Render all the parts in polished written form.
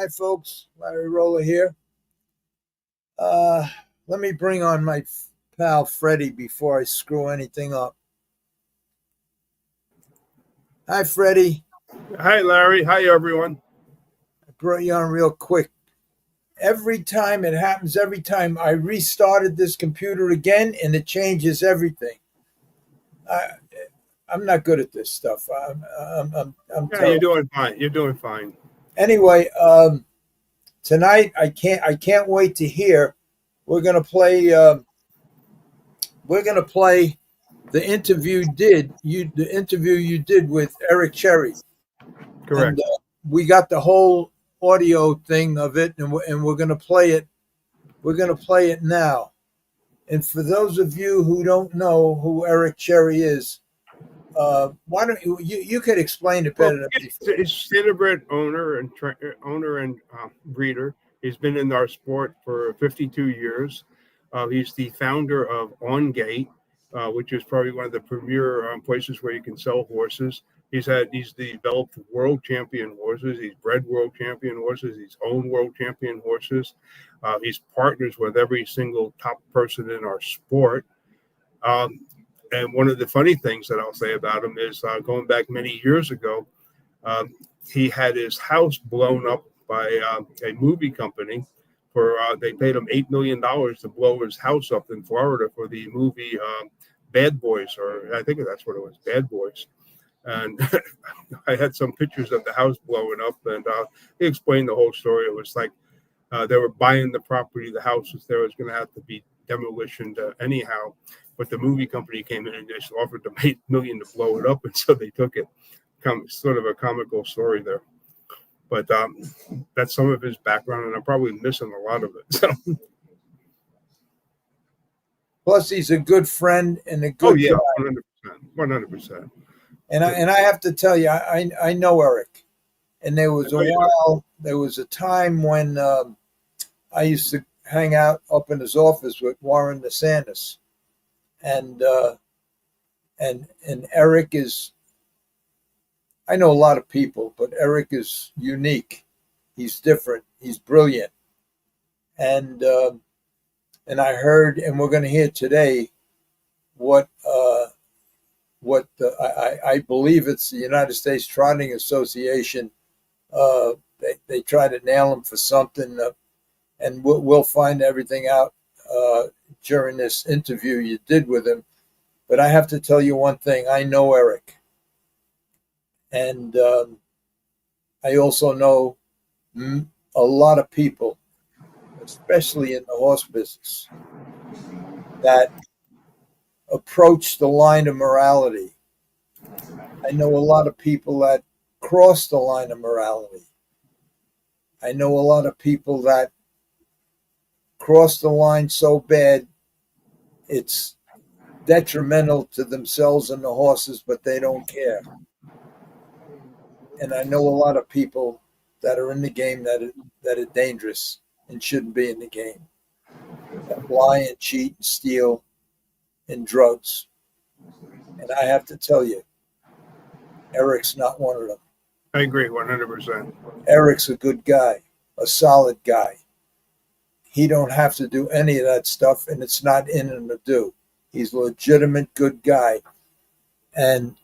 Hi, folks. Larry Rolla here. Let me bring on my pal Freddie before I screw anything up. Hi, Freddie. Hi, Larry. Hi, everyone. I brought you on real quick. Every time it happens, every time I restarted this computer again, and it changes everything. I'm not good at this stuff. I'm Yeah, terrible. you're doing fine. You're doing fine. Anyway, tonight I can't wait to hear. We're gonna play. We're gonna play the interview you did with Eric Cherry. Correct. And we got the whole audio thing of it, and we're gonna play it. We're gonna play it now. And for those of you who don't know who Eric Cherry is, why don't you could explain it better than me. He's standardbred owner and breeder. He's been in our sport for 52 years. He's the founder of On Gate, which is probably one of the premier places where you can sell horses. He's developed world champion horses. He's bred world champion horses. He's owned world champion horses. He's partners with every single top person in our sport. And one of the funny things that I'll say about him is going back many years ago, he had his house blown up by a movie company. They paid him $8 million to blow his house up in Florida for the movie Bad Boys, or I think that's what it was, Bad Boys. And I had some pictures of the house blowing up, and he explained the whole story. It was like they were buying the property, the house was going to have to be demolitioned anyhow. But the movie company came in and just offered them $8 million to blow it up, and so they took it. Sort of a comical story there. But that's some of his background, and I'm probably missing a lot of it. So. Plus, he's a good friend and a good guy. 100%. And I have to tell you, I know Eric, and there was a time when I used to hang out up in his office with Warren DeSantis, and Eric is. I know a lot of people, but Eric is unique. He's different. He's brilliant, and I heard, and we're going to hear today what I believe it's the United States Trotting Association. They try to nail him for something, and we'll find everything out during this interview you did with him. But I have to tell you one thing: I know Eric. And I also know a lot of people, especially in the horse business, that approach the line of morality. I know a lot of people that cross the line of morality. I know a lot of people that cross the line so bad it's detrimental to themselves and the horses, but they don't care. And I know a lot of people that are in the game that are dangerous and shouldn't be in the game, that lie and cheat and steal and drugs. And I have to tell you, Eric's not one of them. I agree 100%. Eric's a good guy, a solid guy. He don't have to do any of that stuff, and it's not in him to do. He's a legitimate good guy, and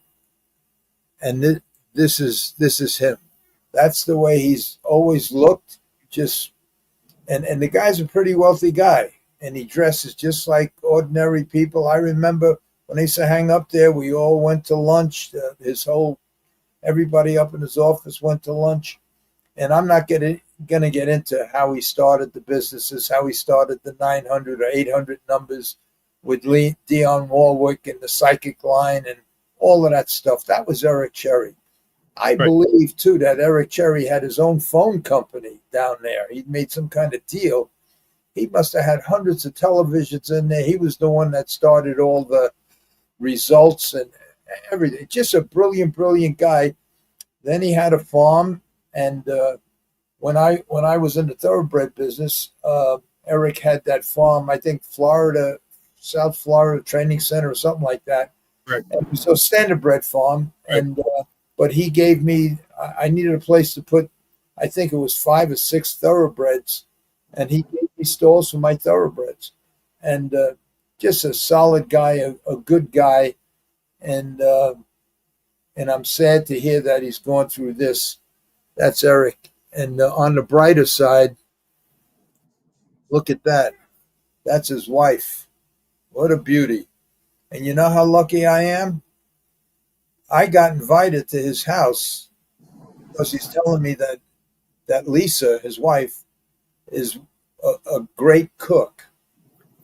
this is him. That's the way he's always looked. And the guy's a pretty wealthy guy, and he dresses just like ordinary people. I remember when I used to hang up there, we all went to lunch. Everybody up in his office went to lunch. And I'm not going to get into how he started the businesses, how he started the 900 or 800 numbers with Dionne Warwick and the psychic line and all of that stuff. That was Eric Cherry. I believe, too, that Eric Cherry had his own phone company down there. He'd made some kind of deal. He must have had hundreds of televisions in there. He was the one that started all the results and everything. Just a brilliant, brilliant guy. Then he had a farm. And when I was in the thoroughbred business, Eric had that farm, I think South Florida Training Center or something like that. Right. So standardbred farm. Right. And but he gave me, I needed a place to put I think it was 5 or 6 thoroughbreds, and he gave me stalls for my thoroughbreds. And just a solid guy, a good guy, and I'm sad to hear that he's gone through this. That's Eric. And on the brighter side, look at that. That's his wife. What a beauty. And you know how lucky I am? I got invited to his house because he's telling me that Lisa, his wife, is a great cook.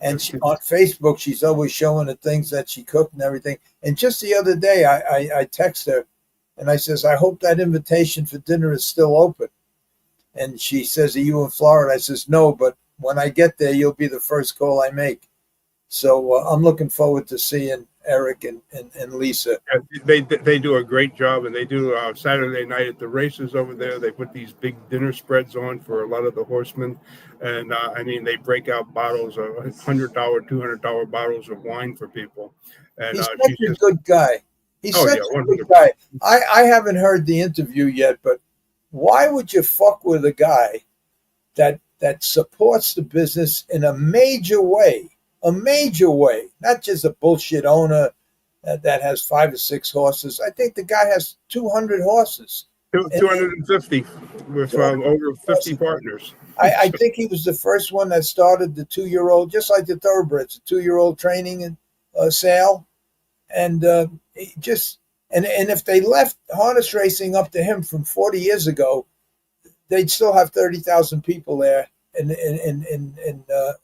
And on Facebook, she's always showing the things that she cooked and everything. And just the other day, I text her and I says, I hope that invitation for dinner is still open. And she says, are you in Florida? I says, no, but when I get there, you'll be the first call I make. So I'm looking forward to seeing Eric and Lisa. They do a great job, and they do Saturday night at the races over there. They put these big dinner spreads on for a lot of the horsemen, and I mean they break out bottles of $100, $200 bottles of wine for people. And he's such a good guy. He's such a good guy. I haven't heard the interview yet, but why would you fuck with a guy that supports the business in a major way? A major way, not just a bullshit owner that has 5 or 6 horses. I think the guy has 200 horses. 250 with over 50 partners. I think he was the first one that started the 2-year-old, just like the thoroughbreds, the 2-year-old training and sale. And if they left harness racing up to him from 40 years ago, they'd still have 30,000 people there. And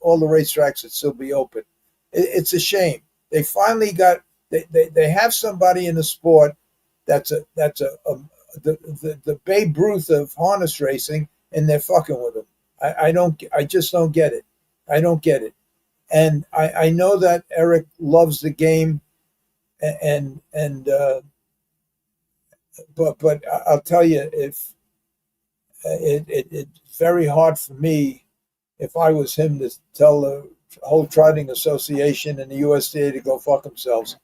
all the racetracks would still be open. It's a shame. They finally got. They have somebody in the sport that's the Babe Ruth of harness racing, and they're fucking with him. I just don't get it. I don't get it. And I know that Eric loves the game, but I'll tell you, if it's very hard for me, if I was him, to tell the whole trotting association and the USDA to go fuck themselves,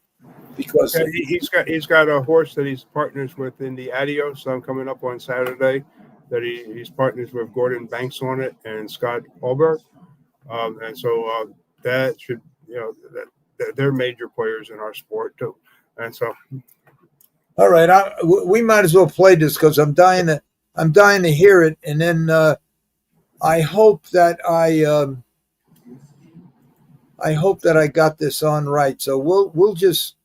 because he's got a horse that he's partners with in the Adios coming up on Saturday, that he's partners with Gordon Banks on it and Scott Alberg, and so that should, that they're major players in our sport too, and so. All right, we might as well play this because I'm dying to hear it, and then I hope that I got this on right. So we'll just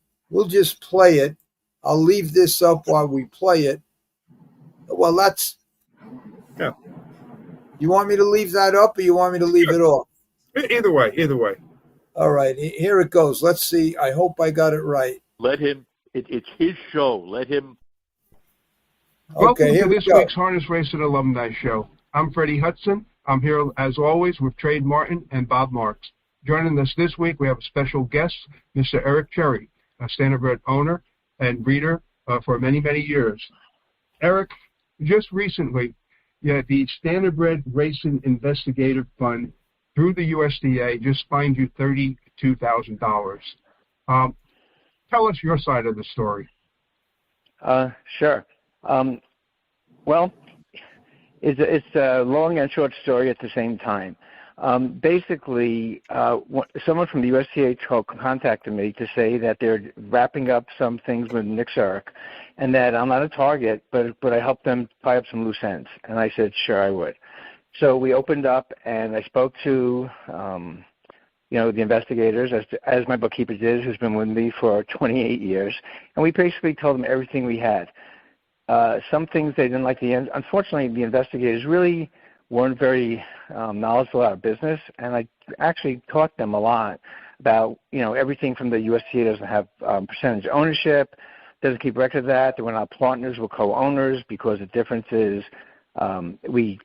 play it. I'll leave this up while we play it. Well, yeah. You want me to leave that up, or you want me to leave it off? Either way. All right, here it goes. Let's see. I hope I got it right. Let him. It's his show. Let him. Welcome to this week's Harness Racing Alumni Show. I'm Freddie Hudson. I'm here, as always, with Trade Martin and Bob Marks. Joining us this week, we have a special guest, Mr. Eric Cherry, a standardbred owner and breeder for many, many years. Eric, just recently, the Standardbred Racing Investigative Fund through the USDA just fined you $32,000. Tell us your side of the story. Sure. Well, it's a long and short story at the same time. Basically, someone from the USDA contacted me to say that they're wrapping up some things with Nick Zurich, and that I'm not a target, but I helped them tie up some loose ends. And I said, sure, I would. So we opened up, and I spoke to the investigators, as my bookkeeper did, who's been with me for 28 years, and we basically told them everything we had. Some things they didn't like. Unfortunately, the investigators really weren't very knowledgeable about our business, and I actually taught them a lot about, everything from the USDA doesn't have percentage ownership, doesn't keep record of that we're not partners, we're co-owners, because the difference is we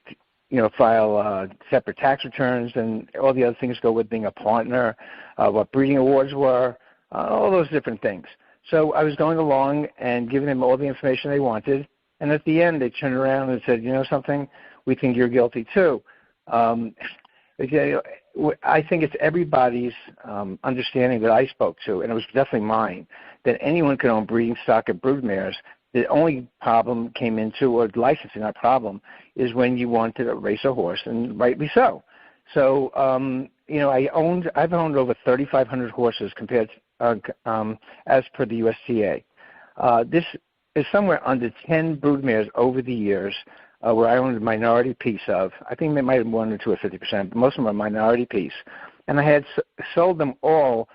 file separate tax returns, and all the other things go with being a partner, what breeding awards were, all those different things. So I was going along and giving them all the information they wanted, and at the end they turned around and said, something, we think you're guilty too. I think it's everybody's understanding that I spoke to, and it was definitely mine, that anyone can own breeding stock of broodmares, The only problem came into, or licensing, not problem, is when you wanted to race a horse, and rightly so. So, I've owned over 3,500 horses compared to, as per the USTA. This is somewhere under 10 broodmares over the years, where I owned a minority piece of. I think they might have 1 or 2 or 50%, but most of them are a minority piece. And I had sold them all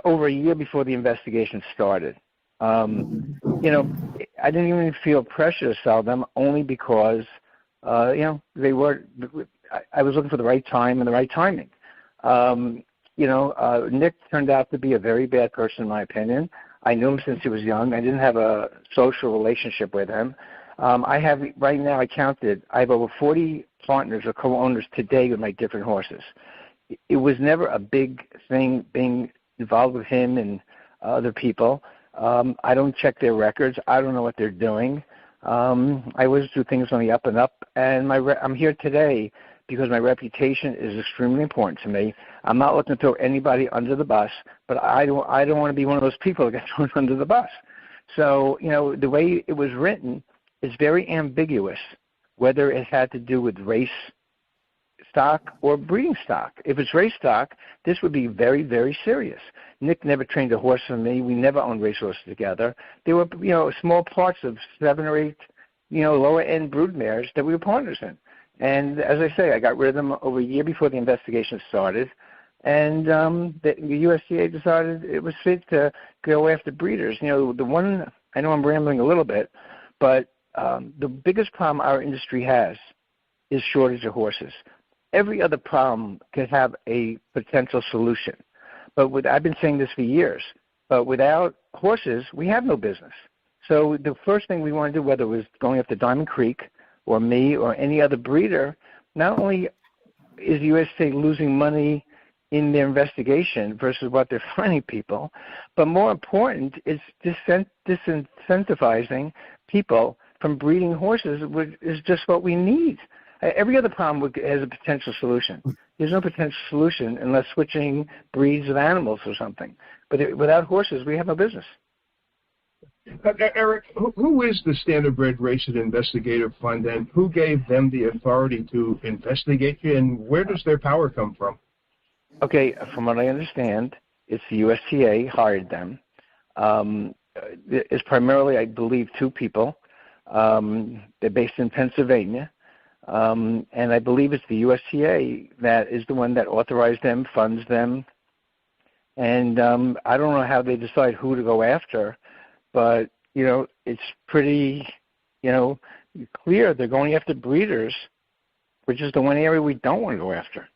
over a year before the investigation started. I didn't even feel pressure to sell them, only because, they were. I was looking for the right time and the right timing. Nick turned out to be a very bad person, in my opinion. I knew him since he was young. I didn't have a social relationship with him. I have right now. I have over 40 partners or co-owners today with my different horses. It was never a big thing being involved with him and other people. I don't check their records. I don't know what they're doing. I always do things on the up and up, and I'm here today because my reputation is extremely important to me. I'm not looking to throw anybody under the bus, but I don't want to be one of those people that get thrown under the bus. So, the way it was written is very ambiguous, whether it had to do with race stock or breeding stock. If it's race stock, this would be very, very serious. Nick never trained a horse for me. We never owned racehorses together. There were, small parts of 7 or 8, lower-end broodmares that we were partners in. And as I say, I got rid of them over a year before the investigation started. And the USDA decided it was fit to go after breeders. The one, I know I'm rambling a little bit, but the biggest problem our industry has is shortage of horses. Every other problem could have a potential solution. But I've been saying this for years, but without horses, we have no business. So the first thing we want to do, whether it was going after Diamond Creek or me or any other breeder, not only is the USDA losing money in their investigation versus what they're finding people, but more important, it's disincentivizing people from breeding horses, which is just what we need. Every other problem has a potential solution. There's no potential solution unless switching breeds of animals or something. But without horses, we have no business. Eric, who is the Standardbred Race and Investigative Fund, and who gave them the authority to investigate you, and where does their power come from? Okay, from what I understand, it's the USTA hired them. It's primarily, I believe, 2 people. They're based in Pennsylvania. And I believe it's the USTA that is the one that authorized them, funds them. And I don't know how they decide who to go after, but, it's pretty, clear they're going after breeders, which is the one area we don't want to go after.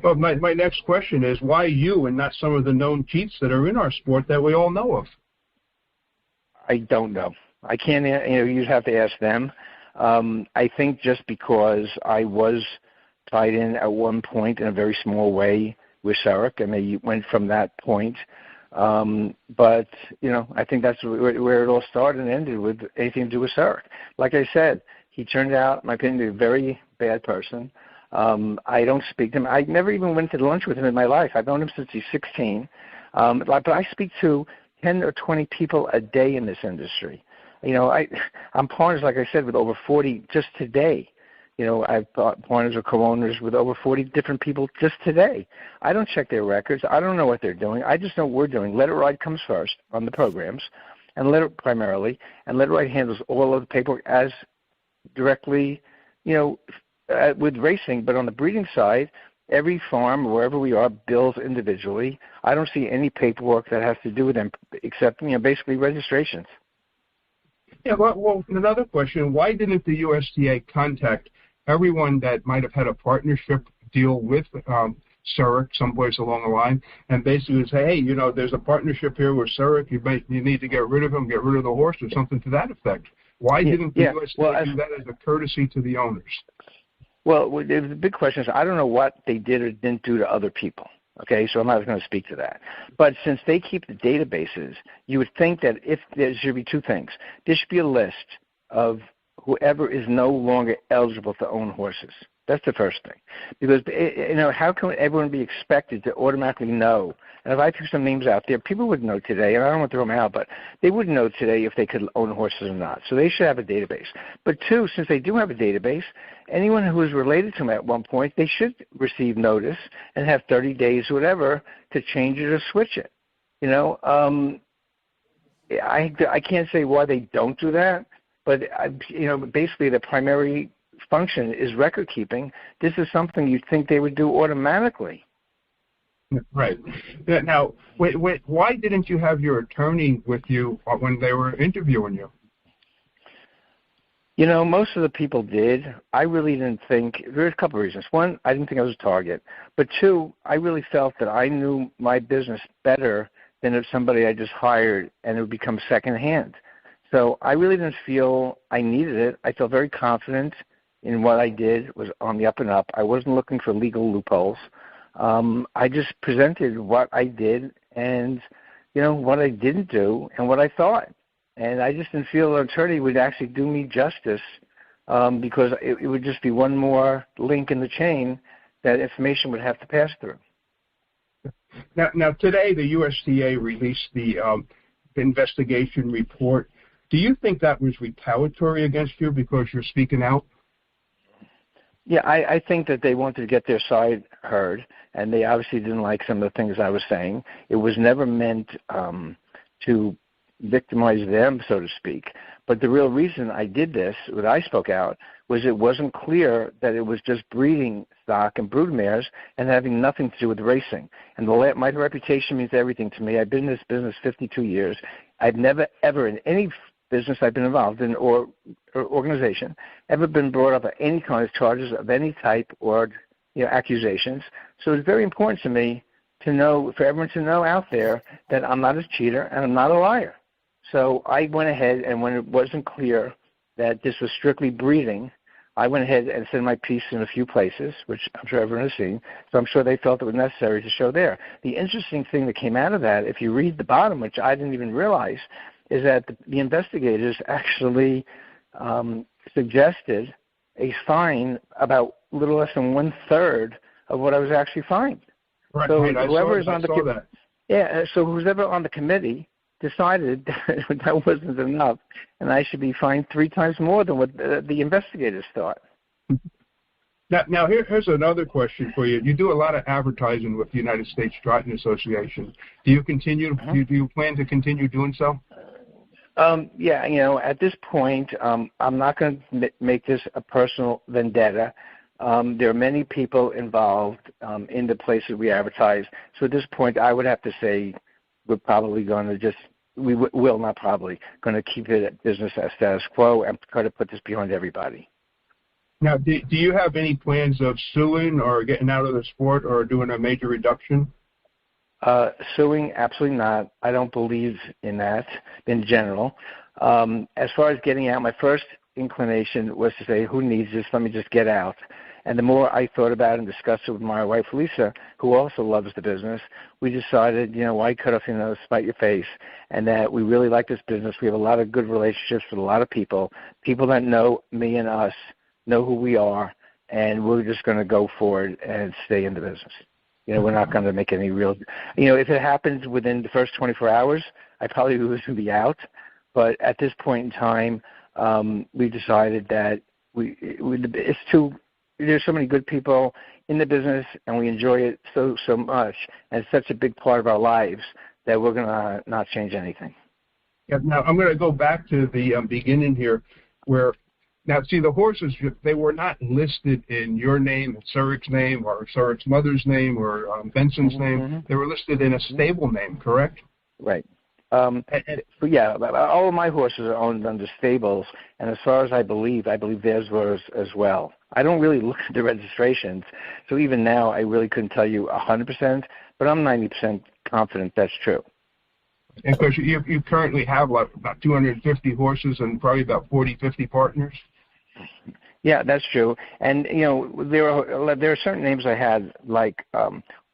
Well, my next question is, why you and not some of the known cheats that are in our sport that we all know of? I don't know. I can't, you'd have to ask them. I think just because I was tied in at one point in a very small way with Sarek, and they went from that point. But, I think that's where it all started and ended, with anything to do with Sarek. Like I said, he turned out, in my opinion, to be a very bad person. I don't speak to him. I never even went to lunch with him in my life. I've known him since he's 16. But I speak to 10 or 20 people a day in this industry. I'm partners, like I said, with over 40 just today. I've partners or co-owners with over 40 different people just today. I don't check their records. I don't know what they're doing. I just know what we're doing. Let It Ride comes first on the programs, and Let It primarily, and Let It Ride handles all of the paperwork as directly, with racing. But on the breeding side, every farm, wherever we are, bills individually. I don't see any paperwork that has to do with them except, basically registrations. Yeah, well, another question, why didn't the USDA contact everyone that might have had a partnership deal with Sarek someplace along the line, and basically say, hey, there's a partnership here with Sarek, you need to get rid of him, get rid of the horse, or something to that effect? Why didn't the USDA do that as a courtesy to the owners? Well, the big question is, I don't know what they did or didn't do to other people. Okay, so I'm not going to speak to that. But since they keep the databases, you would think that if there should be 2 things. There should be a list of whoever is no longer eligible to own horses. That's the first thing. Because, how can everyone be expected to automatically know? And if I threw some names out there, people would know today, and I don't want to throw them out, but they would know today if they could own horses or not. So they should have a database. But two, since they do have a database, anyone who is related to them at one point, they should receive notice and have 30 days or whatever to change it or switch it. I can't say why they don't do that, but, basically the primary function is record keeping. This is something you'd think they would do automatically. Right. Now, why didn't you have your attorney with you when they were interviewing you? Most of the people did. I really didn't think. There were a couple of reasons. One, I didn't think I was a target. But two, I really felt that I knew my business better than if somebody I just hired and it would become secondhand. So I really didn't feel I needed it. I felt very confident in what I did was on the up and up. I wasn't looking for legal loopholes. I just presented what I did and, what I didn't do and what I thought. And I just didn't feel an attorney would actually do me justice because it would just be one more link in the chain that information would have to pass through. Now today the USDA released the investigation report. Do you think that was retaliatory against you because you're speaking out? Yeah, I think that they wanted to get their side heard, and they obviously didn't like some of the things I was saying. It was never meant to victimize them, so to speak. But the real reason I did this, when I spoke out, was it wasn't clear that it was just breeding stock and brood mares and having nothing to do with racing. And my reputation means everything to me. I've been in this business 52 years. I've never, ever in any business I've been involved in or organization ever been brought up at any kind of charges of any type or accusations. So it's very important to me to know, for everyone to know out there, that I'm not a cheater and I'm not a liar. So I went ahead, and when it wasn't clear that this was strictly breeding, I went ahead and said my piece in a few places, which I'm sure everyone has seen. So I'm sure they felt it was necessary to show there. The interesting thing that came out of that, if you read the bottom, which I didn't even realize, is that the investigators actually suggested a fine about a little less than 1/3 of what I was actually fined. Right. So right. whoever is I on the saw that. Yeah. So whoever on the committee decided that wasn't enough, and I should be fined 3 times more than what the investigators thought. Now here's another question for you. You do a lot of advertising with the United States Trotting Association. Do you continue? Do you plan to continue doing so? Yeah, at this point, I'm not going to make this a personal vendetta. There are many people involved in the places we advertise. So at this point, I would have to say we're probably going to going to keep it at business as status quo and try to put this behind everybody. Now, do you have any plans of suing or getting out of the sport or doing a major reduction? Suing, absolutely not. I don't believe in that in general. As far as getting out, my first inclination was to say, who needs this? Let me just get out. And the more I thought about it and discussed it with my wife, Lisa, who also loves the business, we decided, why cut off, spite your face, and that we really like this business. We have a lot of good relationships with a lot of people that know me and us, know who we are, and we're just going to go forward and stay in the business. We're not going to make any real, if it happens within the first 24 hours, I probably would be out. But at this point in time, we decided that there's so many good people in the business, and we enjoy it so much, and it's such a big part of our lives that we're going to not change anything. Yeah, now, I'm going to go back to the beginning here where, now, see, the horses, they were not listed in your name, Surik's name, or Surik's mother's name, or Benson's name. They were listed in a stable name, correct? Right. But yeah, all of my horses are owned under stables, and as far as I believe theirs were as well. I don't really look at the registrations, so even now I really couldn't tell you 100%, but I'm 90% confident that's true. And of course, you currently have about 250 horses and probably about 40, 50 partners? Yeah, that's true. And, there are certain names I had, like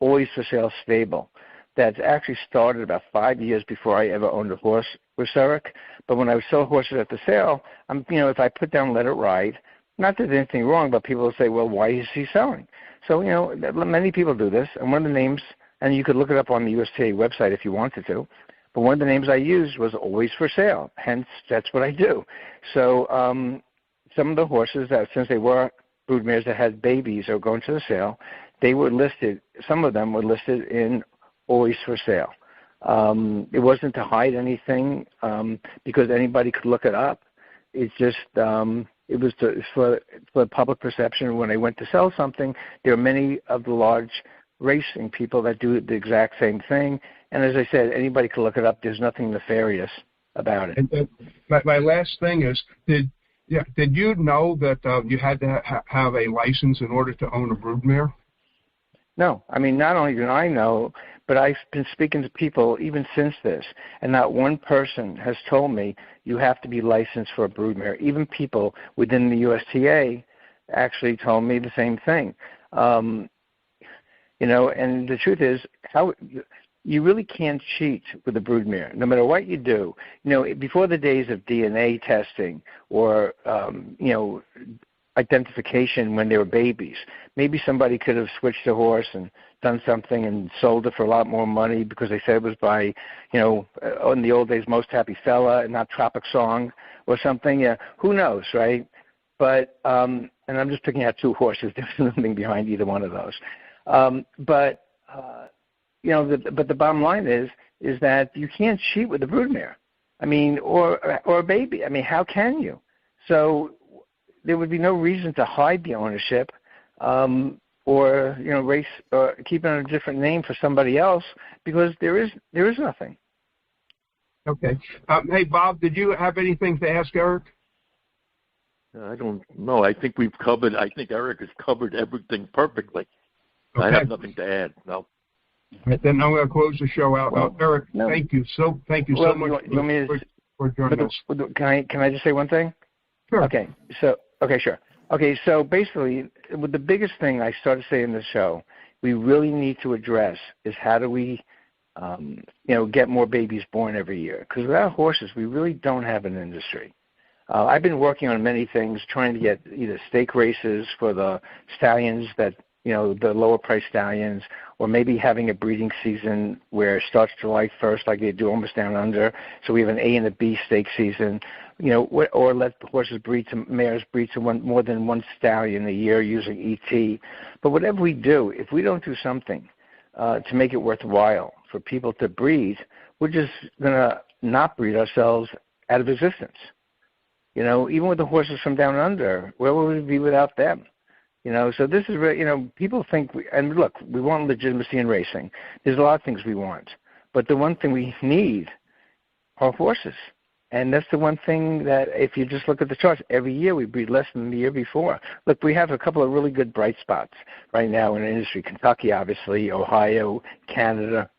Always for Sale Stable, that's actually started about 5 years before I ever owned a horse with Surik. But when I would sell horses at the sale, if I put down Let It Ride, not that there's anything wrong, but people will say, well, why is he selling? So, many people do this, and one of the names, and you could look it up on the USTA website if you wanted to, but one of the names I used was always for sale. Hence, that's what I do. So some of the horses, that since they were broodmares that had babies or going to the sale, they were listed, some of them were listed in always for sale. It wasn't to hide anything because anybody could look it up. It's just it was for public perception. When I went to sell something, there are many of the large racing people that do the exact same thing. And as I said, anybody could look it up. There's nothing nefarious about it. And my last thing is, did you know that you had to have a license in order to own a broodmare? No, I mean, not only do I know, but I've been speaking to people even since this, and not one person has told me you have to be licensed for a broodmare. Even people within the USTA actually told me the same thing. And the truth is, how you really can't cheat with a broodmare, no matter what you do. Before the days of DNA testing or identification when they were babies, maybe somebody could have switched a horse and done something and sold it for a lot more money because they said it was by, in the old days, Most Happy Fella and not Tropic Song or something. Yeah, who knows, right? But and I'm just picking out two horses. There's nothing behind either one of those. But the bottom line is that you can't cheat with a broodmare. I mean, or a baby. I mean, how can you? So there would be no reason to hide the ownership, or race or keep it on a different name for somebody else, because there is nothing. Okay. Hey, Bob, did you have anything to ask Eric? I don't know. I think Eric has covered everything perfectly. Okay. I have nothing to add. No. Right, then I'm going to close the show out. Eric, no. Thank you so much for joining us. Can I just say one thing? Sure. Okay. Sure. Okay, so basically, the biggest thing I started saying in the show, we really need to address is how do we, get more babies born every year? Because without horses, we really don't have an industry. I've been working on many things, trying to get either stake races for the stallions that, the lower price stallions, or maybe having a breeding season where it starts July 1st, like they do almost down under. So we have an A and a B stake season, or let the horses mares breed to more than one stallion a year using ET. But whatever we do, if we don't do something to make it worthwhile for people to breed, we're just going to not breed ourselves out of existence. Even with the horses from down under, where would we be without them? So this is really, people think, and look, we want legitimacy in racing. There's a lot of things we want. But the one thing we need are horses. And that's the one thing that if you just look at the charts, every year we breed less than the year before. Look, we have a couple of really good bright spots right now in the industry. Kentucky, obviously, Ohio, Canada,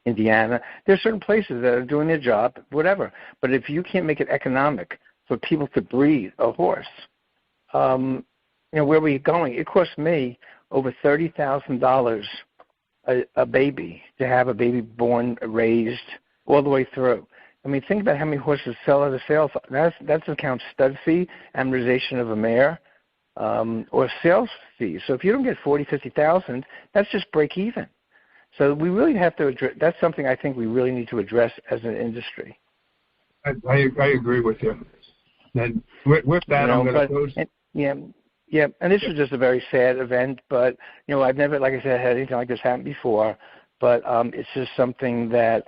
Indiana. There are certain places that are doing their job, whatever. But if you can't make it economic for people to breed a horse, where are we going? It costs me over $30,000 a baby to have a baby born, raised, all the way through. I mean, think about how many horses sell at a sale. That doesn't count stud fee, amortization of a mare, or sales fees. So if you don't get $40,000-$50,000, that's just break even. So we really have to address. That's something I think we really need to address as an industry. I agree with you. And with that, I'm going to close. Yeah, and this was just a very sad event, but, I've never, like I said, had anything like this happen before, but it's just something that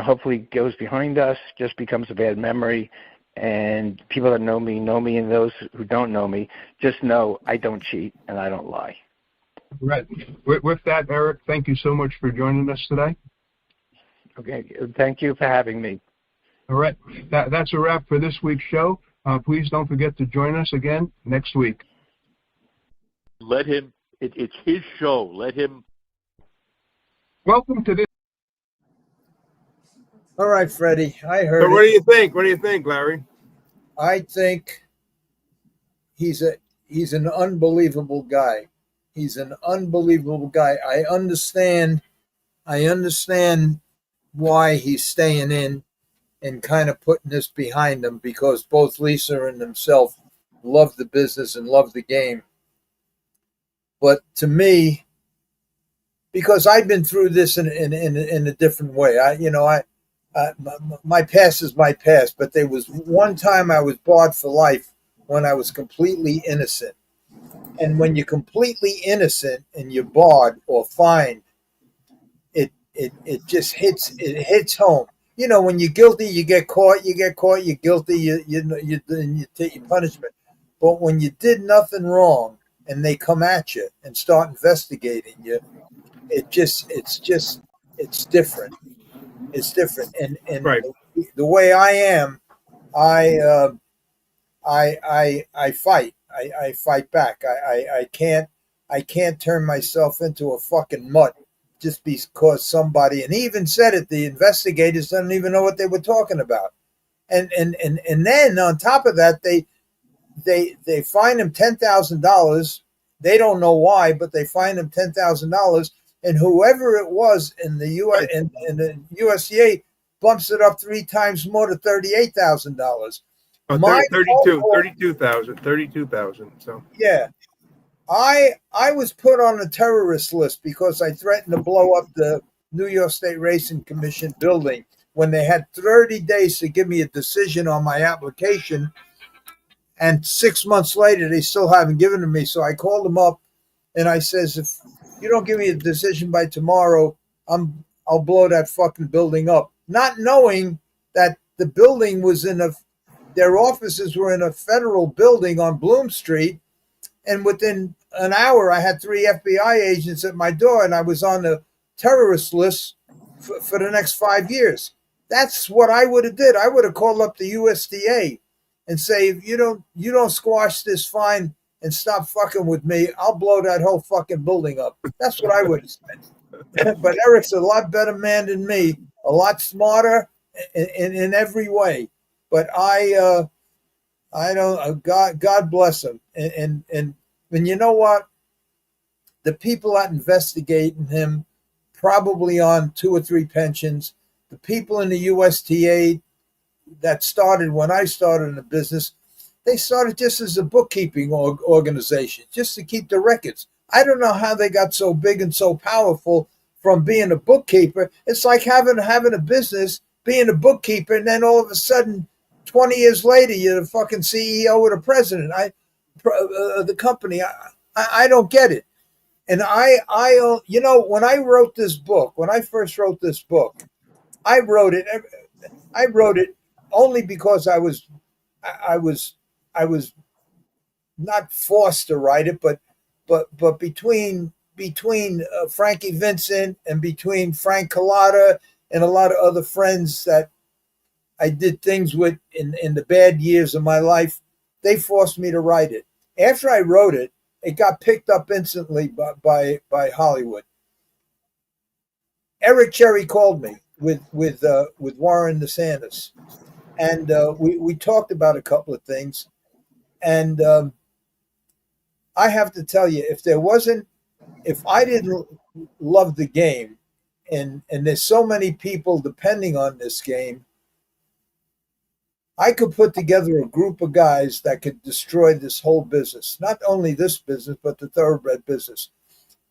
hopefully goes behind us, just becomes a bad memory, and people that know me, and those who don't know me, just know I don't cheat and I don't lie. Right. With that, Eric, thank you so much for joining us today. Okay, thank you for having me. All right, that's a wrap for this week's show. Please don't forget to join us again next week. Let him. It's his show. Let him. Welcome to this. All right, Freddie, I heard. So what do you think? What do you think, Larry? I think he's an unbelievable guy. He's an unbelievable guy. I understand why he's staying in and kind of putting this behind him, because both Lisa and himself love the business and love the game. But to me, because I've been through this in a different way, my past is my past. But there was one time I was barred for life when I was completely innocent. And when you're completely innocent and you're barred or fined, it just hits home. You know, when you're guilty, you get caught. You get caught. You're guilty. You take your punishment. But when you did nothing wrong and they come at you and start investigating you, it's different. It's different. And Right. the way I am, I fight. I fight back. I can't turn myself into a fucking mutt just because somebody, and he even said it, the investigators don't even know what they were talking about. And then on top of that, they fine him $10,000. They don't know why, but they fine him $10,000. And whoever it was in the US in the USDA bumps it up 3 times more to $38,000. Oh, My 32,000. So yeah, I was put on a terrorist list because I threatened to blow up the New York State Racing Commission building when they had 30 days to give me a decision on my application. And 6 months later, they still haven't given it to me. So I called them up and I says, if you don't give me a decision by tomorrow, I'll blow that fucking building up. Not knowing that the building was their offices were in a federal building on Bloom Street. And within an hour, I had 3 FBI agents at my door, and I was on the terrorist list for the next 5 years. That's what I would have did. I would have called up the USDA and say, if you don't squash this fine and stop fucking with me, I'll blow that whole fucking building up. That's what I would have said. But Eric's a lot better man than me, a lot smarter in every way. But I don't. God bless him. And you know what? The people that investigating him probably on 2 or 3 pensions. The people in the USTA that started when I started in the business, they started just as a bookkeeping organization, just to keep the records. I don't know how they got so big and so powerful from being a bookkeeper. It's like having a business, being a bookkeeper, and then all of a sudden, 20 years later, you're the fucking CEO or the president. The company. I don't get it. And when I wrote this book, when I first wrote this book, I wrote it only because I was not forced to write it, but between Frankie Vincent and between Frank Collada and a lot of other friends that I did things with in the bad years of my life, they forced me to write it. After I wrote it, it got picked up instantly by Hollywood. Eric Cherry called me with Warren DeSantis, and we talked about a couple of things. And I have to tell you, if I didn't love the game, and there's so many people depending on this game, I could put together a group of guys that could destroy this whole business. Not only this business, but the thoroughbred business.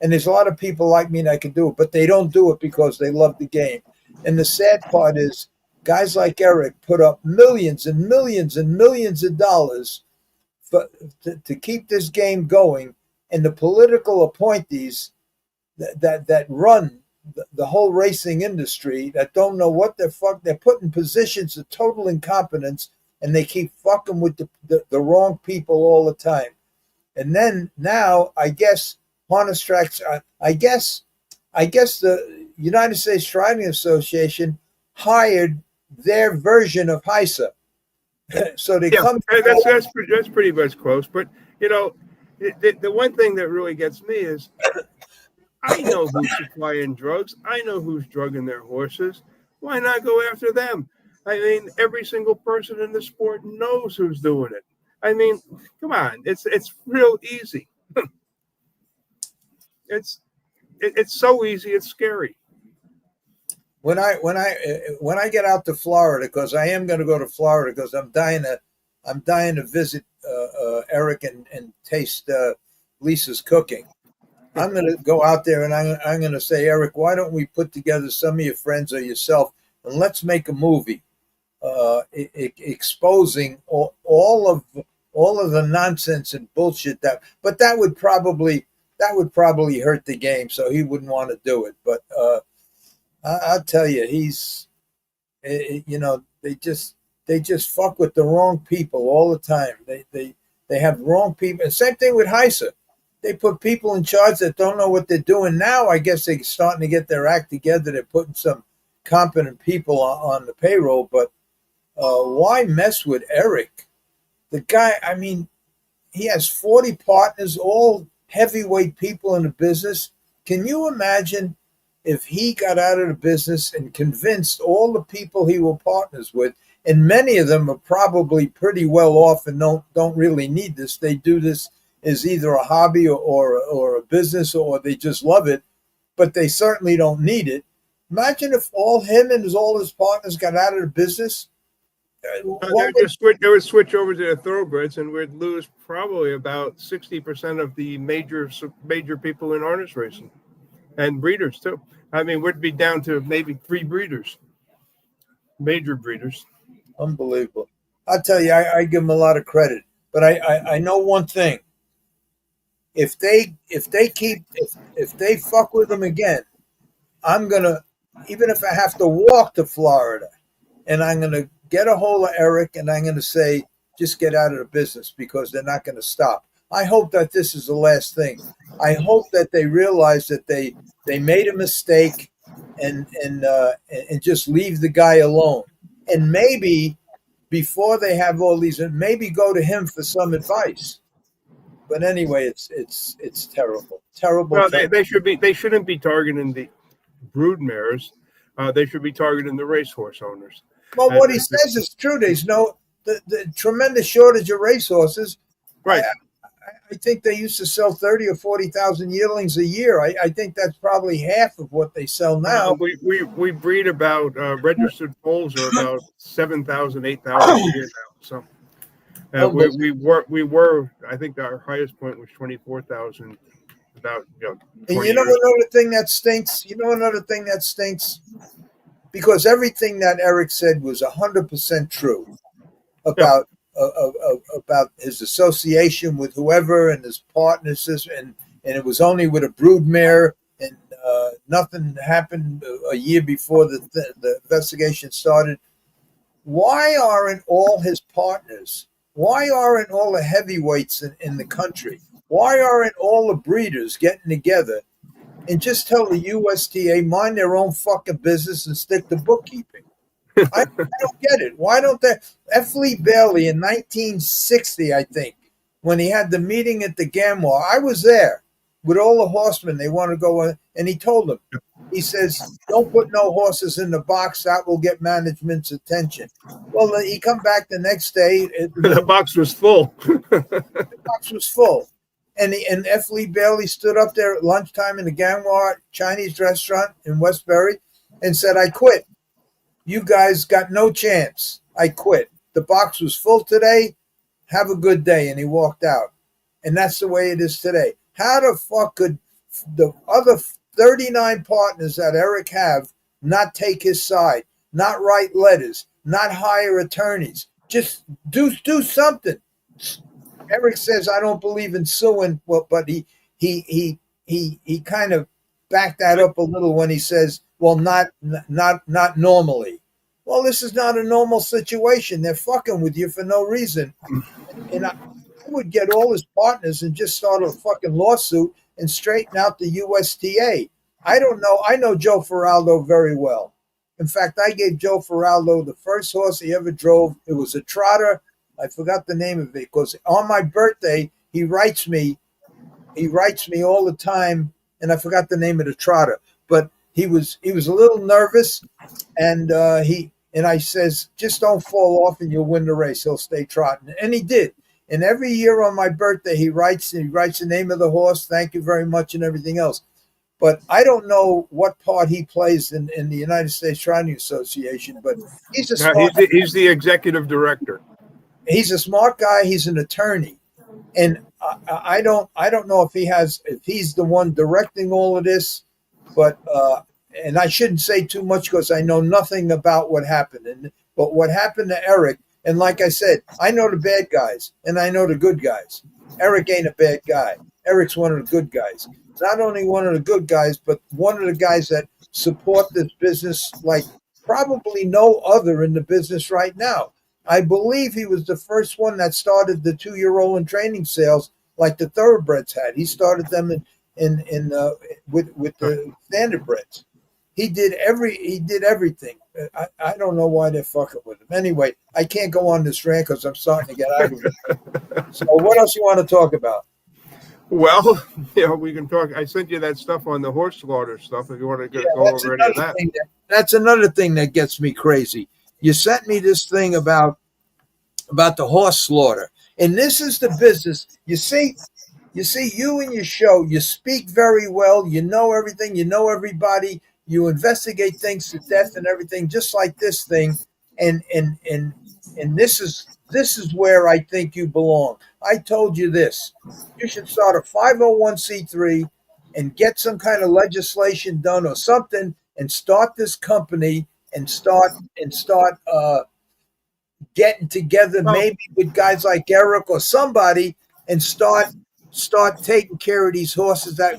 And there's a lot of people like me that can do it, but they don't do it because they love the game. And the sad part is guys like Eric put up millions and millions and millions of dollars to keep this game going. And the political appointees that run the whole racing industry that don't know what they're put in positions of total incompetence, and they keep fucking with the wrong people all the time. And then now, I guess harness tracks. I guess the United States Riding Association hired their version of HISA. So they come. That's pretty much close. But the one thing that really gets me is I know who's supplying drugs. I know who's drugging their horses. Why not go after them? I mean, every single person in the sport knows who's doing it. I mean, come on, it's real easy. It's so easy. It's scary. When I get out to Florida, because I am going to go to Florida, because I'm dying to visit Eric and taste Lisa's cooking. I'm going to go out there and I'm going to say, Eric, why don't we put together some of your friends or yourself and let's make a movie exposing all of the nonsense and bullshit but that would probably hurt the game, so he wouldn't want to do it. But I'll tell you, he's they just fuck with the wrong people all the time. They have wrong people. And same thing with Heiser. They put people in charge that don't know what they're doing. Now I guess they're starting to get their act together. They're putting some competent people on the payroll, but why mess with Eric? The guy, I mean, he has 40 partners, all heavyweight people in the business. Can you imagine if he got out of the business and convinced all the people he were partners with, and many of them are probably pretty well off and don't really need this. They do this as either a hobby or a business, or they just love it, but they certainly don't need it. Imagine if all his partners got out of the business. They would switch over to the thoroughbreds, and we'd lose probably about 60% of the major people in harness racing, and breeders too. I mean, we'd be down to maybe 3 breeders, major breeders. Unbelievable. I'll tell you, I give them a lot of credit, but I know one thing. If they fuck with them again, I'm gonna, even if I have to walk to Florida, and I'm gonna get a hold of Eric and I'm gonna say, just get out of the business, because they're not gonna stop. I hope that this is the last thing. I hope that they realize that they made a mistake and just leave the guy alone. And maybe before they have all these, maybe go to him for some advice. But anyway, it's terrible. Well, they shouldn't be targeting the brood mares. They should be targeting the racehorse owners. Well, what he says is true. There's the tremendous shortage of racehorses. Right. I think they used to sell 30 or 40,000 yearlings a year. I think that's probably half of what they sell now. We breed about registered foals are about 7,000, 8,000 a year now. So we were I think our highest point was 24,000 about and you know another thing that stinks. Because everything that Eric said was 100% true about his association with whoever and his partners, and it was only with a broodmare, and nothing happened a year before the investigation started. Why aren't all his partners? Why aren't all the heavyweights in the country? Why aren't all the breeders getting together and just tell the USTA mind their own fucking business and stick to bookkeeping? I don't get it. Why don't they? F. Lee Bailey in 1960, I think, when he had the meeting at the Gammoir, I was there with all the horsemen. They want to go on, and he told them, he says, don't put no horses in the box. That will get management's attention. Well, he come back the next day. The box was full. The box was full. And F. Lee Bailey stood up there at lunchtime in the Gammoir Chinese restaurant in Westbury and said, I quit. You guys got no chance. I quit. The box was full today. Have a good day. And he walked out. And that's the way it is today. How the fuck could the other 39 partners that Eric have not take his side, not write letters, not hire attorneys? Just do something. Eric says, I don't believe in suing, but he kind of backed that up a little when he says, well, not normally. Well, this is not a normal situation. They're fucking with you for no reason. And I would get all his partners and just start a fucking lawsuit and straighten out the USTA. I don't know. I know Joe Feraldo very well. In fact, I gave Joe Feraldo the first horse he ever drove. It was a trotter. I forgot the name of it because on my birthday, he writes me all the time, and I forgot the name of the trotter. But he was a little nervous, and I says, just don't fall off and you'll win the race. He'll stay trotting. And he did. And every year on my birthday, he writes the name of the horse, thank you very much, and everything else. But I don't know what part he plays in the United States Trotting Association, but he's a smart he's the executive director. He's a smart guy. He's an attorney, and I don't know if he's the one directing all of this, but and I shouldn't say too much because I know nothing about what happened. But what happened to Eric, and like I said, I know the bad guys and I know the good guys. Eric ain't a bad guy. Eric's one of the good guys. Not only one of the good guys, but one of the guys that support this business like probably no other in the business right now. I believe he was the first one that started the 2-year-old in training sales like the Thoroughbreds had. He started them with the Standardbreds. He did everything. I don't know why they're fucking with him. Anyway, I can't go on this rant because I'm starting to get aggravated. So what else you want to talk about? Well, we can talk. I sent you that stuff on the horse slaughter stuff if you want to go over any of that. That's another thing that gets me crazy. You sent me this thing about the horse slaughter. And this is the business. You see, you and your show, you speak very well. You know everything. You know everybody. You investigate things to death and everything, just like this thing. And this is where I think you belong. I told you this. You should start a 501c3 and get some kind of legislation done or something and start this company and start getting together maybe with guys like Eric or somebody and start taking care of these horses that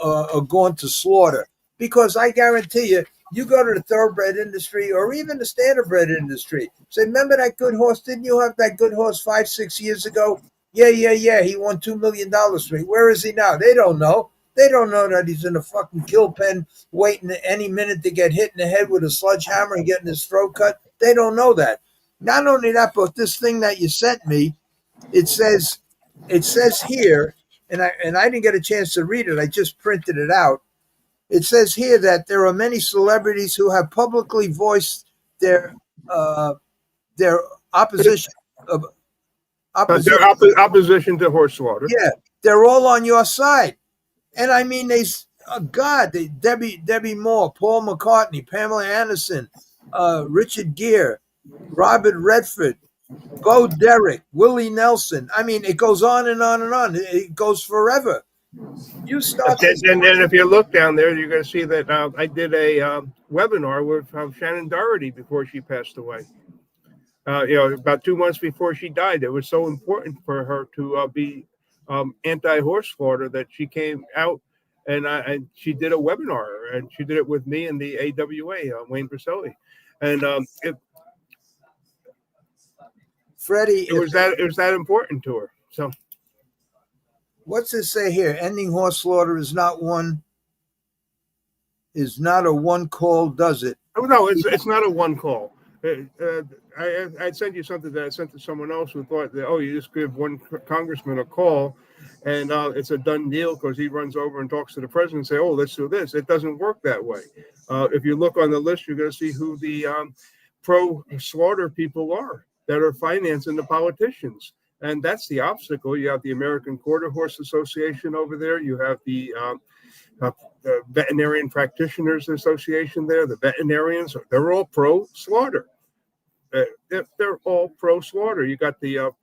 are going to slaughter. Because I guarantee you go to the thoroughbred industry or even the standardbred industry. Say, remember that good horse? Didn't you have that good horse 5-6 years ago? Yeah. He won $2 million for me. Where is he now? They don't know. They don't know that he's in a fucking kill pen waiting any minute to get hit in the head with a sledgehammer and getting his throat cut. They don't know that. Not only that, but this thing that you sent me, it says here, and I didn't get a chance to read it. I just printed it out. It says here that there are many celebrities who have publicly voiced their opposition opposition to horse slaughter. Yeah, they're all on your side, and I mean Debbie Moore, Paul McCartney, Pamela Anderson, Richard Gere, Robert Redford, Bo Derek, Willie Nelson. I mean, it goes on and on and on. It goes forever. You start, and then if you look down there, you're going to see that I did a webinar with Shannon Doherty before she passed away. About 2 months before she died, it was so important for her to be anti-horse slaughter that she came out and she did a webinar, and she did it with me and the AWA, Wayne Briselli, and Freddie, it was that important to her. So. What's it say here? Ending horse slaughter is not a one call, does it? Oh no, it's not a one call. I sent you something that I sent to someone else who thought that you just give one congressman a call, and it's a done deal because he runs over and talks to the president and say, let's do this. It doesn't work that way. If you look on the list, you're going to see who the pro slaughter people are that are financing the politicians. And that's the obstacle. You have the American Quarter Horse Association over there. You have the Veterinarian Practitioners Association there. The veterinarians, they're all pro-slaughter. They're all pro-slaughter. You got the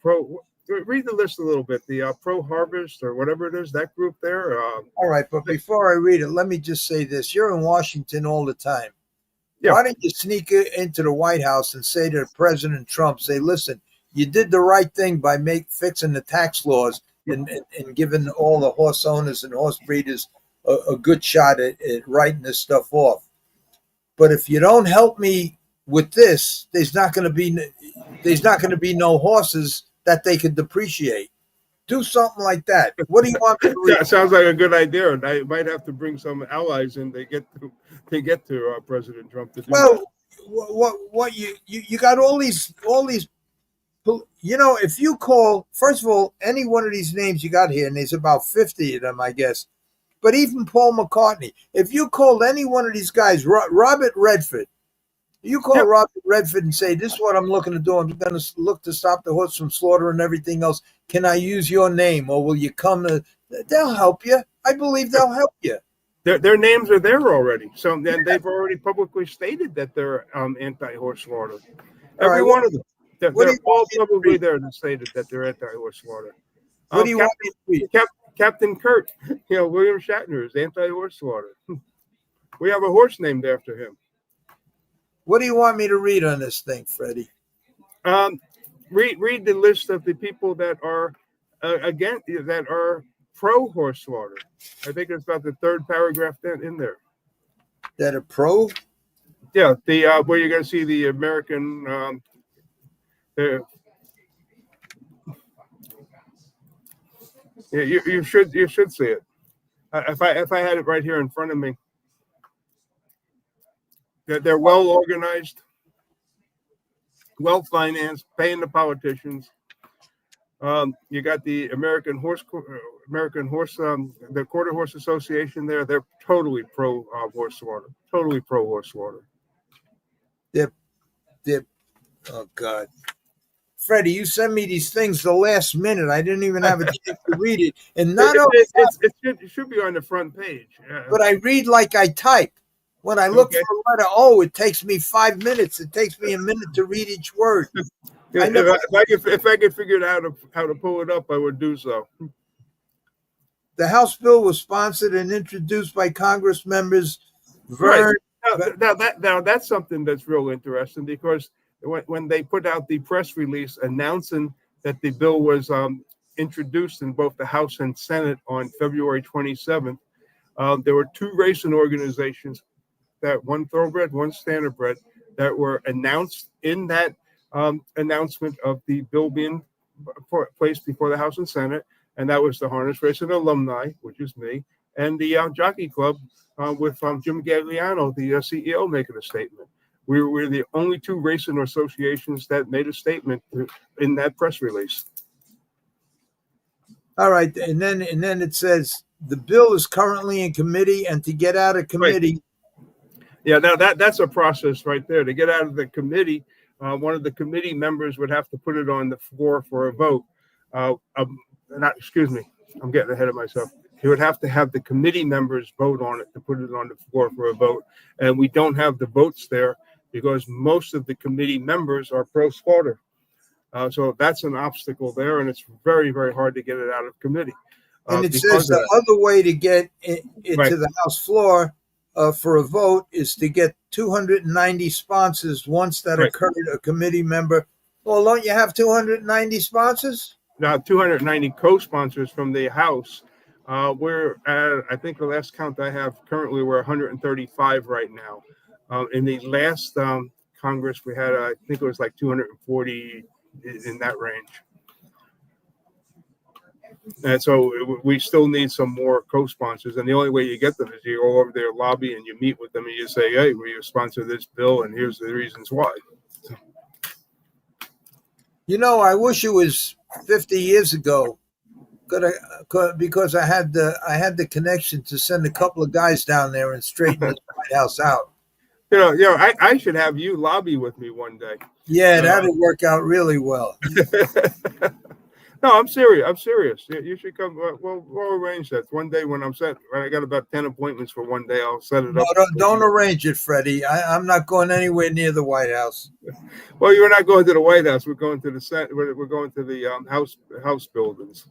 read the list a little bit. The pro-harvest or whatever it is, that group there. All right, but before I read it, let me just say this. You're in Washington all the time. Yeah. Why don't you sneak into the White House and say to President Trump, say, listen, you did the right thing by fixing the tax laws and giving all the horse owners and horse breeders a good shot at writing this stuff off. But if you don't help me with this, there's not going to be no horses that they could depreciate. Do something like that. What do you want me to read? That sounds like a good idea, and I might have to bring some allies in to get to President Trump to do that. What you got all these. If you call, first of all, any one of these names you got here, and there's about 50 of them, I guess, but even Paul McCartney, if you called any one of these guys, Robert Redford, you call Robert Redford and say, this is what I'm looking to do. I'm going to look to stop the horse from slaughter and everything else. Can I use your name, or will you come? They'll help you. I believe they'll help you. Their names are there already. So then they've already publicly stated that they're anti-horse slaughter. Every one of them. What do They're you all want me to publicly read? there to say that they're anti-horse slaughter. What do you want me to read? Captain Kirk, William Shatner is anti-horse slaughter. We have a horse named after him. What do you want me to read on this thing, Freddie? Read the list of the people that are that are pro horse slaughter. I think it's about the third paragraph in there. That are pro? Yeah, the where you're going to see the American. Yeah, you should see it. If I had it right here in front of me, they're well organized, well financed, paying the politicians. You got the American Horse, the Quarter Horse Association there. They're totally pro horse slaughter. Totally pro horse slaughter. They're, oh God. Freddie, you sent me these things the last minute. I didn't even have a chance to read it. And not only that, it should be on the front page. but I read like I type. When I look for a letter O, it takes me 5 minutes. It takes me a minute to read each word. If I could figure out how to pull it up, I would do so. The House bill was sponsored and introduced by Congress members Vern. Right. Now that's something that's real interesting, because when they put out the press release announcing that the bill was introduced in both the House and Senate on February 27th, there were two racing organizations, one Thoroughbred, one Standardbred, that were announced in that announcement of the bill being placed before the House and Senate, and that was the Harness Racing Alumni, which is me, and the Jockey Club with Jim Gagliano, the CEO, making a statement. We're the only two racing associations that made a statement in that press release. All right, and then it says the bill is currently in committee, and to get out of committee. Right. Yeah, now that's a process right there. To get out of the committee, one of the committee members would have to put it on the floor for a vote. Excuse me, I'm getting ahead of myself. He would have to have the committee members vote on it to put it on the floor for a vote, and we don't have the votes there because most of the committee members are pro-slaughter. So that's an obstacle there, and it's very, very hard to get it out of committee. And it says the other way to get into the House floor for a vote is to get 290 sponsors once that occurred, a committee member. Well, don't you have 290 sponsors? Now, 290 co-sponsors from the House. We're at, I think the last count I have currently, we're 135 right now. In the last Congress, we had, I think it was like 240 in that range. And so we still need some more co-sponsors. And the only way you get them is you go over there, lobby, and you meet with them and you say, hey, will you sponsor this bill? And here's the reasons why. You know, I wish it was 50 years ago, because I had the connection to send a couple of guys down there and straighten the White House out. I should have you lobby with me one day. Yeah, that'll work out really well. No, I'm serious. You should come. We'll arrange that one day when I'm set. I got about 10 appointments for one day. I'll set it up. No, don't arrange it, Freddie. I'm not going anywhere near the White House. Well, you're not going to the White House. We're going to the Senate. We're going to the House buildings.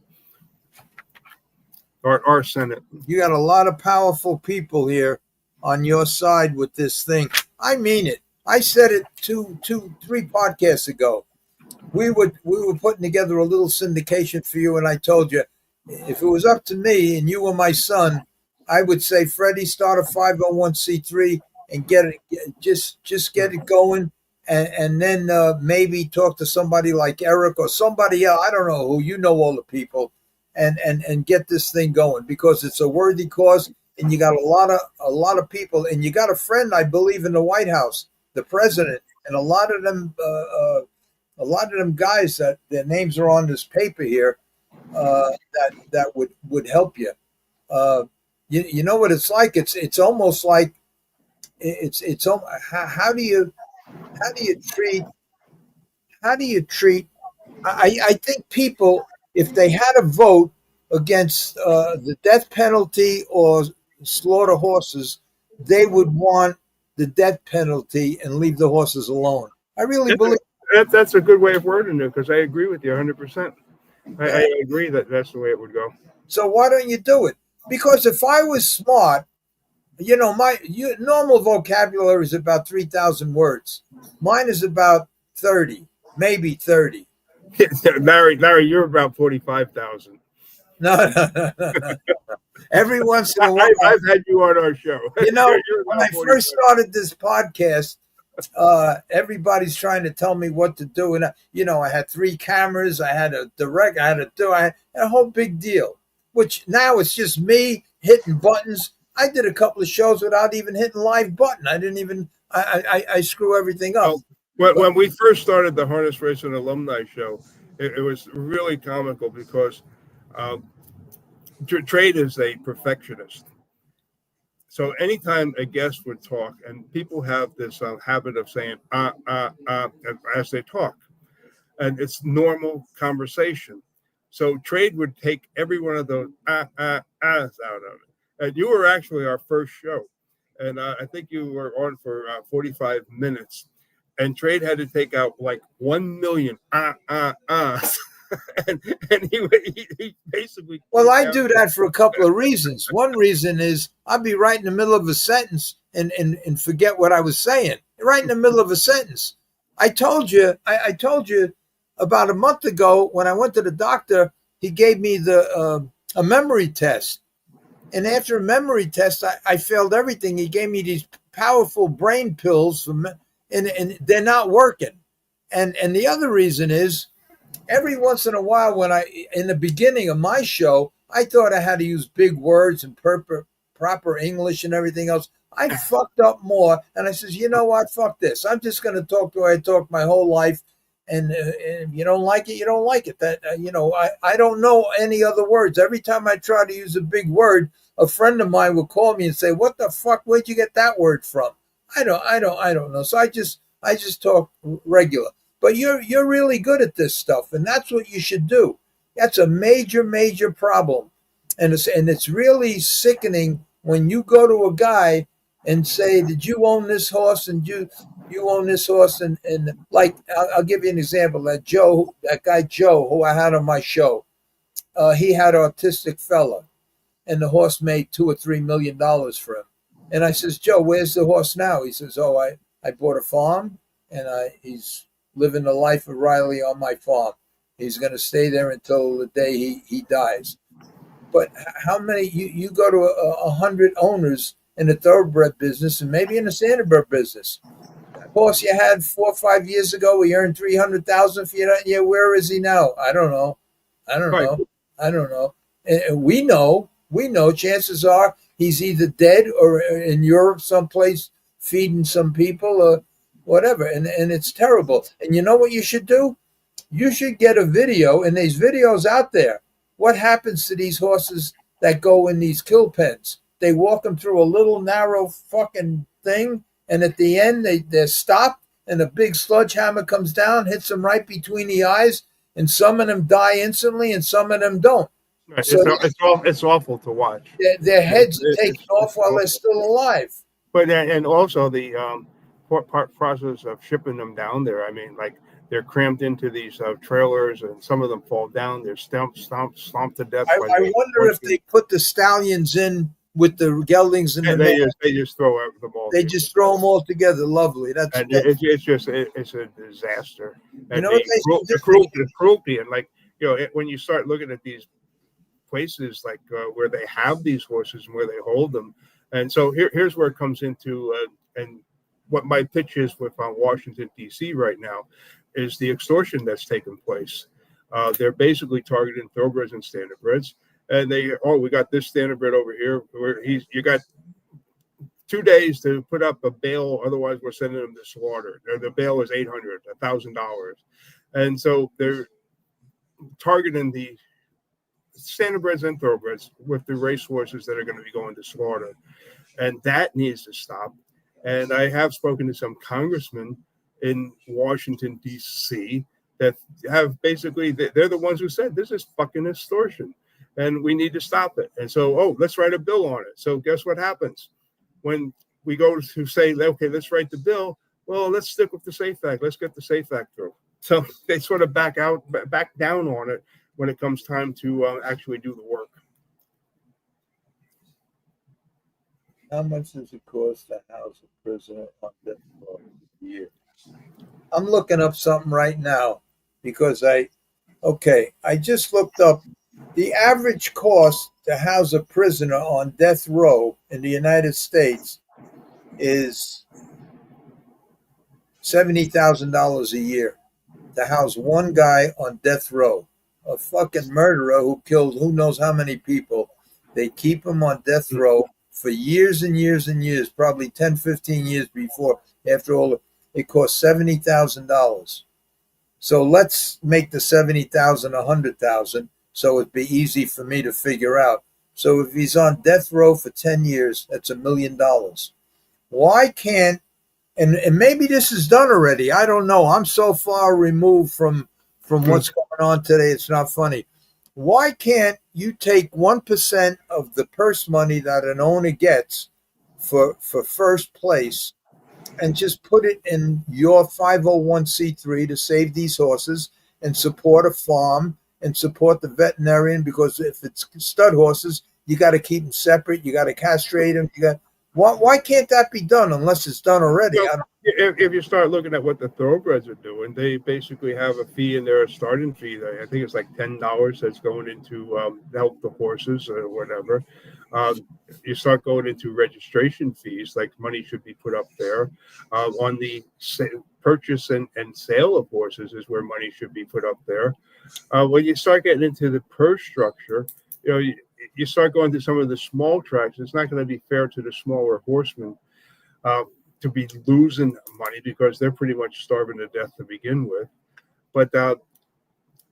Our Senate. You got a lot of powerful people here on your side with this thing. I mean it. I said it 3 podcasts ago. We were putting together a little syndication for you, and I told you, if it was up to me and you were my son, I would say, Freddie, start a 501c3 and get it, just get it going, and then maybe talk to somebody like Eric or somebody else. I don't know who. You know all the people, and get this thing going, because it's a worthy cause, and you got a lot of people, and you got a friend, I believe, in the White House, the president, and a lot of them guys that their names are on this paper here, that would help you. You know what it's like? It's almost like it's how do you treat? I think people, if they had a vote against the death penalty or slaughter horses, they would want the death penalty and leave the horses alone. I really believe. That's a good way of wording it because I agree with you 100%. I agree that that's the way it would go. So why don't you do it? Because if I was smart, my normal vocabulary is about 3,000 words. Mine is about 30, maybe 30. Larry, you're about 45,000. No. Every once in a while, I've had you on our show. You're when I about first 45. started this podcast, everybody's trying to tell me what to do, and I had 3 cameras, I had a whole big deal. Which now it's just me hitting buttons. I did a couple of shows without even hitting live button. I didn't even. I screw everything up. When we first started the Harness Racing Alumni Show, it was really comical because Trade is a perfectionist. So anytime a guest would talk, and people have this habit of saying as they talk, and it's normal conversation. So Trade would take every one of those ahs out of it. And you were actually our first show, and I think you were on for 45 minutes, and Trade had to take out like 1 million and he basically. Well, I do that for a couple of reasons. One reason is I'll be right in the middle of a sentence and forget what I was saying. Right in the middle of a sentence. I told you about a month ago when I went to the doctor, he gave me a memory test. And after a memory test, I failed everything. He gave me these powerful brain pills, and they're not working. And the other reason is every once in a while in the beginning of my show, I thought I had to use big words and proper English and everything else. I fucked up more. And I says, you know what? Fuck this. I'm just going to talk the way I talk my whole life. And if you don't like it, you don't like it. That I don't know any other words. Every time I try to use a big word, a friend of mine would call me and say, "What the fuck? Where'd you get that word from?" I don't know. So I just talk regular. But you're really good at this stuff, and that's what you should do. That's a major problem, and it's really sickening when you go to a guy and say, "Did you own this horse?" and you own this horse, and like I'll give you an example. That guy Joe, who I had on my show, he had an autistic fella, and the horse made $2 or $3 million for him. And I says, Joe, where's the horse now? He says, oh, I bought a farm, and he's living the life of Riley on my farm. He's going to stay there until the day he dies. But how many, you go to 100 owners in the thoroughbred business and maybe in the standardbred business. That horse you had 4 or 5 years ago, he earned $300,000 for you that year. Where is he now? I don't know. And we know, chances are he's either dead or in Europe someplace feeding some people or whatever. And it's terrible. And you know what you should do? You should get a video, and there's videos out there. What happens to these horses that go in these kill pens? They walk them through a little narrow fucking thing, and at the end they're stopped, and a big sledgehammer comes down, hits them right between the eyes, and some of them die instantly, and some of them don't. Right. So it's awful to watch. Their heads are taken off while they're still alive. But and also the process of shipping them down there. I mean, like they're crammed into these trailers, and some of them fall down. They're stomped to death. I wonder if they put the stallions in with the geldings in the middle. They just throw them all. They just throw them all together. Lovely. It's a disaster. And you know what the cruelty, and like when you start looking at these places like where they have these horses and where they hold them, and so here's where it comes into and what my pitch is with Washington D.C. right now is the extortion that's taken place. They're basically targeting thoroughbreds and standardbreds, and we got this standardbred over here where you got 2 days to put up a bail, otherwise we're sending them to slaughter. The bail is $1,000, and so they're targeting the standardbreds and thoroughbreds with the racehorses that are going to be going to slaughter, and that needs to stop. And I have spoken to some congressmen in Washington, D.C. that have basically, they're the ones who said this is fucking extortion and we need to stop it. And so, let's write a bill on it. So guess what happens? When we go to say, okay, let's write the bill. Well, let's stick with the SAFE Act. Let's get the SAFE Act through. So they sort of back down on it when it comes time to actually do the work. How much does it cost to house a prisoner on death row a year? I'm looking up something right now because I just looked up the average cost to house a prisoner on death row in the United States is $70,000 a year to house one guy on death row, a fucking murderer who killed who knows how many people. They keep him on death row for years and years and years, probably 10, 15 years before, after all, it costs $70,000. So let's make the 70,000 100,000 so it'd be easy for me to figure out. So if he's on death row for 10 years, that's $1 million. Why can't, and maybe this is done already, I don't know. I'm so far removed from what's going on today, it's not funny. Why can't you take 1% of the purse money that an owner gets for first place and just put it in your 501c3 to save these horses and support a farm and support the veterinarian? Because if it's stud horses, you got to keep them separate. You got to castrate them. Why can't that be done unless it's done already? Well, if you start looking at what the thoroughbreds are doing, they basically have a fee in there, a starting fee. I think it's like $10 that's going into help the horses or whatever. You start going into registration fees, like money should be put up there. On the purchase and sale of horses is where money should be put up there. When you start getting into the purse structure, you start going to some of the small tracks. It's not going to be fair to the smaller horsemen to be losing money because they're pretty much starving to death to begin with. But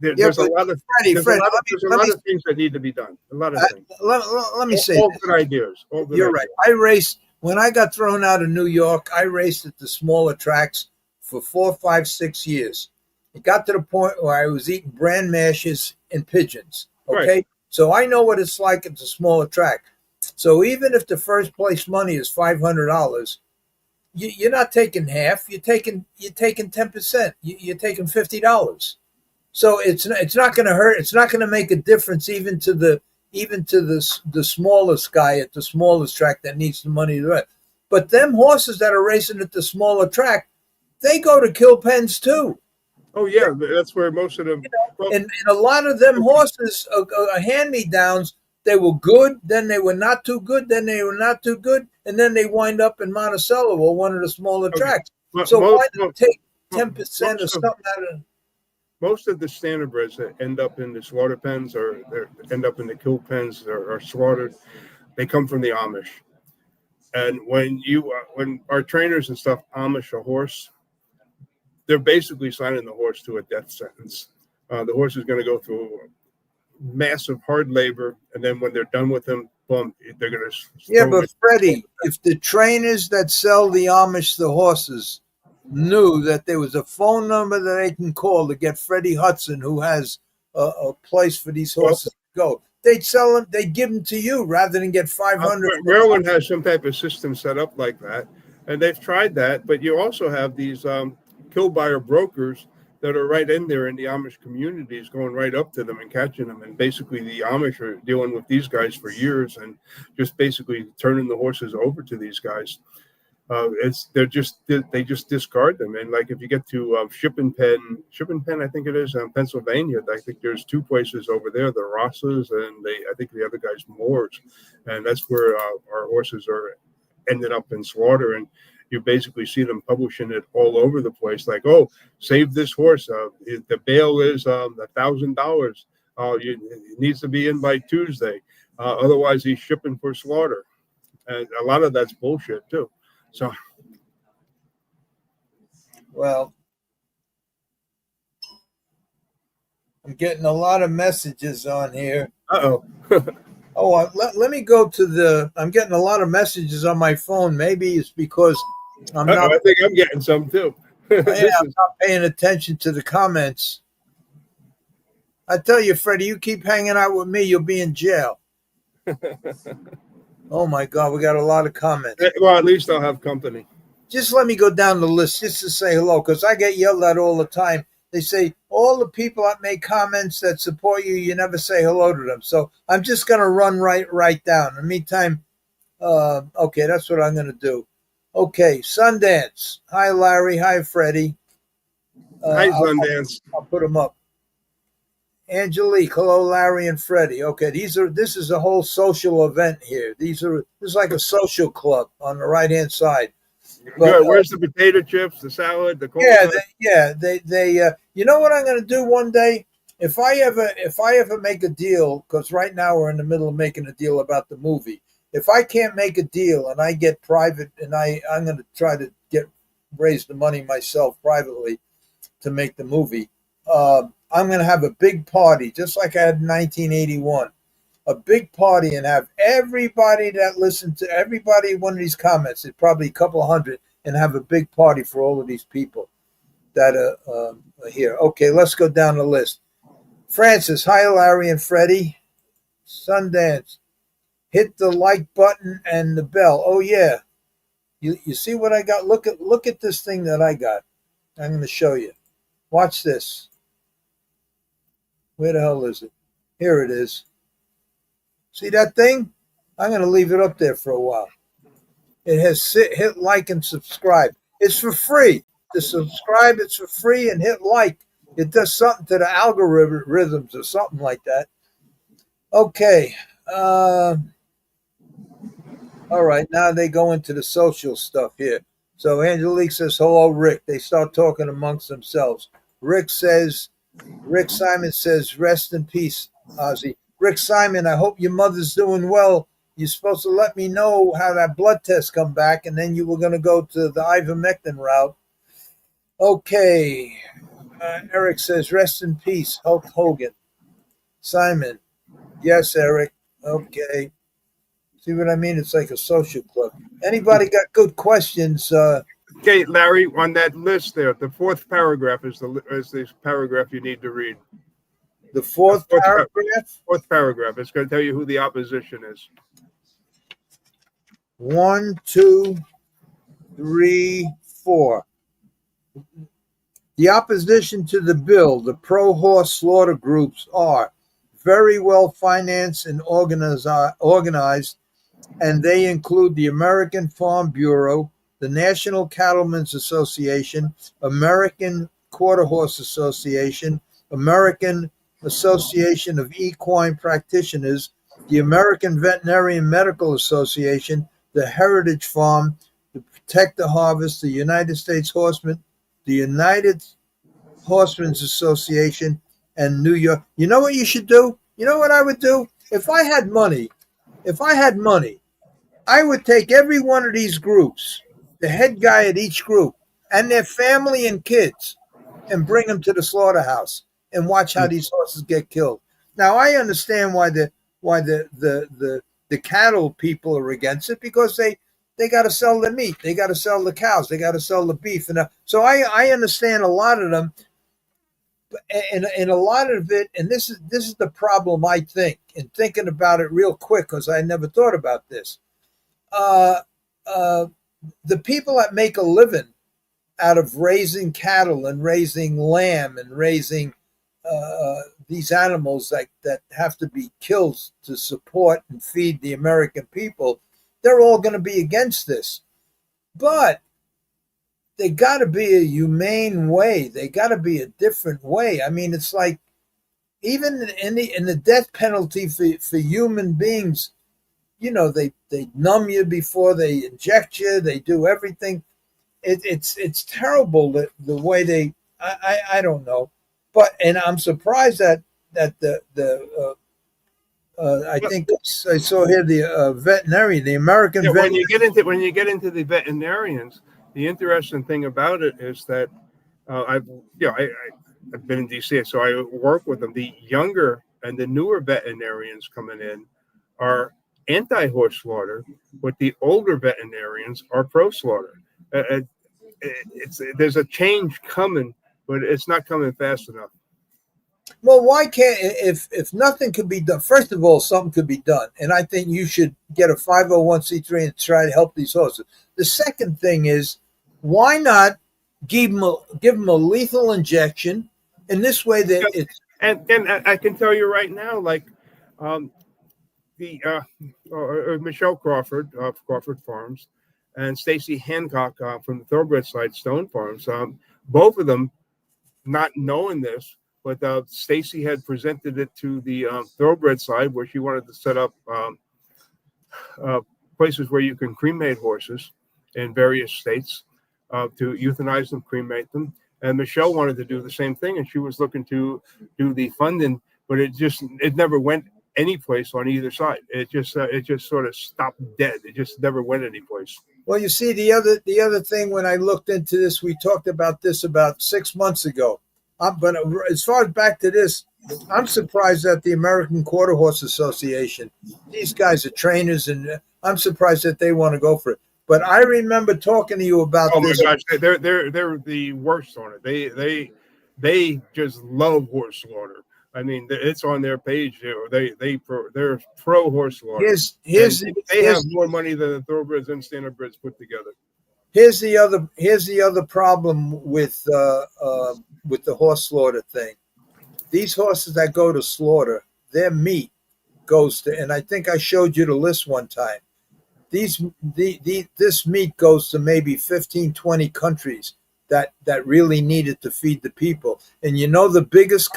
there's a lot of things that need to be done. A lot of things. Let me say, all good ideas. You're right. I raced when I got thrown out of New York. I raced at the smaller tracks for 4, 5, 6 years. It got to the point where I was eating bran mashes and pigeons. Okay. Right. So I know what it's like at the smaller track. So even if the first place money is $500, you're not taking half. You're taking 10%. You're taking $50. So it's not going to hurt. It's not going to make a difference even to the smallest guy at the smallest track that needs the money to run. But them horses that are racing at the smaller track, they go to kill pens too. Oh yeah, that's where most of them. And a lot of them horses are hand-me-downs. They were good, then they were not too good, then they were not too good, and then they wind up in Monticello or one of the smaller tracks. So why not take 10% or something out of? Most of the standardbreds that end up in the slaughter pens or end up in the kill pens or are slaughtered, they come from the Amish. And when our trainers and stuff Amish a horse, they're basically signing the horse to a death sentence. The horse is going to go through massive hard labor, and then when they're done with him, boom, they're going to. Yeah, but Freddie, if the trainers that sell the Amish the horses knew that there was a phone number that they can call to get Freddie Hudson, who has a place for these horses to go, they'd sell them. They'd give them to you rather than get 500. Maryland has some type of system set up like that, and they've tried that. But you also have these kill buyer brokers that are right in there in the Amish communities, going right up to them and catching them. And basically the Amish are dealing with these guys for years and just basically turning the horses over to these guys. They just discard them. And like if you get to Shipping Pen, I think it is, Pennsylvania, I think there's 2 places over there, the Rossas and I think the other guy's Moores. And that's where our horses are ended up in slaughter. And you basically see them publishing it all over the place, like, oh, save this horse. The bail is $1,000. It needs to be in by Tuesday. Otherwise, he's shipping for slaughter. And a lot of that's bullshit, too. So, well, I'm getting a lot of messages on here. Uh-oh. Let me go to I'm getting a lot of messages on my phone. Maybe it's because I think I'm getting some too. I'm not paying attention to the comments. I tell you, Freddie, you keep hanging out with me, you'll be in jail. Oh my God, we got a lot of comments. Well, at least I'll have company. Just let me go down the list just to say hello, because I get yelled at all the time. they say all the people that make comments that support you, you never say hello to them. So I'm just going to run right down. In the meantime, okay, that's what I'm going to do. Okay, Sundance. Hi, Larry. Hi, Freddie. Hi, Sundance. I'll put them up. Angelique, hello, Larry and Freddie. Okay, this is a whole social event here. This is like a social club on the right hand side. But, good. Where's the potato chips, the salad, the cold? They you know what I'm going to do one day? If I ever make a deal, because right now we're in the middle of making a deal about the movie. If I can't make a deal and I get private, and I'm going to try to raise the money myself privately to make the movie. I'm going to have a big party, just like I had in 1981. A big party and have everybody that listened to everybody one of these comments, it's probably a couple of hundred, and have a big party for all of these people that are here. Okay, let's go down the list. Francis, hi, Larry and Freddie. Sundance, hit the like button and the bell. Oh yeah, you see what I got? Look at this thing that I got. I'm going to show you. Watch this. Where the hell is it? Here it is. See that thing? I'm going to leave it up there for a while. It has hit like and subscribe. It's for free. To subscribe, it's for free, and hit like. It does something to the algorithms or something like that. Okay. All right. Now they go into the social stuff here. So Angelique says, hello, Rick. They start talking amongst themselves. Rick Simon says, rest in peace, Ozzy. Rick Simon, I hope your mother's doing well. You're supposed to let me know how that blood test come back, and then you were going to go to the ivermectin route. Okay. Eric says, rest in peace, Hulk Hogan. Simon, yes, Eric. Okay. See what I mean? It's like a social club. Anybody got good questions? Okay, Larry, on that list there, the fourth paragraph is the paragraph you need to read. The fourth paragraph? Fourth paragraph. It's going to tell you who the opposition is. 1, 2, 3, 4. The opposition to the bill, the pro-horse slaughter groups are very well financed and organized, and they include the American Farm Bureau, the National Cattlemen's Association, American Quarter Horse Association, American Association of Equine Practitioners, the American Veterinarian Medical Association, the Heritage Farm, the Protect the Harvest, the United States Horsemen, the United Horsemen's Association, and New York. You know what you should do? You know what I would do? If I had money, I would take every one of these groups, the head guy at each group, and their family and kids, and bring them to the slaughterhouse and watch how these horses get killed. Now I understand why the cattle people are against it, because they got to sell the meat, they got to sell the cows, they got to sell the beef, and so I understand a lot of them, and a lot of it, and this is the problem, I think, in thinking about it real quick, because I never thought about this. The people that make a living out of raising cattle and raising lamb and raising these animals that have to be killed to support and feed the American people, they're all going to be against this. But they got to be a humane way. They got to be a different way. I mean, it's like even in the death penalty for human beings, you know, they numb you before they inject you. They do everything. It's terrible the way they. I don't know, and I'm surprised that I think I saw here the veterinarian, the American veterinarian. When you get into the veterinarians, the interesting thing about it is that I've been in DC, so I work with them. The younger and the newer veterinarians coming in are anti-horse slaughter, but the older veterinarians are pro-slaughter. There's a change coming, but it's not coming fast enough. Well, why can't, if nothing could be done, first of all, something could be done. And I think you should get a 501c3 and try to help these horses. The second thing is, why not give them a lethal injection in this way that Yeah. it's And I can tell you right now, like um, the Michelle Crawford of Crawford Farms and Stacy Hancock from the Thoroughbred side, Stone Farms. Both of them, not knowing this, but Stacy had presented it to the Thoroughbred side, where she wanted to set up uh, places where you can cremate horses in various states to euthanize them, cremate them. And Michelle wanted to do the same thing, and she was looking to do the funding, but it never went any place on either side. It just sort of stopped dead. It just never went anyplace. well, you see, the other thing when I looked into this, we talked about this about 6 months ago. But as far as back to this, I'm surprised that the American Quarter Horse Association, these guys are trainers, and I'm surprised that they want to go for it. But I remember talking to you about Oh my this. gosh, they're the worst on it. They just love horse slaughter. I mean, it's on their page. They're pro horse slaughter. Here's They have more money than the Thoroughbreds and Standardbreds put together. here's the other problem with the horse slaughter thing. These horses that go to slaughter, their meat goes to, and I think I showed you the list one time. This meat goes to maybe 15, 20 countries that really need it to feed the people. And you know the biggest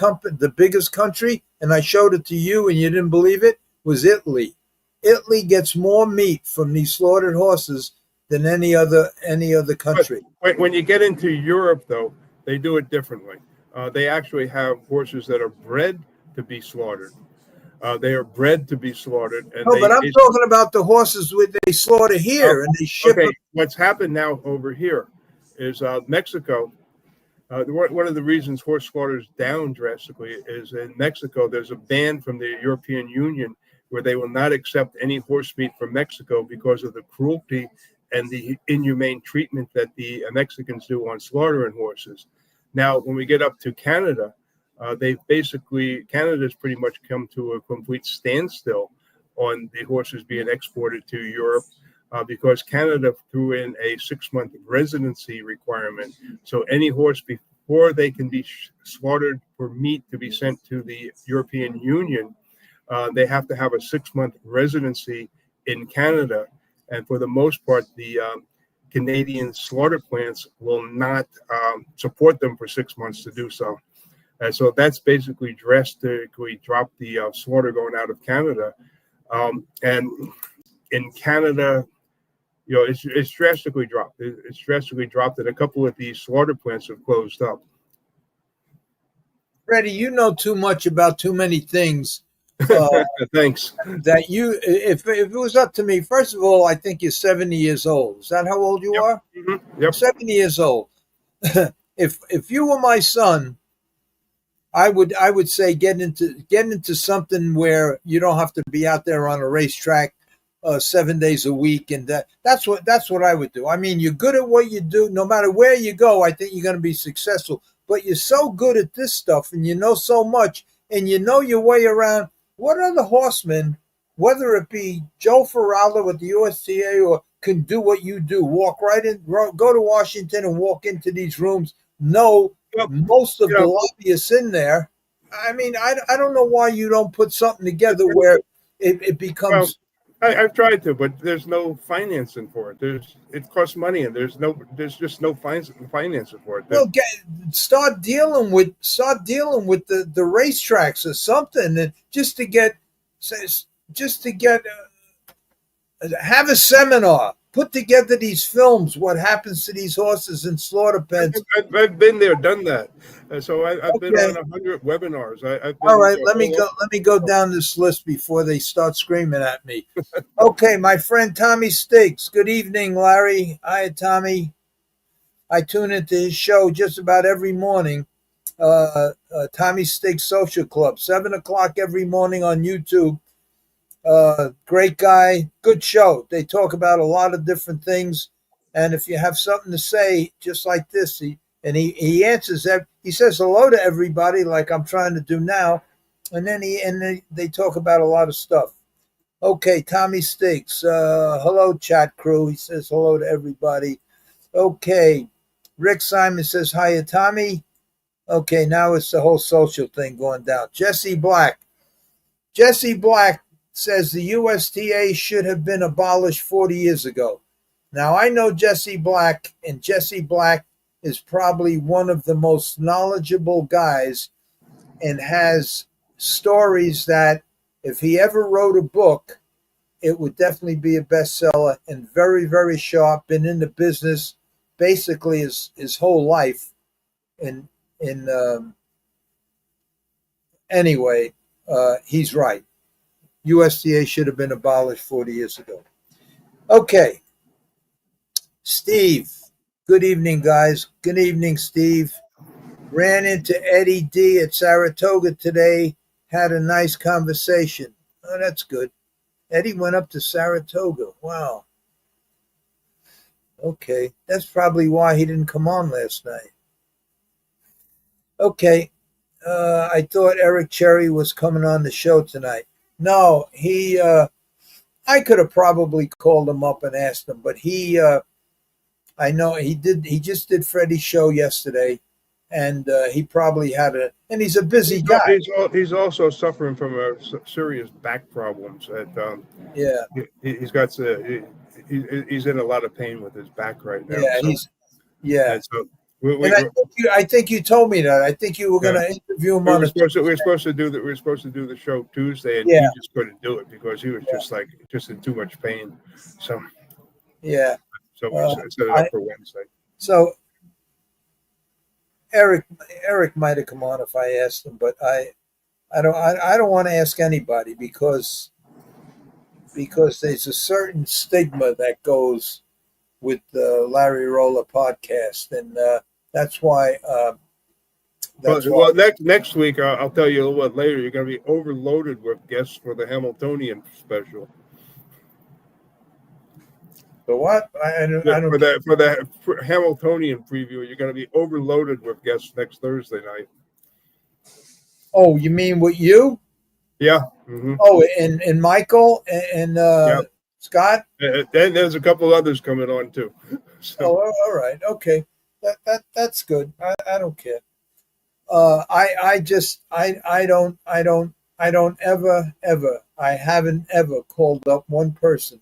country, and I showed it to you and you didn't believe it, was Italy. Italy gets more meat from these slaughtered horses than any other country. But when you get into Europe, though, they do it differently. They actually have horses that are bred to be slaughtered. They are bred to be slaughtered. And No, but I'm talking about the horses they slaughter here and they ship them. What's happened now over here is Mexico. One of the reasons horse slaughter is down drastically is in Mexico, there's a ban from the European Union where they will not accept any horse meat from Mexico because of the cruelty and the inhumane treatment that the Mexicans do on slaughtering horses. Now, when we get up to Canada, Canada's pretty much come to a complete standstill on the horses being exported to Europe because Canada threw in a 6-month residency requirement. So any horse, before they can be slaughtered for meat to be sent to the European Union, they have to have a 6-month residency in Canada. And for the most part, the Canadian slaughter plants will not support them for 6 months to do so. And so that's basically drastically dropped the slaughter going out of Canada. And in Canada, it's drastically dropped. It's drastically dropped, and a couple of these slaughter plants have closed up. Freddie, you know too much about too many things. Thanks. That if it was up to me, first of all, I think you're 70 years old. Is that how old you are? Mm-hmm. Yep. 70 years old. If you were my son, I would say get into something where you don't have to be out there on a racetrack 7 days a week, and that's what I would do. I mean, you're good at what you do. No matter where you go, I think you're going to be successful. But you're so good at this stuff, and you know so much, and you know your way around. What other horsemen, whether it be Joe Ferralla with the USTA or can do what you do, walk right in, go to Washington and walk into these rooms, know most of the lobbyists in there. I mean, I don't know why you don't put something together where it becomes. I've tried to, but there's no financing for it. It costs money, and there's just no financing for it. Well, start dealing with the racetracks or something, and just to get have a seminar, put together these films. What happens to these horses in slaughter pens? I've been there, done that. So I've been on 100 webinars. All right, let me go down this list before they start screaming at me. Okay, my friend Tommy Stiggs. Good evening, Larry. Hi, Tommy. I tune into his show just about every morning. Tommy Stiggs Social Club, 7:00 every morning on YouTube. Great guy, good show. They talk about a lot of different things, and if you have something to say, just like this, he answers that. He says hello to everybody, like I'm trying to do now, and then they talk about a lot of stuff. Okay, Tommy Stiggs. Hello, chat crew. He says hello to everybody. Okay, Rick Simon says hi, Tommy. Okay, now it's the whole social thing going down. Jesse Black. Jesse Black says the USTA should have been abolished 40 years ago. Now, I know Jesse Black, and Jesse Black is probably one of the most knowledgeable guys and has stories that if he ever wrote a book, it would definitely be a bestseller, and very, very sharp, been in the business basically his whole life. In Anyway, he's right. USDA should have been abolished 40 years ago. Okay, Steve. Good evening, guys. Good evening, Steve. Ran into Eddie D at Saratoga today. Had a nice conversation. Oh, that's good. Eddie went up to Saratoga. Wow. Okay, that's probably why he didn't come on last night. Okay, I thought Eric Cherry was coming on the show tonight. No, I could have probably called him up and asked him, but I know he did. He just did Freddie's show yesterday, and he probably had and he's a busy guy. He's also suffering from serious back problems. Yeah, He's got he's in a lot of pain with his back right now. yeah, so, yeah. And so I think you told me that. I think you were going to interview him. We were supposed to do the show Tuesday, and he just couldn't do it because he was just in too much pain. So yeah. So we set it up for Wednesday. So Eric might have come on if I asked him, but I don't want to ask anybody because there's a certain stigma that goes with the Larry Rolla podcast, and that's why. Next week I'll tell you a little bit later. You're going to be overloaded with guests for the Hamiltonian special. The what? I don't. For Hamiltonian preview, you're going to be overloaded with guests next Thursday night. Oh, you mean with you? Yeah. Mm-hmm. Oh, and Michael and Scott. Then there's a couple others coming on too. So. Oh, all right, okay, that's good. I don't care. I haven't ever called up one person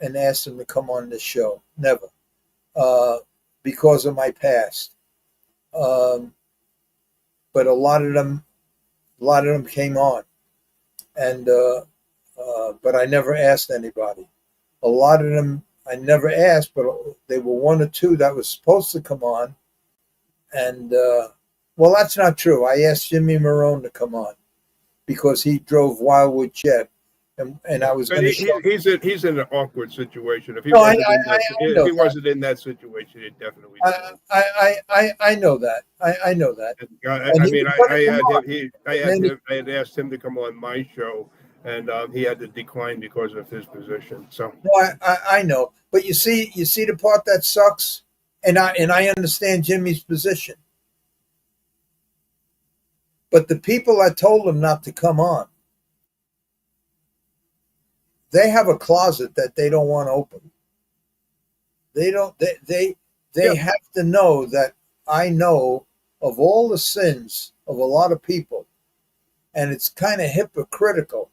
and asked them to come on this show. Never, because of my past. But a lot of them came on, and but I never asked anybody. A lot of them I never asked, but there were one or two that was supposed to come on, and well, that's not true. I asked Jimmy Marone to come on because he drove Wildwood Jet, and I was going to show. He's in an awkward situation. If he wasn't in that situation, it definitely. I know that. I know that. I had asked him to come on my show, and he had to decline because of his position. So. No, I know, but you see the part that sucks, and I understand Jimmy's position. But the people that told him not to come on, they have a closet that they don't want open. They don't. They have to know that I know of all the sins of a lot of people, and it's kind of hypocritical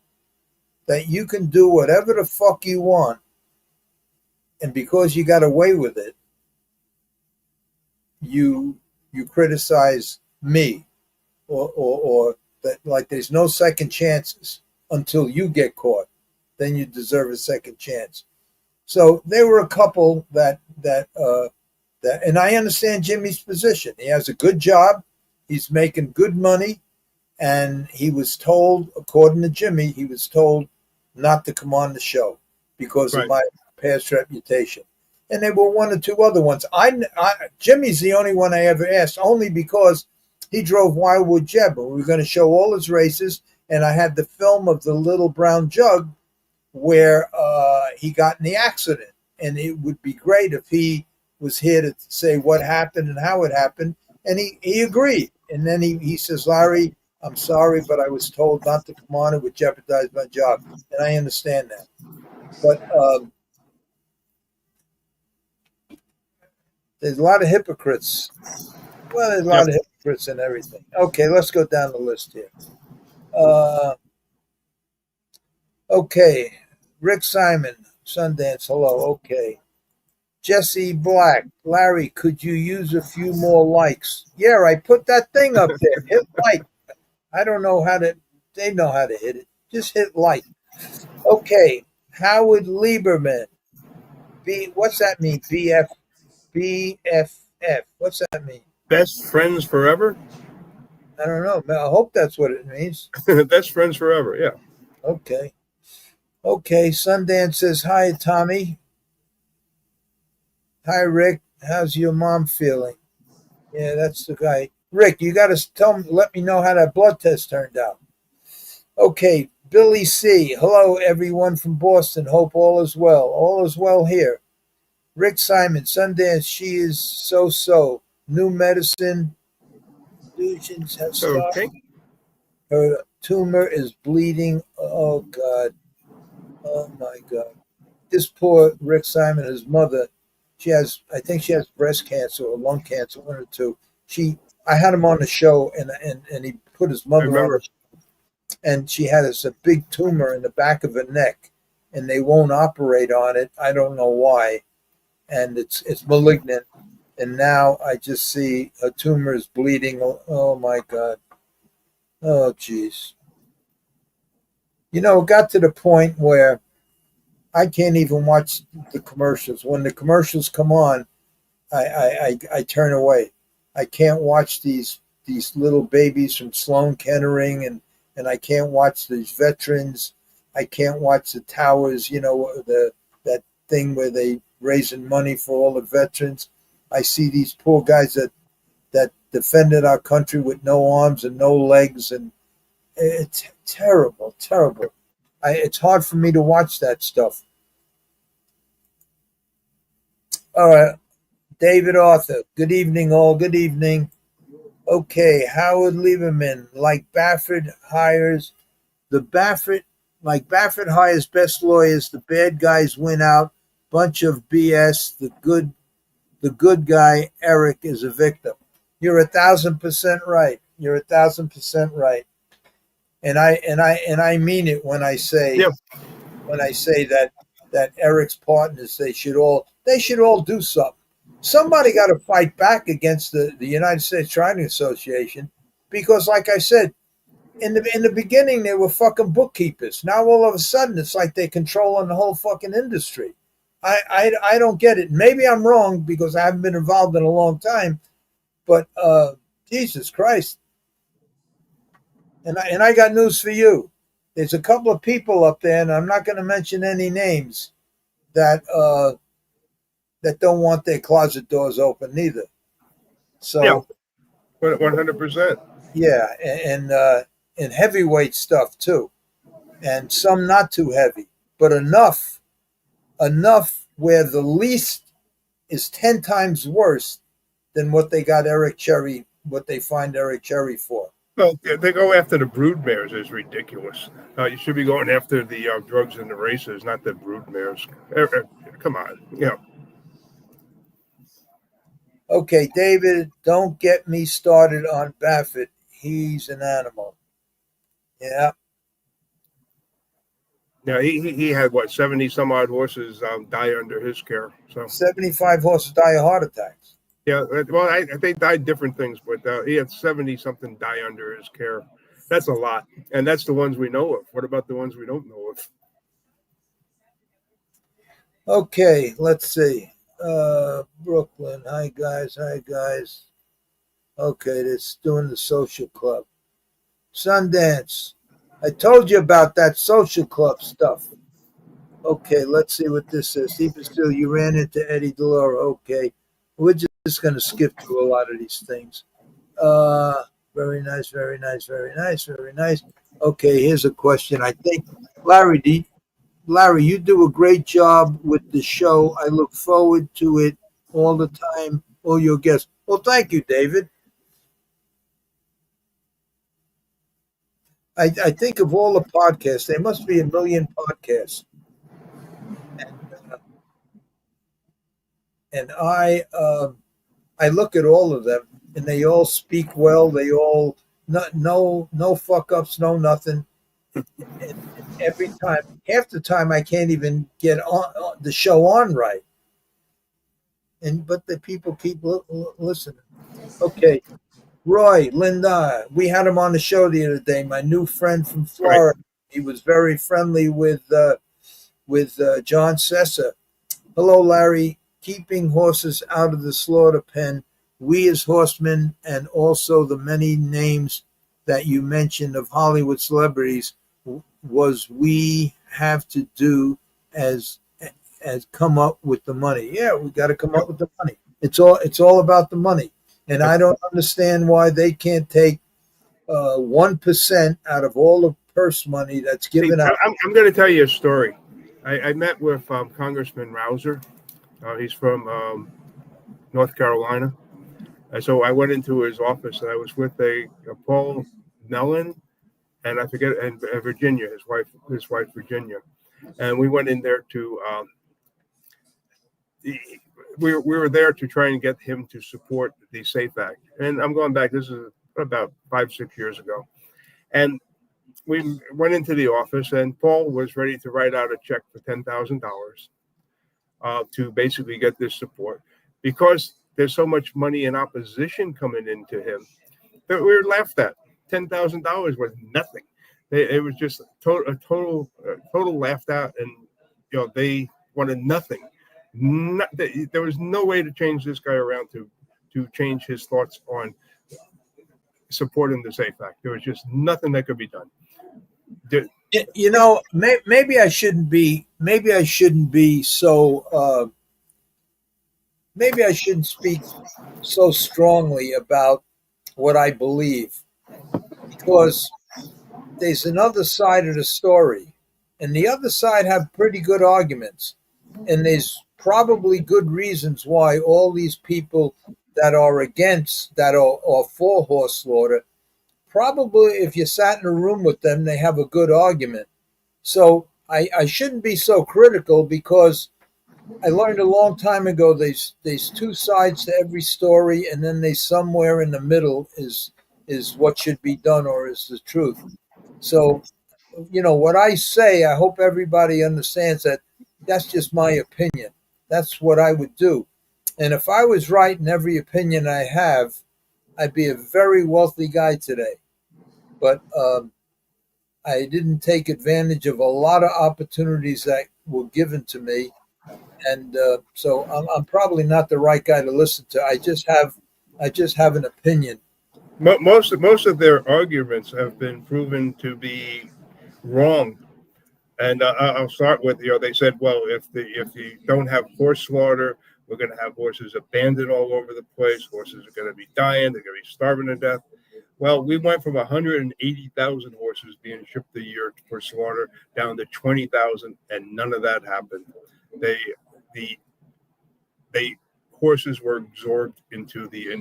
that you can do whatever the fuck you want, and because you got away with it, you criticize me. Or that, like, there's no second chances until you get caught. Then you deserve a second chance. So there were a couple that and I understand Jimmy's position. He has a good job. He's making good money. And he was told, according to Jimmy, he was told not to come on the show because of my past reputation. And there were one or two other ones. Jimmy's the only one I ever asked, only because he drove Wildwood Jet, but we were going to show all his races, and I had the film of the little brown jug where he got in the accident, and it would be great if he was here to say what happened and how it happened, and he agreed. And then he says, Larry, I'm sorry, but I was told not to come on. It would jeopardize my job, and I understand that. But there's a lot of hypocrites. Well, there's a lot of hypocrites secrets and everything. Okay, let's go down the list here. Okay, Rick Simon, Sundance, hello. Okay. Jesse Black, Larry, could you use a few more likes? Yeah, I put that thing up there. Hit like. I don't know how to, they know how to hit it. Just hit like. Okay, Howard Lieberman. What's that mean? BFF. What's that mean? Best friends forever. I don't know. I hope that's what it means. Best friends forever. Yeah. Okay. Okay, Sundance says, hi, Tommy. Hi, Rick. How's your mom feeling? Yeah, that's the guy. Rick, you got to let me know how that blood test turned out. Okay, Billy C. Hello, everyone from Boston. Hope all is well. All is well here. Rick Simon, Sundance, she is so. New medicine, delusions have started. Okay. Her tumor is bleeding. Oh, God. Oh, my God. This poor Rick Simon, his mother, I think she has breast cancer or lung cancer, one or two. I had him on the show, and he put his I mother on remember. the show, and she had a big tumor in the back of her neck, and they won't operate on it. I don't know why, and it's malignant. And now I just see a tumor is bleeding. Oh my God. Oh, geez. It got to the point where I can't even watch the commercials. When the commercials come on, I turn away. I can't watch these little babies from Sloan Kettering, and I can't watch these veterans. I can't watch the towers. That thing where they raising money for all the veterans. I see these poor guys that defended our country with no arms and no legs, and it's terrible. It's hard for me to watch that stuff. All right. David Arthur, good evening, all. Good evening. Okay, Howard Lieberman, like Baffert hires best lawyers, the bad guys win out. Bunch of BS. The good guy Eric is a victim. You're 1,000% right. You're 1,000% right. And I mean it when I say Yeah. that Eric's partners they should all do something. Somebody got to fight back against the United States Training Association because, like I said, in the beginning they were fucking bookkeepers. Now all of a sudden it's like they're controlling the whole fucking industry. I don't get it. Maybe I'm wrong because I haven't been involved in a long time, but Jesus Christ. And I got news for you. There's a couple of people up there, and I'm not going to mention any names that don't want their closet doors open neither. So 100%. yeah, and heavyweight stuff too, and some not too heavy, but enough where the least is 10 times worse than what they got Eric Cherry, what they find Eric Cherry for. Well, they go after the brood mares is ridiculous. You should be going after the drugs and the races, not the brood mares. Come on. Yeah. Okay, David, don't get me started on Baffert. He's an animal. Yeah. Yeah, he had, 70 some odd horses die under his care. So 75 horses die of heart attacks. yeah, well, they died different things, but he had 70 something die under his care. That's a lot, and that's the ones we know of. What about the ones we don't know of? Okay, let's see. Brooklyn. Hi, guys. Okay, it's doing the social club. Sundance. I told you about that social club stuff. Okay, let's see what this is. Even still, you ran into Eddie Delora. Okay, we're just going to skip through a lot of these things. Very nice, very nice, very nice, very nice. Okay, here's a question. I think, Larry, you do a great job with the show. I look forward to it all the time. All your guests. Well, thank you, David. I think of all the podcasts, there must be a million podcasts. And I look at all of them, and they all speak well. They all no fuck ups, no nothing. And every time, half the time, I can't even get on the show on right. But the people keep listening. Okay, Roy, Linda, we had him on the show the other day. My new friend from Right. Florida. He was very friendly with John Sessa. Hello, Larry. Keeping horses out of the slaughter pen. We as horsemen, and also the many names that you mentioned of Hollywood celebrities, was we have to do as come up with the money. Yeah, we got to come up with the money. It's all about the money, and I don't understand why they can't take 1% out of all the purse money that's given out. I'm going to tell you a story. I met with Congressman Rouser. He's from North Carolina. And so I went into his office, and I was with a Paul Mellon, and I forget, and Virginia, his wife Virginia, and we went in there to. We were there to try and get him to support the SAFE Act, and I'm going back. This is about 5-6 years ago, and we went into the office, and Paul was ready to write out a check for $10,000 to basically get this support, because there's so much money in opposition coming into him that we were laughed at. $10,000 was nothing. It was just a total laughed at, and they wanted nothing. There was no way to change this guy around to change his thoughts on supporting the SAFE Act. There was just nothing that could be done. Maybe I shouldn't be. Maybe I shouldn't be so. Maybe I shouldn't speak so strongly about what I believe, because there's another side of the story, and the other side have pretty good arguments, and there's probably good reasons why all these people that are against, that are for horse slaughter, probably if you sat in a room with them, they have a good argument. So I shouldn't be so critical, because I learned a long time ago there's two sides to every story, and then there's somewhere in the middle is what should be done, or is the truth. So, what I say, I hope everybody understands that that's just my opinion. That's what I would do. And if I was right in every opinion I have, I'd be a very wealthy guy today. But I didn't take advantage of a lot of opportunities that were given to me. And so I'm probably not the right guy to listen to. I just have an opinion. Most of their arguments have been proven to be wrong. And I'll start with, they said, well, if you don't have horse slaughter, we're going to have horses abandoned all over the place. Horses are going to be dying. They're going to be starving to death. Well, we went from 180,000 horses being shipped a year for slaughter down to 20,000, and none of that happened. The horses were absorbed into the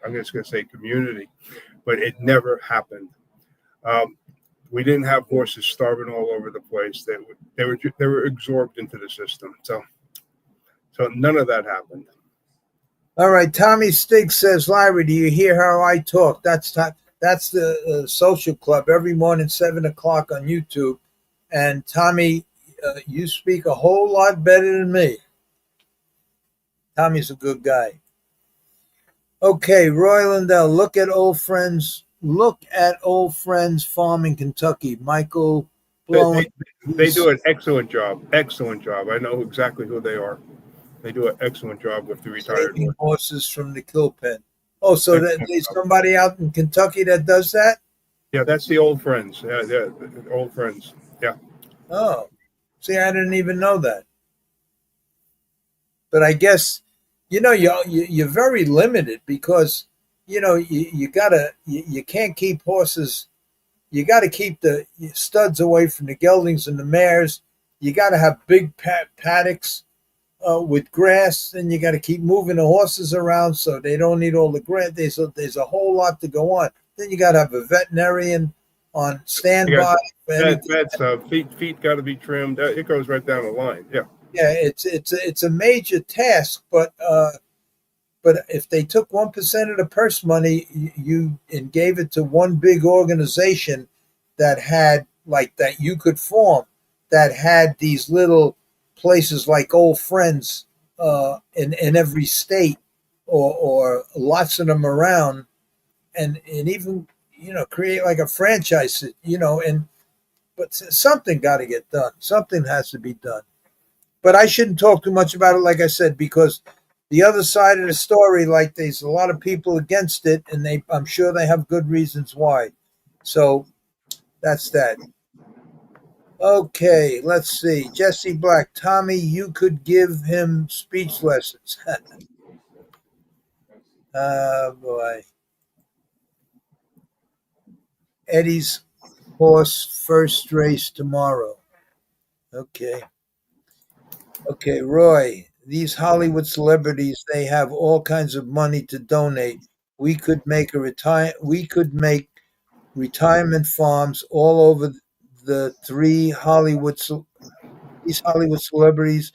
I'm just going to say community, but it never happened. We didn't have horses starving all over the place. They were absorbed into the system. So none of that happened. All right, Tommy Stig says, Larry, do you hear how I talk? That's the social club every morning, 7:00 on YouTube. And Tommy, you speak a whole lot better than me. Tommy's a good guy. Okay, Roy Lindell, look at old friends farm in Kentucky. Michael Blown. They do an excellent job. Excellent job. I know exactly who they are. They do an excellent job with the retired horses from the kill pen. Oh, so there's somebody out in Kentucky that does that? Yeah, that's the Old Friends. Yeah, Old Friends. Yeah. Oh, see, I didn't even know that. But I guess, you're very limited, because, you can't keep horses. You got to keep the studs away from the geldings and the mares. You got to have big paddocks with grass, and you got to keep moving the horses around so they don't eat all the grass. There's a whole lot to go on. Then you got to have a veterinarian on standby. Vets, feet got to be trimmed. It goes right down the line. Yeah. Yeah, it's a major task, but But if they took 1% of the purse money you and gave it to one big organization that had like that you could form, that had these little places like old friends in every state, or lots of them around, and even create like a franchise, and but something got to get done. Something has to be done. But I shouldn't talk too much about it, like I said, because the other side of the story, like there's a lot of people against it, and I'm sure they have good reasons why. So that's that. Okay, let's see. Jesse Black, Tommy, you could give him speech lessons. Oh boy. Eddie's horse first race tomorrow. Okay. Okay, Roy, these Hollywood celebrities, they have all kinds of money to donate. We could make retirement farms all over the these Hollywood celebrities.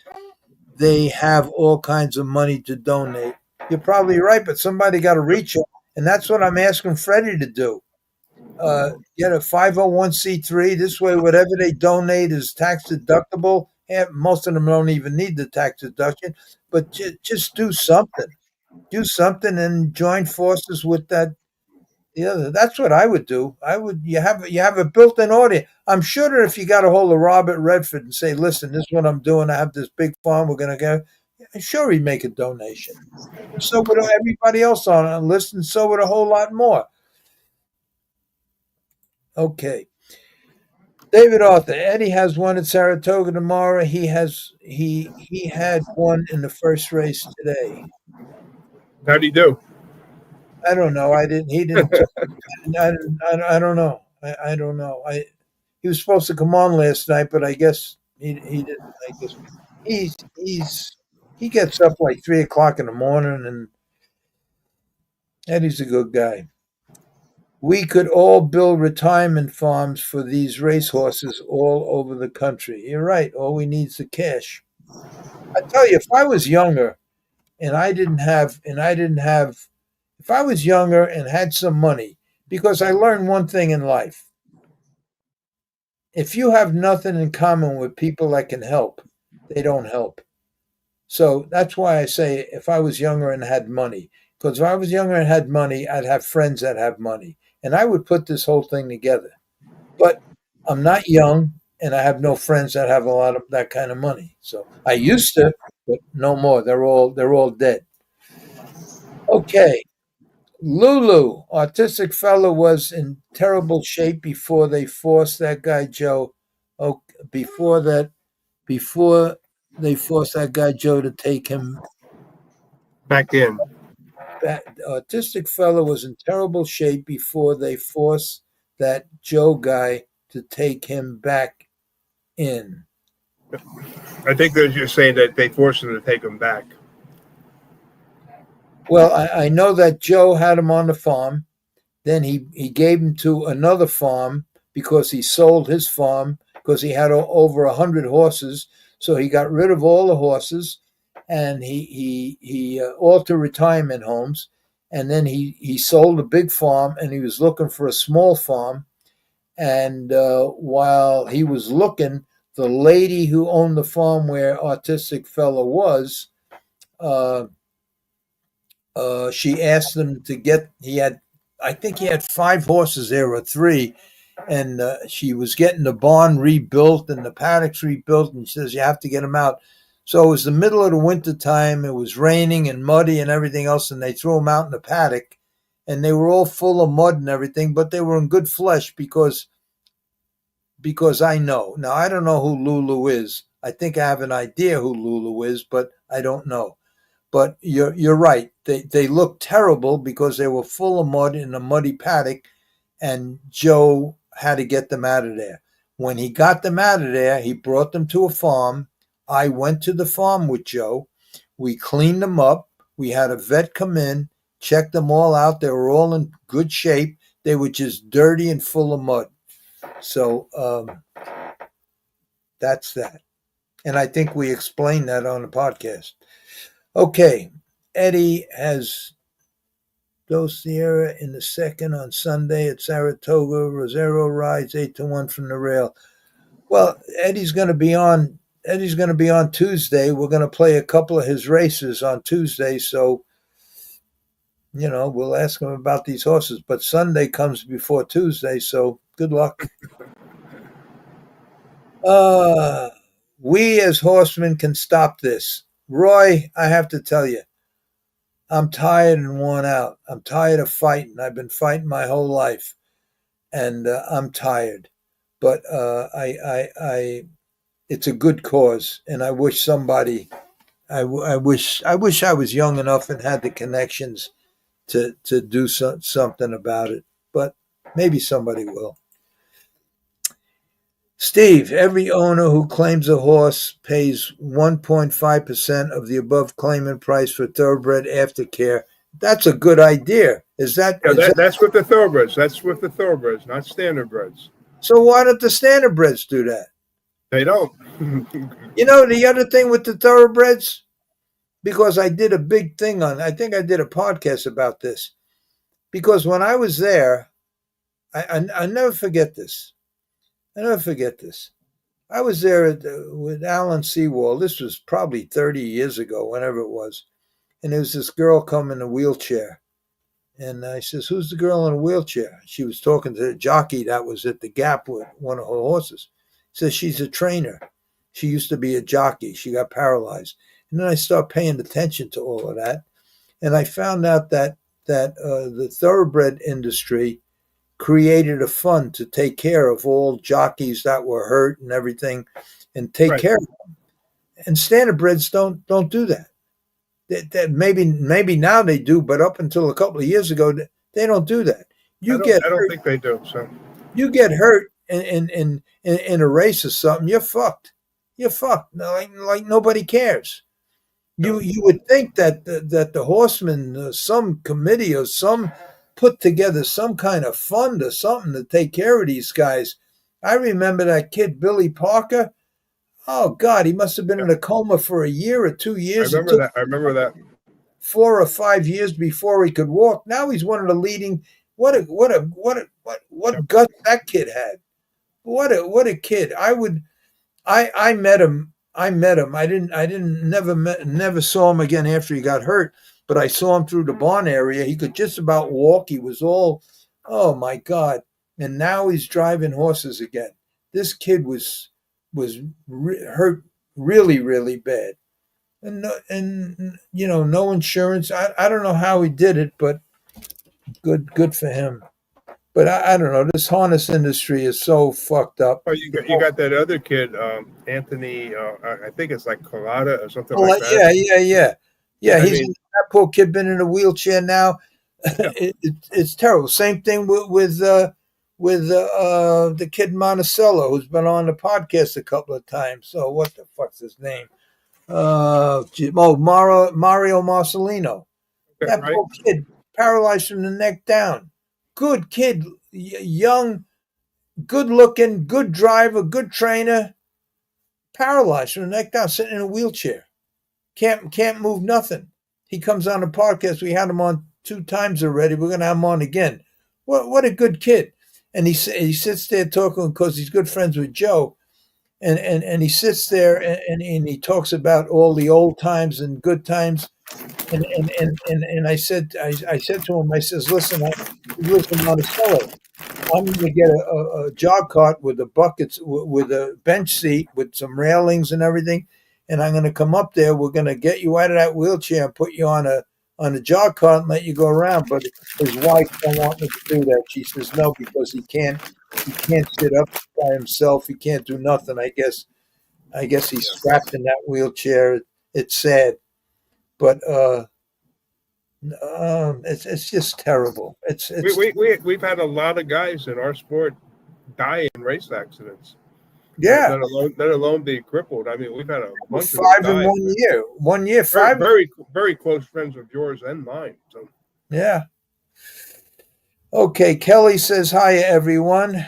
They have all kinds of money to donate. You're probably right, but somebody got to reach them, and that's what I'm asking Freddie to do. Get a 501c3. This way, whatever they donate is tax deductible. And most of them don't even need the tax deduction, but just do something. Do something and join forces with that. Yeah, that's what I would do. I would. You have a built-in audience. I'm sure that if you got a hold of Robert Redford and say, "Listen, this is what I'm doing. I have this big farm. We're going to go." I'm sure he'd make a donation. So would everybody else on the list, and so would a whole lot more. Okay. David Arthur, Eddie has one at Saratoga tomorrow. He had one in the first race today. How'd he do? I don't know. I didn't. He didn't. I don't know. I don't know. He was supposed to come on last night, but I guess he didn't. I guess he gets up like 3 o'clock in the morning, and Eddie's a good guy. We could all build retirement farms for these racehorses all over the country. You're right. All we need is the cash. I tell you, if I was younger and if I was younger and had some money, because I learned one thing in life. If you have nothing in common with people that can help, they don't help. So that's why I say if I was younger and had money, because if I was younger and had money, I'd have friends that have money, and I would put this whole thing together. But I'm not young, and I have no friends that have a lot of that kind of money. So I used to, but no more. They're all dead. Okay, Lulu, autistic fellow, was in terrible shape before they forced that guy Joe. Oh, before they forced that guy Joe to take him Back in. back. Autistic fellow was in terrible shape before they forced that Joe guy to take him back in. I think they're just saying that they forced him to take him back. Well, I know that Joe had him on the farm. Then he gave him to another farm because he sold his farm because he had over 100 horses. So he got rid of all the horses, and he all to retirement homes. And then he sold a big farm, and he was looking for a small farm. And while he was looking, the lady who owned the farm where autistic fellow was, uh, she asked him to get. I think he had 5 horses there or 3, and she was getting the barn rebuilt and the paddocks rebuilt, and she says you have to get them out. So it was the middle of the winter time. It was raining and muddy and everything else, and they threw them out in the paddock, and they were all full of mud and everything, but they were in good flesh because I know. Now I don't know who Lulu is. I think I have an idea who Lulu is, but I don't know. But you're right. They looked terrible because they were full of mud in a muddy paddock, and Joe had to get them out of there. When he got them out of there, he brought them to a farm. I went to the farm with Joe. We cleaned them up. We had a vet come in, check them all out. They were all in good shape. They were just dirty and full of mud. So that's that. And I think we explained that on the podcast. Okay. Eddie has Dos Sierra in the second on Sunday at Saratoga. Rosero rides 8-1 from the rail. Well, Eddie's going to be on. Eddie's going to be on Tuesday. We're going to play a couple of his races on Tuesday, so we'll ask him about these horses. But Sunday comes before Tuesday, so good luck. We as horsemen can stop this. Roy, I have to tell you, I'm tired and worn out. I'm tired of fighting. I've been fighting my whole life, and I'm tired. But it's a good cause, and I wish somebody. I wish I was young enough and had the connections to do something about it. But maybe somebody will. Steve, every owner who claims a horse pays 1.5% of the above claimant price for thoroughbred aftercare. That's a good idea. Is that? Yeah, that's with the thoroughbreds. That's with the thoroughbreds, not standardbreds. So why don't the standardbreds do that? They don't. The other thing with the thoroughbreds, because I did a big thing I think I did a podcast about this. Because when I was there, I never forget this. I was there with Alan Seawall. This was probably 30 years ago, whenever it was. And there was this girl come in a wheelchair. And I says, who's the girl in a wheelchair? She was talking to the jockey that was at the Gap with one of her horses. Says she's a trainer. She used to be a jockey. She got paralyzed. And then I started paying attention to all of that. And I found out that the thoroughbred industry created a fund to take care of all jockeys that were hurt and everything, and take care of them. And standardbreds don't do that. That maybe now they do, but up until a couple of years ago, they don't do that. I don't think they do. So you get hurt in a race or something, you're fucked. You're fucked. Like nobody cares. You would think that the horsemen, some committee or some put together some kind of fund or something to take care of these guys. I remember that kid, Billy Parker. Oh, God, he must have been in a coma for a year or 2 years. I remember that. 4 or 5 years before he could walk. Now he's one of the leading. What guts that kid had. What a kid. I met him. I never saw him again after he got hurt. But I saw him through the barn area. He could just about walk. He was all, oh my God! And now he's driving horses again. This kid was hurt really, really bad, and no insurance. I don't know how he did it, but good for him. But I don't know. This harness industry is so fucked up. Oh, you got that other kid, Anthony. I think it's like Colada or something like that. Yeah. That poor kid been in a wheelchair now. Yeah. It's terrible. Same thing with the kid Monticello, who's been on the podcast a couple of times. So what the fuck's his name? Mario Marcelino. That poor kid, paralyzed from the neck down. Good kid, young, good looking, good driver, good trainer. Paralyzed from the neck down, sitting in a wheelchair. Can't move nothing. He comes on the podcast. We had him on 2 times already. We're going to have him on again. What a good kid. And he sits there talking because he's good friends with Joe. And he sits there and he talks about all the old times and good times. And I said to him, I says, listen, he lives in Monticello. I'm going to get a jog cart with a buckets, with a bench seat, with some railings and everything. And I'm going to come up there. We're going to get you out of that wheelchair and put you on a jog cart and let you go around. But his wife don't want me to do that. She says no, because he can't sit up by himself. He can't do nothing. I guess he's strapped in that wheelchair. It's sad, but it's just terrible. We've had a lot of guys in our sport die in race accidents. Yeah. Let alone be crippled. I mean, we've had a bunch of 5 in 1 year. 1 year, 5. Very, very close friends of yours and mine. So. Yeah. Okay. Kelly says, hi, everyone.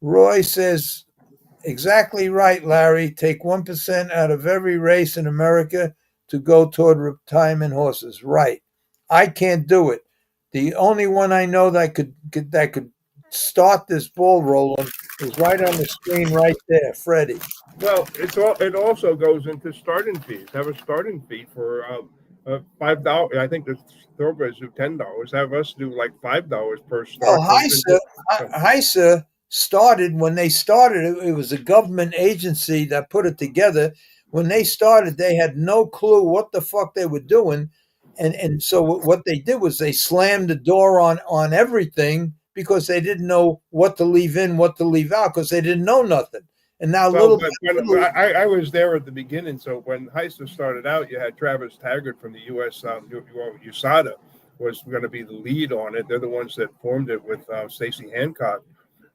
Roy says, exactly right, Larry. Take 1% out of every race in America to go toward retirement horses. Right. I can't do it. The only one I know that could start this ball rolling is right on the screen right there, Freddie. Well, it also goes into starting fees. Have a starting fee for $5. I think the thoroughbreds do $10. Have us do like $5 per Well, start. HISA started when they started. It was a government agency that put it together. When they started, they had no clue what the fuck they were doing, and so what they did was they slammed the door on everything because they didn't know what to leave in, what to leave out, because they didn't know nothing. And now Well, I was there at the beginning. So when HISA started out, you had Travis Taggart from the U.S. USADA was going to be the lead on it. They're the ones that formed it with Stacy Hancock.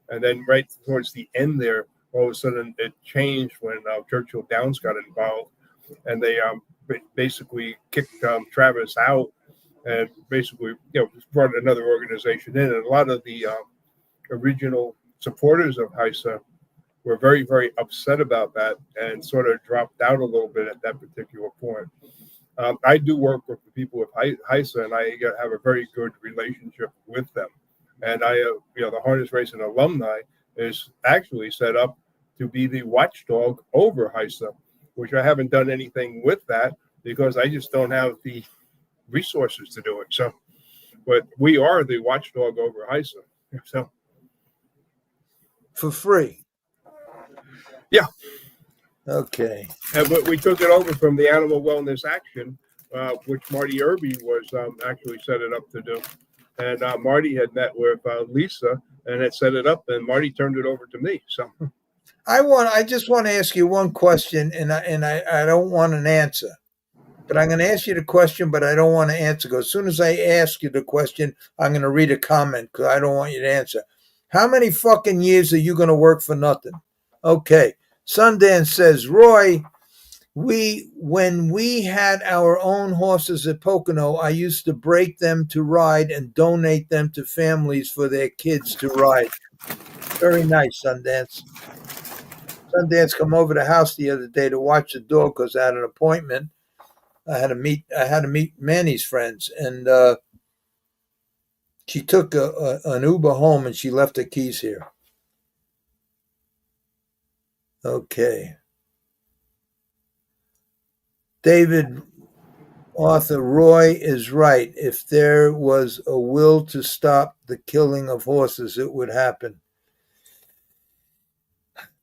And then right towards the end there, all of a sudden it changed when Churchill Downs got involved. And they basically kicked Travis out and basically brought another organization in. And a lot of the original supporters of HISA were very, very upset about that and sort of dropped out a little bit at that particular point. I do work with the people with HISA, and I have a very good relationship with them. And the harness racing alumni is actually set up to be the watchdog over HISA, which I haven't done anything with that because I just don't have the resources to do it. So, but we are the watchdog over HISA. So, for free. Yeah. Okay. But we took it over from the Animal Wellness Action, which Marty Irby was actually set it up to do. And Marty had met with Lisa and had set it up, and Marty turned it over to me. So I just want to ask you one question, and I don't want an answer. But I'm going to ask you the question, but I don't want to answer. Because as soon as I ask you the question, I'm going to read a comment because I don't want you to answer. How many fucking years are you going to work for nothing? Okay. Sundance says, Roy, when we had our own horses at Pocono, I used to break them to ride and donate them to families for their kids to ride. Very nice, Sundance. Sundance come over the house the other day to watch the dog because I had an appointment. I had to meet Manny's friends, and she took an Uber home and she left her keys here. Okay. David Arthur Roy is right. If there was a will to stop the killing of horses, it would happen.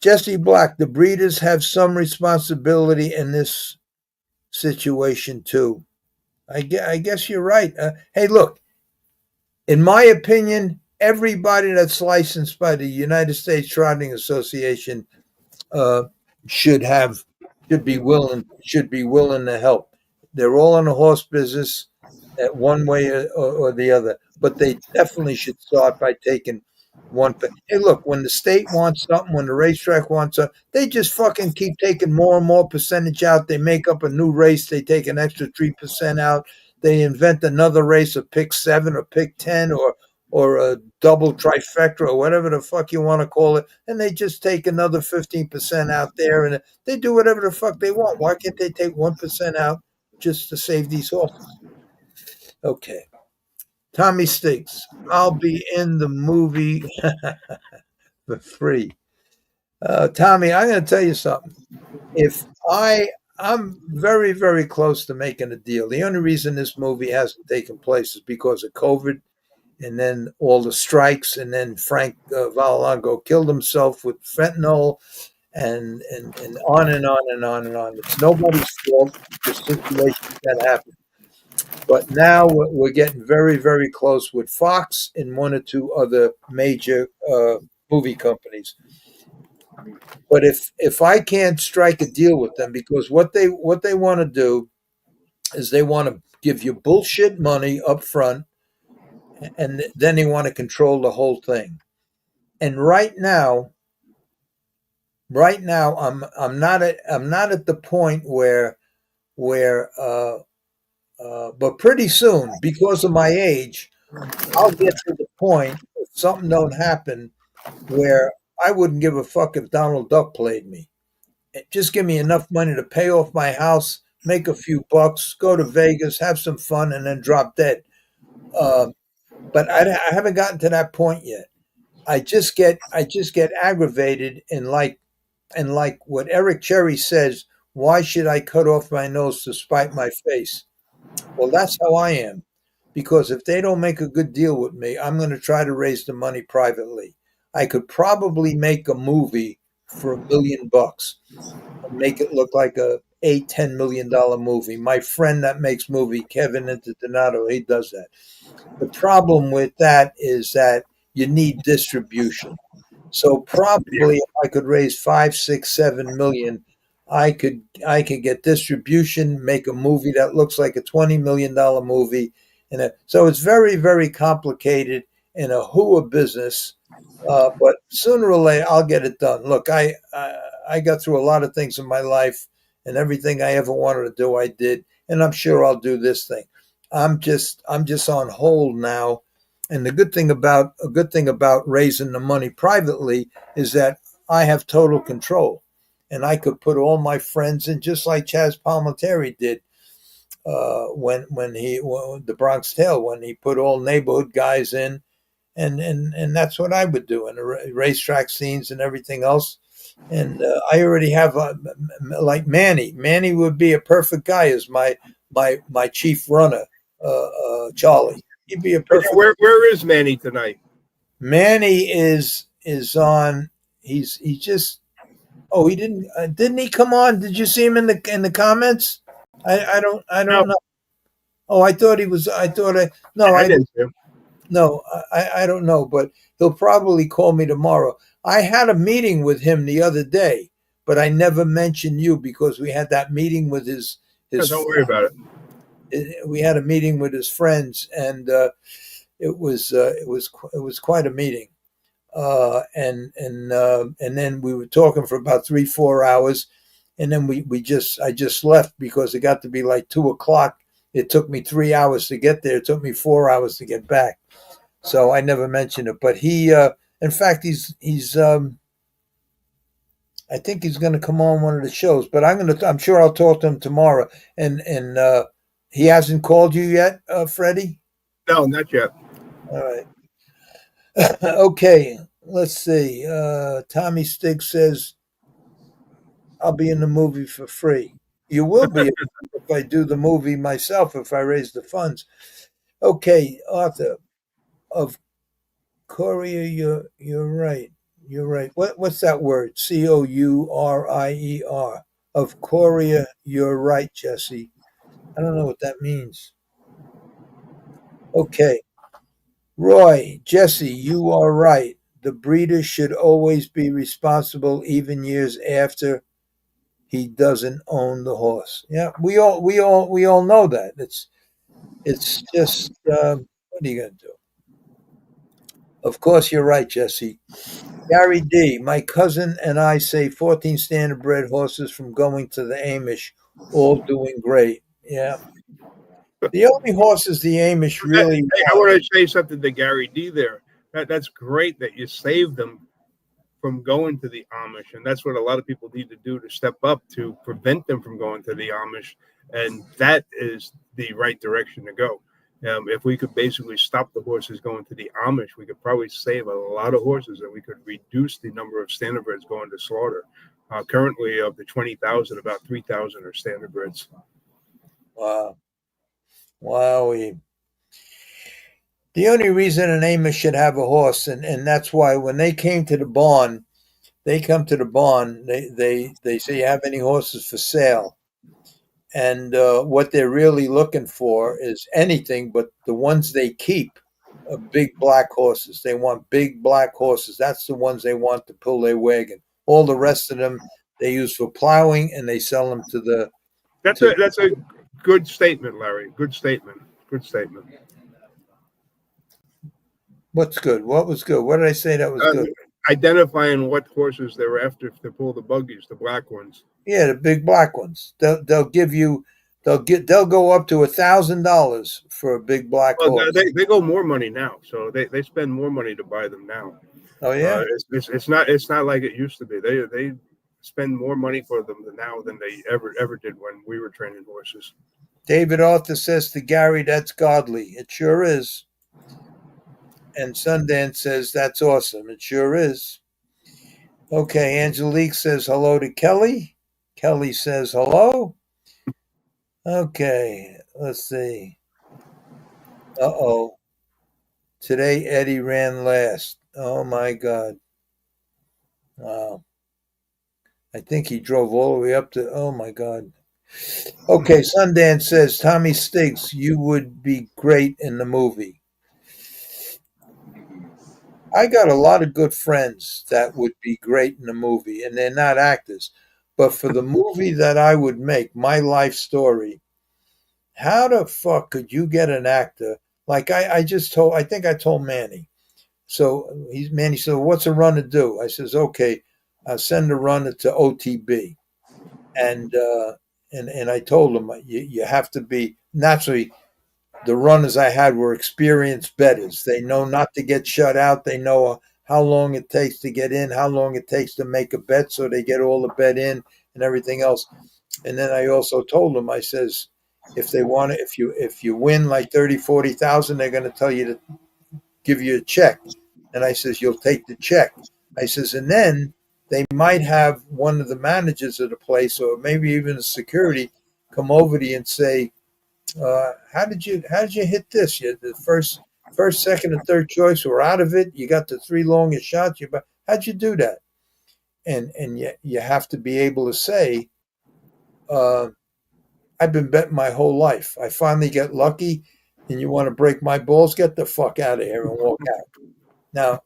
Jesse Black, the breeders have some responsibility in this situation too. I guess you're right. Hey, look, in my opinion, everybody that's licensed by the United States Trotting Association should be willing to help. They're all in the horse business at one way or the other, but they definitely should start by taking one. Hey, look, when the state wants something, when the racetrack wants something, they just fucking keep taking more and more percentage out. They make up a new race. They take an extra 3% out. They invent another race, a pick 7 or pick 10 or a double trifecta or whatever the fuck you want to call it, and they just take another 15% out there, and they do whatever the fuck they want. Why can't they take 1% out just to save these horses? Okay. Tommy Sticks, I'll be in the movie for free. Tommy, I'm going to tell you something. If I'm very, very close to making a deal. The only reason this movie hasn't taken place is because of COVID, and then all the strikes, and then Frank Valalango killed himself with fentanyl, and on and on and on and on. It's nobody's fault, the situation that happened. But now we're getting very, very close with Fox and one or two other major movie companies. But if I can't strike a deal with them, because what they want to do is they want to give you bullshit money up front, and then they want to control the whole thing. And right now I'm not at the point where but pretty soon, because of my age, I'll get to the point if something don't happen where I wouldn't give a fuck if Donald Duck played me. Just give me enough money to pay off my house, make a few bucks, go to Vegas, have some fun, and then drop dead. But I haven't gotten to that point yet. I just get aggravated and like what Eric Cherry says. Why should I cut off my nose to spite my face? Well, that's how I am. Because if they don't make a good deal with me, I'm going to try to raise the money privately. I could probably make a movie for $1 million and make it look like a $10 million movie. My friend that makes movie, Kevin Interdonato, he does that. The problem with that is that you need distribution. So probably if I could raise 5, 6, 7 million, I could get distribution, make a movie that looks like a $20 million movie, so it's very, very complicated in a hua business. But sooner or later, I'll get it done. Look, I got through a lot of things in my life, and everything I ever wanted to do, I did, and I'm sure I'll do this thing. I'm just on hold now. And a good thing about raising the money privately is that I have total control, and I could put all my friends in, just like Chaz Palminteri did when the Bronx Tale, when he put all neighborhood guys in, and that's what I would do in the racetrack scenes and everything else. And I already have like Manny. Manny would be a perfect guy as my chief runner, Charlie. He'd be a perfect. Where is Manny tonight? Manny is on. He just. Oh, he didn't he come on? Did you see him in the comments? I don't know. Oh, I thought he was. I thought I no I I didn't see him. no I don't know, but he'll probably call me tomorrow. I had a meeting with him the other day, but I never mentioned you because we had that meeting with his No, don't worry about it. we had a meeting with his friends, and it was quite a meeting. And then we were talking for about 3-4 hours, and then I just left because it got to be like 2 o'clock. It took me 3 hours to get there. It took me 4 hours to get back. So I never mentioned it. But in fact, he's I think he's going to come on one of the shows. But I'm sure I'll talk to him tomorrow. And he hasn't called you yet, Freddie? No, not yet. All right. Okay, let's see. Tommy Stig says, I'll be in the movie for free. You will be if I do the movie myself, if I raise the funds. Okay, Arthur, of Korea, you're right. You're right. What's that word? Courier. Of Korea, you're right, Jesse. I don't know what that means. Okay. Roy, Jesse, you are right. The breeder should always be responsible, even years after he doesn't own the horse. Yeah, we all know that. It's just what are you gonna do? Of course, you're right, Jesse. Gary D, my cousin and I say 14 standardbred horses from going to the Amish, all doing great. Yeah, the only horses the Amish really Hey, I want to say something to Gary D there. That's great that you saved them from going to the Amish, and that's what a lot of people need to do to step up to prevent them from going to the Amish, and that is the right direction to go. If we could basically stop the horses going to the Amish, we could probably save a lot of horses, and we could reduce the number of standardbreds going to slaughter. Currently, of the 20,000, about 3,000 are standardbreds. Wow. Wowie. The only reason an Amish should have a horse, and that's why when they came to the barn, they come to the barn, they say, you have any horses for sale? And what they're really looking for is anything but the ones they keep are big black horses. They want big black horses. That's the ones they want to pull their wagon. All the rest of them they use for plowing, and they sell them to the. That's a good statement, Larry. Good statement. Good statement. What's good? What was good? What did I say that was good? Identifying what horses they're after to pull the buggies, the black ones. Yeah, the big black ones. They'll give you. They'll go up to $1,000 for a big black horse. They go more money now, so they spend more money to buy them now. Oh yeah. It's not like it used to be. spend more money for them now than they ever did when we were training horses. David Arthur says to Gary, "That's godly." It sure is. And Sundance says, "That's awesome." It sure is. Okay, Angelique says hello to Kelly. Kelly says hello. Okay, let's see. Uh-oh. Today Eddie ran last. Oh my God. Wow. I think he drove all the way up to, oh my God. Okay, Sundance says, Tommy Stiggs, you would be great in the movie. I got a lot of good friends that would be great in the movie, and they're not actors. But for the movie that I would make, my life story, how the fuck could you get an actor? Like I think I told Manny. So Manny said, well, what's a runner do? I says, okay, I'll send a runner to OTB. And I told him, you have to be, naturally, the runners I had were experienced bettors. They know not to get shut out. They know how long it takes to get in, how long it takes to make a bet, so they get all the bet in and everything else. And then I also told them, I says, if they want it, if you win like 30, 40,000, they're going to tell you to give you a check. And I says, you'll take the check. I says, and then they might have one of the managers of the place, or maybe even the security, come over to you and say, how did you hit this? You the first, second, and third choice were out of it. You got the three longest shots. How'd you do that? And you have to be able to say, I've been betting my whole life. I finally get lucky, and you want to break my balls? Get the fuck out of here and walk out. Now,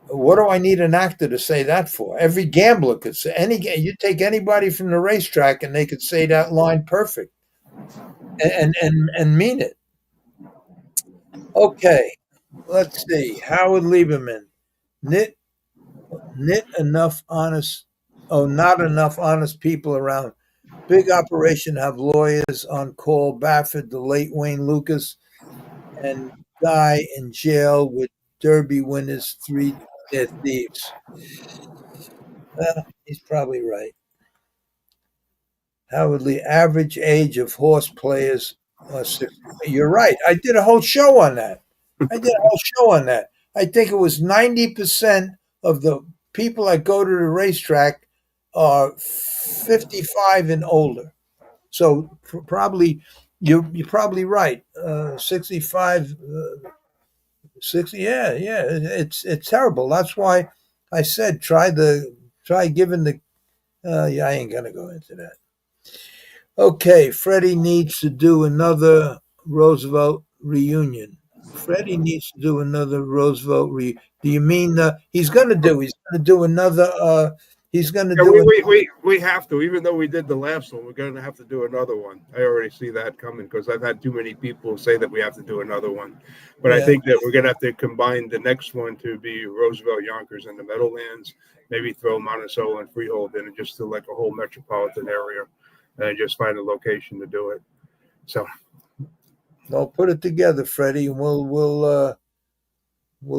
what do I need an actor to say that for? Every gambler could say you take anybody from the racetrack and they could say that line perfect and mean it. Okay, let's see. Howard Lieberman, not enough honest people around. Big operation, have lawyers on call. Baffert, the late Wayne Lucas, and guy in jail with Derby winners, 3 dead thieves. Well, he's probably right. Howard Lee, average age of horse players. You're right. I did a whole show on that. I think it was 90% of the people that go to the racetrack are 55 and older. So probably you're probably right. 65, 60. Yeah. It's terrible. That's why I said try giving the. Yeah, I ain't gonna go into that. Okay, Freddie needs to do another Roosevelt reunion. Freddie needs to do another Roosevelt reunion. Do you mean he's going to do? He's going to do another. He's going to do. We have to, even though we did the last one, we're going to have to do another one. I already see that coming because I've had too many people say that we have to do another one. But yeah. I think that we're going to have to combine the next one to be Roosevelt, Yonkers, and the Meadowlands. Maybe throw Monticello and Freehold in and just do like a whole metropolitan area. And just find a location to do it. So, well, put it together, Freddie, and we'll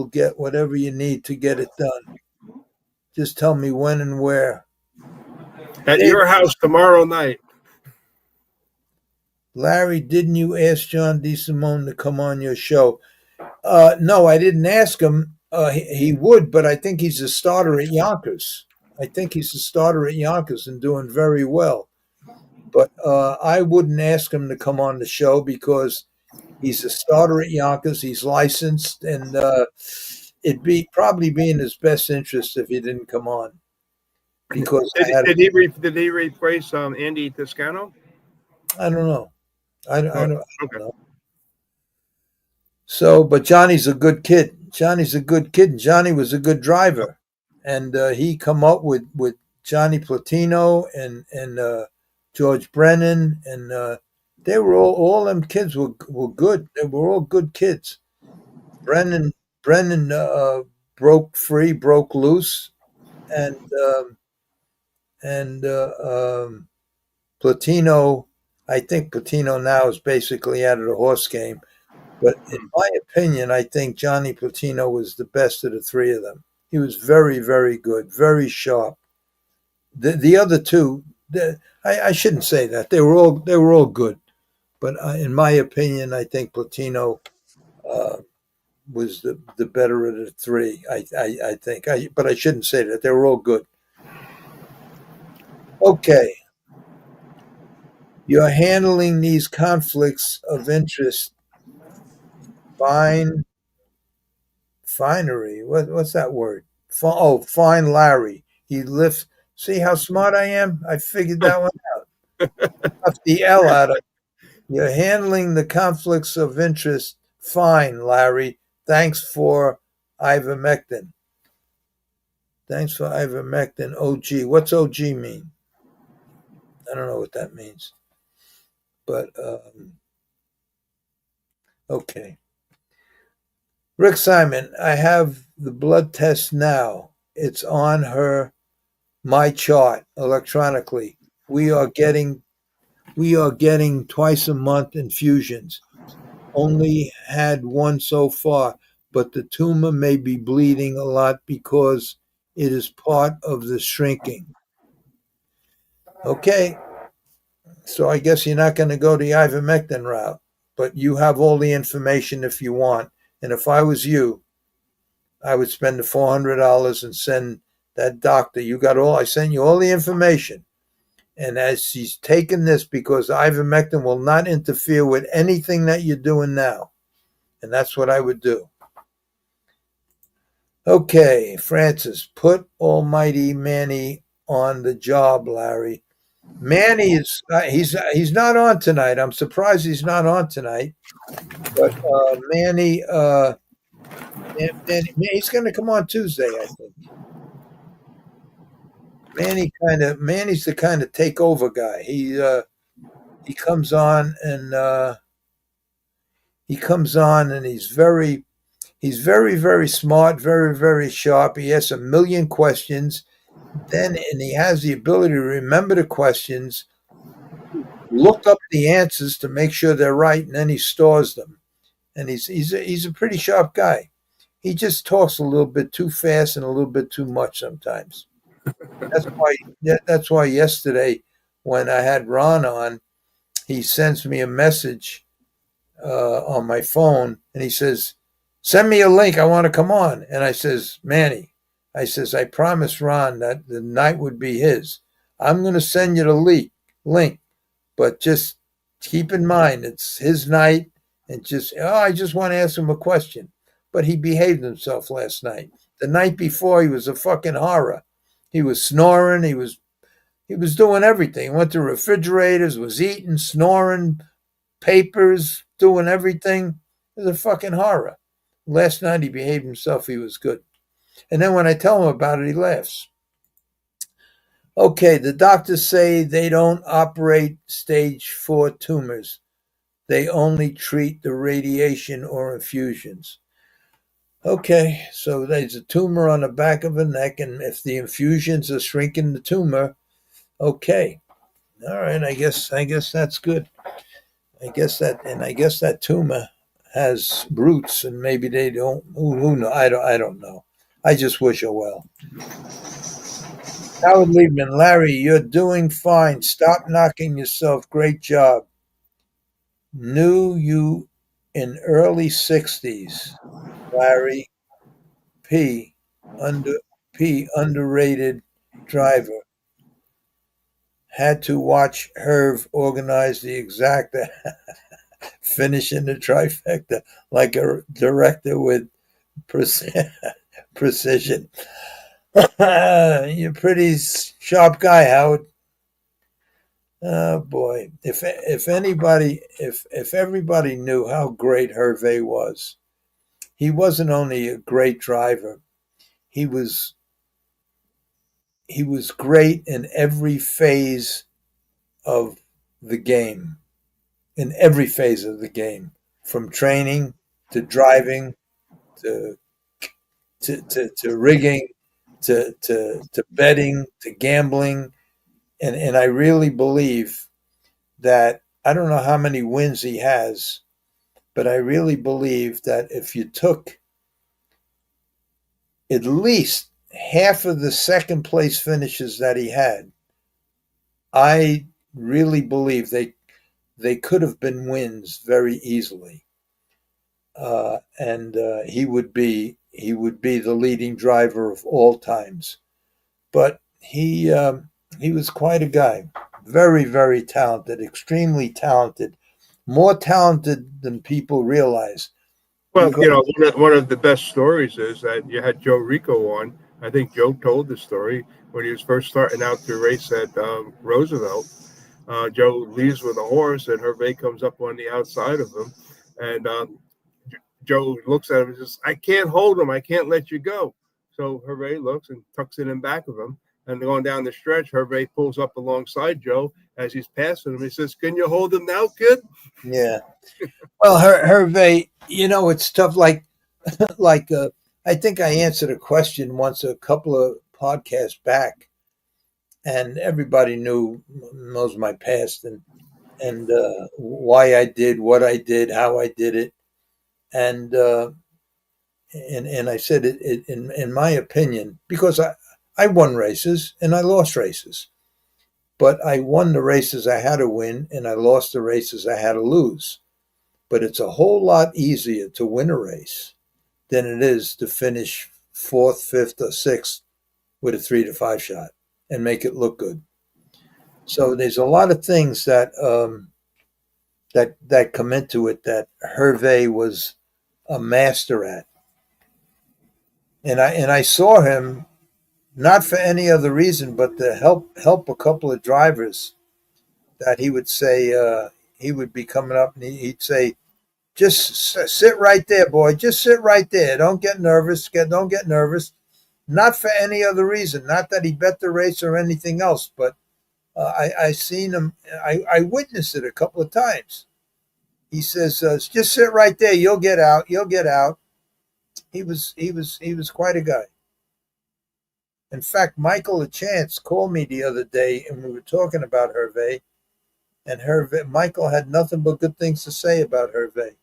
get whatever you need to get it done. Just tell me when and where. At your house tomorrow night. Larry, didn't you ask John DeSimone to come on your show? No, I didn't ask him. He would, but I think he's a starter at Yonkers. And doing very well. But I wouldn't ask him to come on the show because he's a starter at Yonkers. He's licensed, and it'd probably be in his best interest if he didn't come on. Because did he replace Andy Toscano? I don't know. I don't know. So, but Johnny's a good kid. And Johnny was a good driver, and he come up with Johnny Platino and George Brennan, and they were all them kids were good. They were all good kids. Brennan broke loose, and Platino. I think Platino now is basically out of the horse game. But in my opinion, I think Johnny Platino was the best of the three of them. He was very, very good, very sharp, The other two, I shouldn't say that. They were all good, but in my opinion, I think Platino uh, was the better of the three. I think. But I shouldn't say that. They were all good. Okay, you're handling these conflicts of interest fine. Finery. What's that word? Fine Larry. He lifts. See how smart I am? I figured that one out. Left the L out of. You're handling the conflicts of interest fine, Larry. Thanks for ivermectin. Thanks for ivermectin. OG. What's OG mean? I don't know what that means. But okay. Rick Simon, I have the blood test now. It's on my chart electronically. We are getting twice a month infusions. Only had one so far, but the tumor may be bleeding a lot because it is part of the shrinking. Okay, so I guess you're not going to go the ivermectin route, but you have all the information if you want. And if I was you, I would spend the $400 and send that doctor. I sent you all the information. And as she's taken this, because ivermectin will not interfere with anything that you're doing now. And that's what I would do. Okay, Francis, put almighty Manny on the job, Larry. Manny is he's not on tonight. I'm surprised he's not on tonight. But Manny, he's going to come on Tuesday, I think. Manny's the kind of takeover guy. He comes on and he's very very smart, very very sharp. He asks a million questions, and he has the ability to remember the questions, look up the answers to make sure they're right, and then he stores them. And he's a pretty sharp guy. He just talks a little bit too fast and a little bit too much sometimes. That's why yesterday when I had Ron on, he sends me a message on my phone, and he says, "Send me a link. I want to come on." And I says, "Manny," I promised Ron that the night would be his. I'm going to send you the link, but just keep in mind it's his night, and I just want to ask him a question." But he behaved himself last night. The night before, he was a fucking horror. He was snoring. He was doing everything. He went to refrigerators, was eating, snoring, papers, doing everything. It was a fucking horror. Last night he behaved himself. He was good. And then when I tell him about it, he laughs. Okay, the doctors say they don't operate stage 4 tumors. They only treat the radiation or infusions. Okay, so there's a tumor on the back of the neck, and if the infusions are shrinking the tumor, okay. All right, I guess that's good. I guess that tumor has roots, and maybe they don't. Who knows? I don't know. I just wish her well. Howard Liebman, Larry, you're doing fine. Stop knocking yourself. Great job. Knew you in early 60s, Larry. P. Underrated driver. Had to watch Herv organize the exacta, finishing the trifecta like a director with precision. You're a pretty sharp guy, Howard. Oh boy! If everybody knew how great Hervé was, he wasn't only a great driver. He was great in every phase of the game. In every phase of the game, from training to driving to rigging to betting to gambling, and I really believe that I don't know how many wins he has, but I really believe that if you took at least half of the second place finishes that he had, I really believe they could have been wins very easily, and he would be the leading driver of all times. But he was quite a guy, very very talented, extremely talented, more talented than people realize. Well, Because one of the best stories is that you had Joe Rico on. I think Joe told the story when he was first starting out to race at Roosevelt. Joe leaves with a horse, and Hervé comes up on the outside of him, and Joe looks at him and says, "I can't hold him. I can't let you go." So Hervé looks and tucks it in back of him. And going down the stretch, Hervé pulls up alongside Joe as he's passing him. He says, "Can you hold him now, kid?" yeah, well, Hervé, it's tough. Like I think I answered a question once a couple of podcasts back, and everybody knows my past and why I did what I did, how I did it, and I said in my opinion, because I won races and I lost races, but I won the races I had to win and I lost the races I had to lose. But it's a whole lot easier to win a race than it is to finish fourth, fifth, or sixth with a 3-5 shot and make it look good. So there's a lot of things that come into it that Hervé was a master at, and I saw him not for any other reason but to help a couple of drivers that he would say he would be coming up and he'd say, "Just sit right there, boy. Just sit right there. Don't get nervous. Don't get nervous." Not for any other reason. Not that he bet the race or anything else, but I seen him. I witnessed it a couple of times. He says, "Just sit right there. You'll get out. You'll get out." He was quite a guy. In fact, Michael LaChance called me the other day, and we were talking about Hervé. And Michael had nothing but good things to say about Hervé.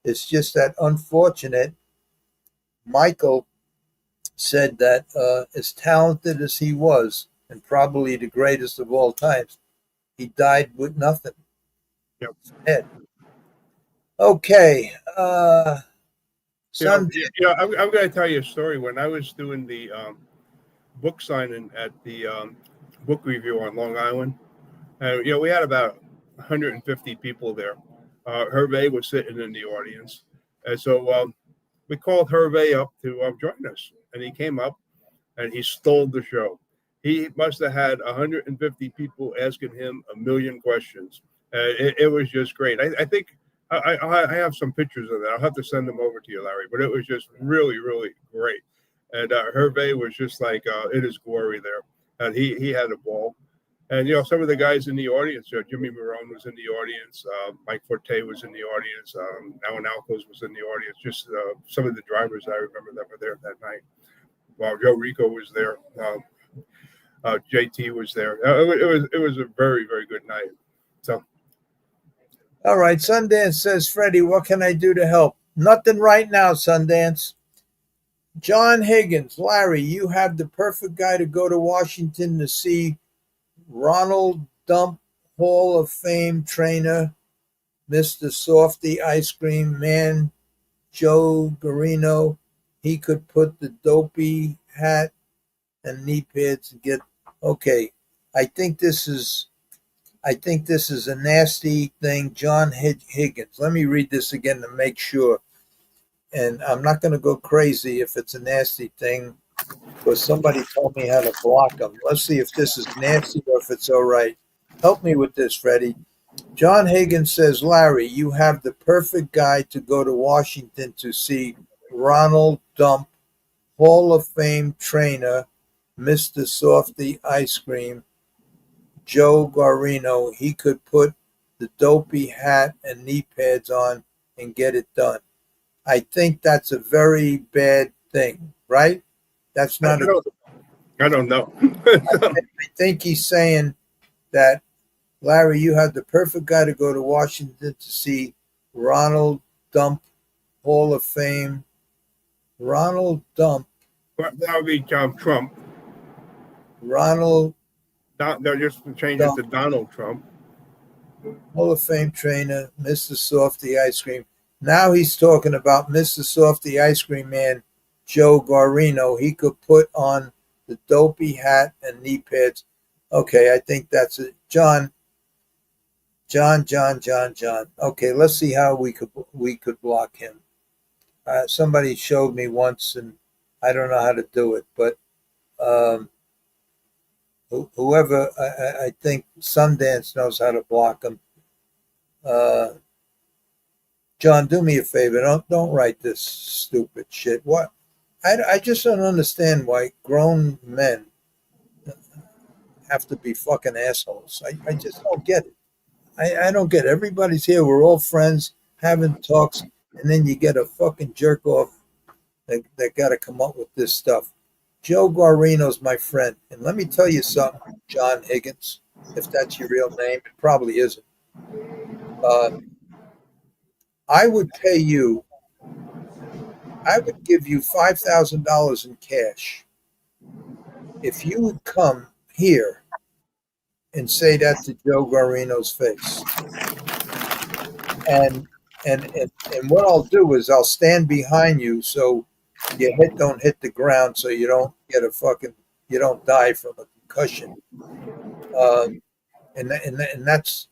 It's just that unfortunate. Michael said that as talented as he was, and probably the greatest of all times, he died with nothing. Yep. Head. Okay. I'm Sunday. going to tell you a story. When I was doing the book signing at the book review on Long Island, we had about 150 people there. Hervé was sitting in the audience, and so we called Hervé up to join us, and he came up and he stole the show. He must have had 150 people asking him a million questions. It was just great. I think I have some pictures of that. I'll have to send them over to you, Larry. But it was just really, really great. And Hervé was just like in his glory there. And he had a ball. And, some of the guys in the audience, Jimmy Marone was in the audience. Mike Forte was in the audience. Alan Alcos was in the audience. Just some of the drivers I remember that were there that night. Well, Joe Rico was there. JT was there. It was a very, very good night. So, All right. Sundance says, "Freddie, what can I do to help?" Nothing right now, Sundance. John Higgins, Larry, you have the perfect guy to go to Washington to see Ronald Dump, Hall of Fame trainer, Mr. Softy Ice Cream Man, Joe Garino. He could put the dopey hat and knee pads and get okay. I think this is a nasty thing. John Higgins. Let me read this again to make sure. And I'm not going to go crazy if it's a nasty thing, because somebody told me how to block them. Let's see if this is nasty or if it's all right. Help me with this, Freddie. John Higgins says, "Larry, you have the perfect guy to go to Washington to see Ronald Dump, Hall of Fame trainer, Mr. Softy Ice Cream, Joe Garino. He could put the dopey hat and knee pads on and get it done." I think that's a very bad thing, right? That's not I don't know. I think he's saying that, Larry, you have the perfect guy to go to Washington to see Ronald Dump, Hall of Fame. Ronald Dump. Well, that would be Trump. Ronald, They'll just change it to Donald Trump. Hall of Fame trainer, Mr. Softy Ice Cream. Now he's talking about Mr. Softy Ice Cream Man, Joe Garino. He could put on the dopey hat and knee pads. Okay, I think that's it. John. Okay, let's see how we could block him. Somebody showed me once, and I don't know how to do it, but whoever, I think Sundance knows how to block him. John, do me a favor. Don't write this stupid shit. What? I just don't understand why grown men have to be fucking assholes. I just don't get it. I don't get it. Everybody's here. We're all friends having talks, and then you get a fucking jerk off that got to come up with this stuff. Joe Guarino's my friend, and let me tell you something, John Higgins, if that's your real name, it probably isn't. I would pay you. I would give you $5,000 in cash if you would come here and say that to Joe Guarino's face. And what I'll do is I'll stand behind you so your head don't hit the ground, so you don't get you don't die from a concussion. And that's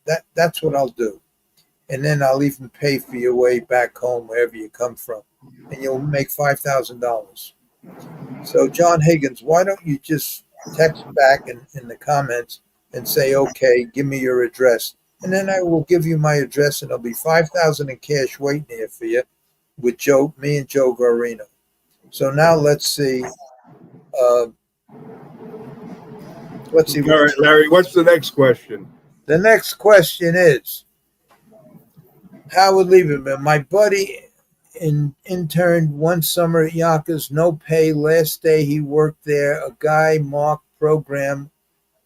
what I'll do. And then I'll even pay for your way back home wherever you come from, and you'll make $5,000. So John Higgins, why don't you just text back in the comments and say, okay, give me your address, and then I will give you my address, and there'll be $5,000 in cash waiting here for you with me and Joe Guarino. So now let's see. Let's see. All right, Larry. What's the next question? The next question is Howard Lieberman. My buddy interned one summer at Yonkers, no pay. Last day he worked there, a guy marked program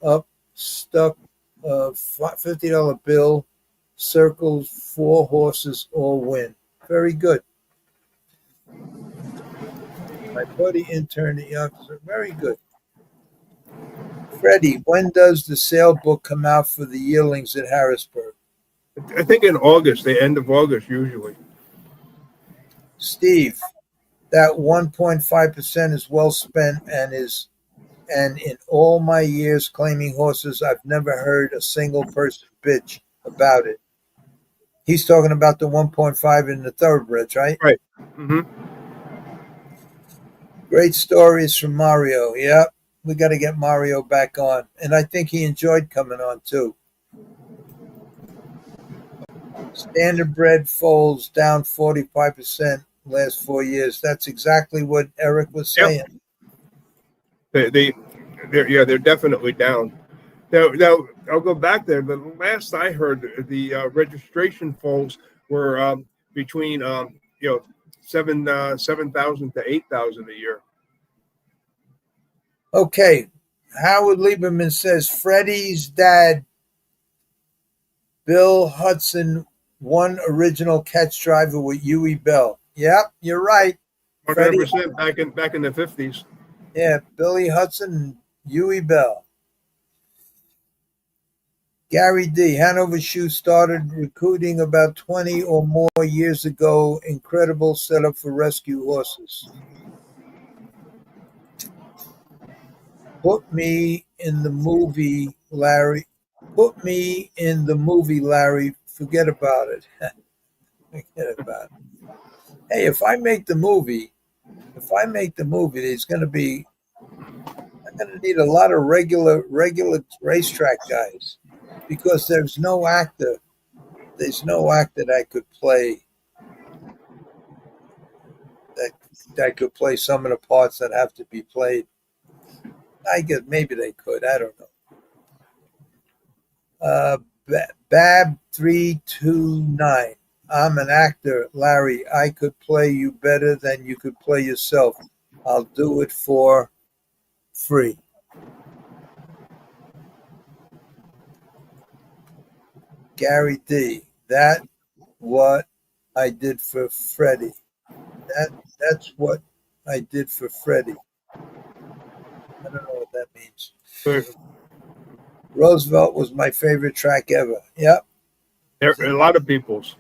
up, stuck a $50 bill, circles, 4 horses, all win. Very good. My buddy interned at Yonkers. Very good. Freddie, when does the sale book come out for the yearlings at Harrisburg? I think in August, the end of August usually. Steve, that 1.5% is well spent and in all my years claiming horses, I've never heard a single person bitch about it. He's talking about the 1.5 in the thoroughbreds, right? Right. Mm-hmm. Great stories from Mario. Yeah, we got to get Mario back on. And I think he enjoyed coming on too. Standardbred foals down 45% last 4 years. That's exactly what Eric was saying. They're definitely down. Now I'll go back there. The last I heard, the registration foals were between 7,000 to 8,000 a year. Okay, Howard Lieberman says Freddie's dad, Bill Hudson, one original catch driver with Huey Bell. Yep, you're right. 100% back in the 50s. Yeah, Billy Hudson and Huey Bell. Gary D. Hanover Shoe started recruiting about 20 or more years ago. Incredible setup for rescue horses. Put me in the movie, Larry. Put me in the movie, Larry. Forget about it. Forget about it. Hey, if I make the movie, there's going to be. I'm going to need a lot of regular racetrack guys, because there's no actor. There's no actor that could play. That could play some of the parts that have to be played. I guess maybe they could. I don't know. Bab 329. I'm an actor, Larry. I could play you better than you could play yourself. I'll do it for free. Gary D. That's what I did for Freddie. That's what I did for Freddie. I don't know what that means. There Roosevelt was my favorite track ever. Yep. are a lot of people's.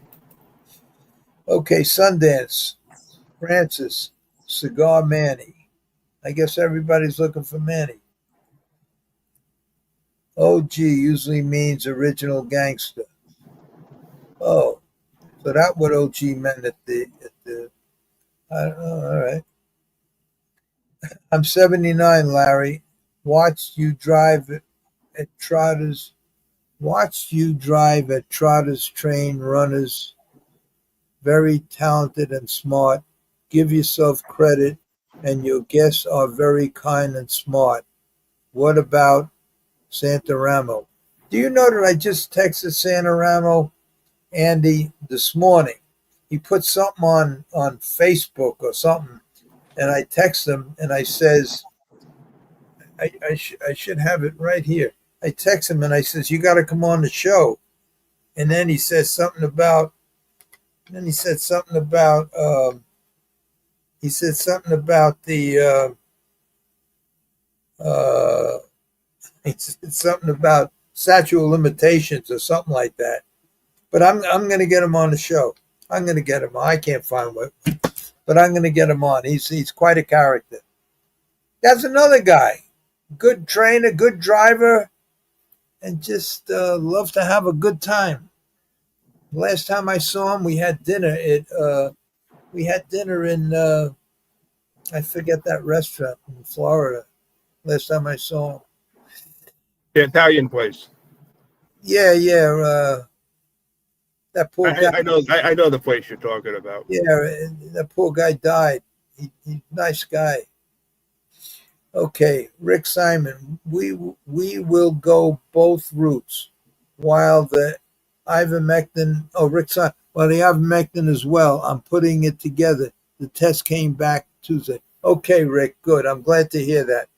Okay, Sundance, Francis, Cigar Manny. I guess everybody's looking for Manny. OG usually means original gangster. Oh, so that what OG meant at the I don't know, all right. I'm 79, Larry. Watched you drive at Trotters. Watched you drive at Trotters train runners. Very talented and smart. Give yourself credit, and your guests are very kind and smart. What about Santaramo? Do you know that I just texted Santaramo, Andy, this morning? He put something on Facebook or something, and I text him and I says, I should have it right here. I text him and I says, you got to come on the show. And then he says something about, then he said something about, he said something about the, he said something about statute of limitations or something like that. But I'm going to get him on the show. I'm going to get him on. I can't find what, but I'm going to get him on. He's quite a character. That's another guy. Good trainer, good driver, and just love to have a good time. Last time I saw him, we had dinner in I forget that restaurant in Florida. Last time I saw him. The Italian place. Yeah. That poor guy. I know the place you're talking about. Yeah, that poor guy died. He nice guy. Okay, Rick Simon. We will go both routes, while the ivermectin. Oh, Rick Simon. Well, the ivermectin as well. I'm putting it together. The test came back Tuesday. Okay, Rick. Good. I'm glad to hear that.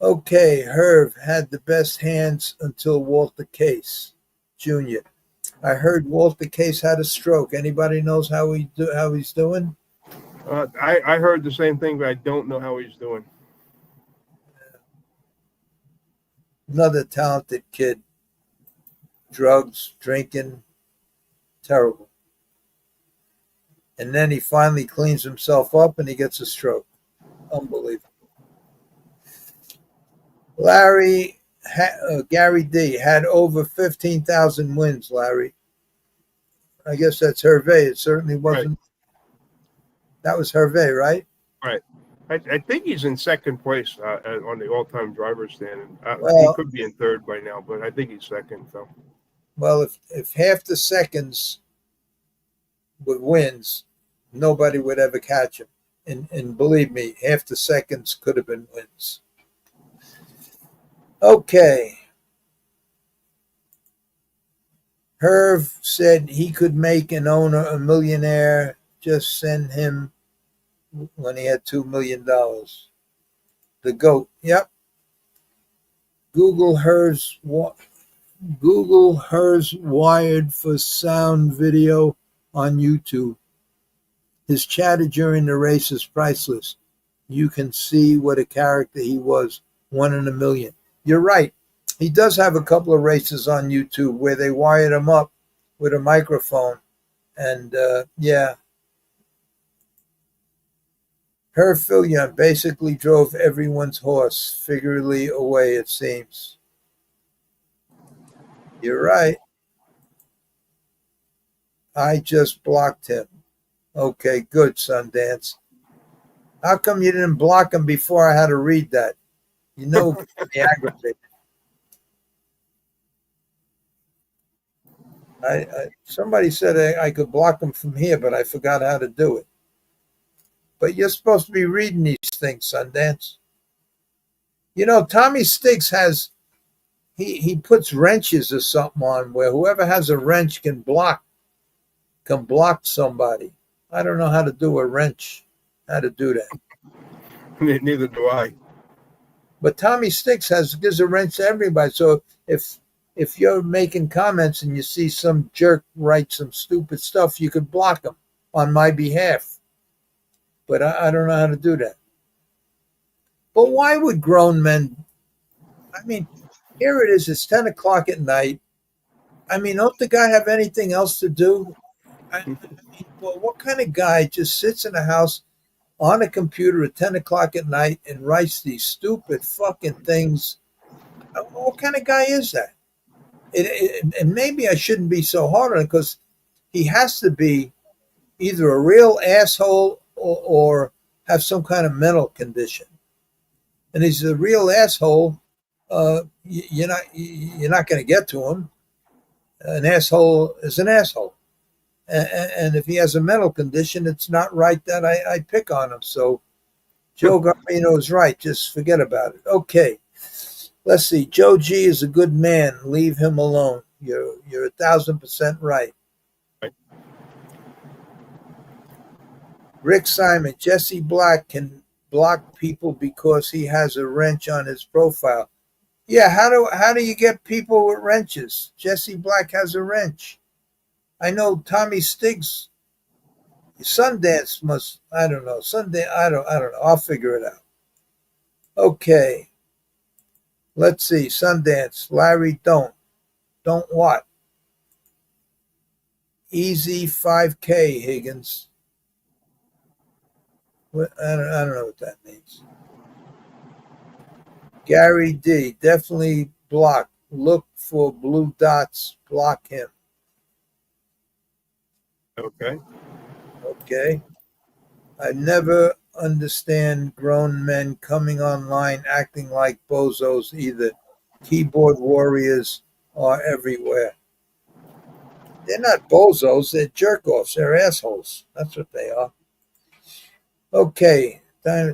Okay, Herb had the best hands until Walter Case Jr. I heard Walter Case had a stroke. Anybody knows how he's doing? I heard the same thing, but I don't know how he's doing. Another talented kid. Drugs, drinking, terrible. And then he finally cleans himself up and he gets a stroke. Unbelievable. Gary D. had over 15,000 wins, Larry. I guess that's Hervé. It certainly wasn't. Right. That was Hervé, right? Right. I think he's in second place on the all-time driver standing. He could be in third by now, but I think he's second. So. Well, if half the seconds were wins, nobody would ever catch him. And believe me, half the seconds could have been wins. Okay. Herv said he could make an owner a millionaire. Just send him when he had $2 million. The GOAT. Yep. Google hers wired for sound video on YouTube. His chatter during the race is priceless. You can see what a character he was. 1 in a million. You're right. He does have a couple of races on YouTube where they wired him up with a microphone. And, yeah. Herb Fillion basically drove everyone's horse figuratively away, it seems. You're right. I just blocked him. Okay, good, Sundance. How come you didn't block him before I had to read that? You know, it got me aggravated. Somebody said I could block him from here, but I forgot how to do it. But you're supposed to be reading these things, Sundance. You know, Tommy Sticks has, he puts wrenches or something on where whoever has a wrench can block somebody. I don't know how to do a wrench, how to do that. Neither do I. But Tommy Sticks gives a wrench to everybody. So if you're making comments and you see some jerk write some stupid stuff, you could block him on my behalf. But I don't know how to do that. But why would grown men? I mean, here it is. It's 10 o'clock at night. I mean, don't the guy have anything else to do? I mean, well, what kind of guy just sits in a house on a computer at 10 o'clock at night and writes these stupid fucking things? What kind of guy is that? And maybe I shouldn't be so hard on him because he has to be either a real asshole or have some kind of mental condition. And he's a real asshole. You're not going to get to him. An asshole is an asshole. And if he has a mental condition, it's not right that I pick on him. So Joe Garbino is right. Just forget about it. Okay. Let's see. Joe G is a good man. Leave him alone. You're 1,000% right. Rick Simon. Jesse Black can block people because he has a wrench on his profile. Yeah, how do you get people with wrenches? Jesse Black has a wrench. I know Tommy Stiggs. Sundance must. I don't know. Sundance. I don't know. I'll figure it out. Okay. Let's see. Sundance. Larry, don't what? Easy 5K, Higgins. I don't know what that means. Gary D. Definitely block. Look for blue dots. Block him. Okay. I never understand grown men coming online acting like bozos either. Keyboard warriors are everywhere. They're not bozos. They're jerk-offs. They're assholes. That's what they are. Okay.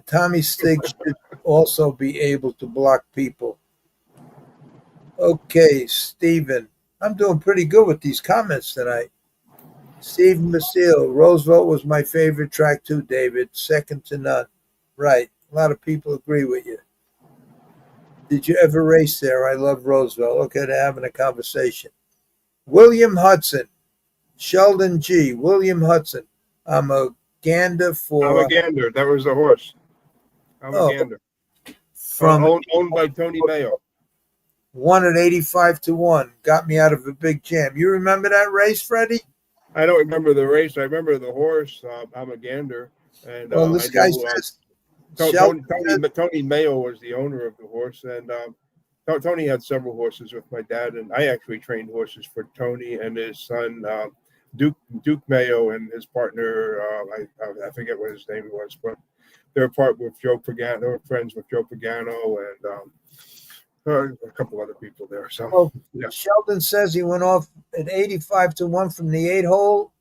Tommy Stiggs should also be able to block people. Okay, Stephen. I'm doing pretty good with these comments tonight. Stephen Basile. Roosevelt was my favorite track too, David. Second to none. Right. A lot of people agree with you. Did you ever race there? I love Roosevelt. Okay, they're having a conversation. William Hudson. Sheldon G. William Hudson. I'm a gander for... I'm a gander. That was the horse. I'm a gander. From owned by Tony Mayo. Won at 85-1. Got me out of a big jam. You remember that race, Freddie? I don't remember the race. I remember the horse. I'm a gander. And well, this guy says Tony Mayo was the owner of the horse, and Tony had several horses with my dad, and I actually trained horses for Tony and his son Duke Mayo and his partner. I forget what his name was, but they're part with Joe Pagano. They were friends with Joe Pagano and a couple other people there. So yeah. Sheldon says he went off at 85-1 from the 8-hole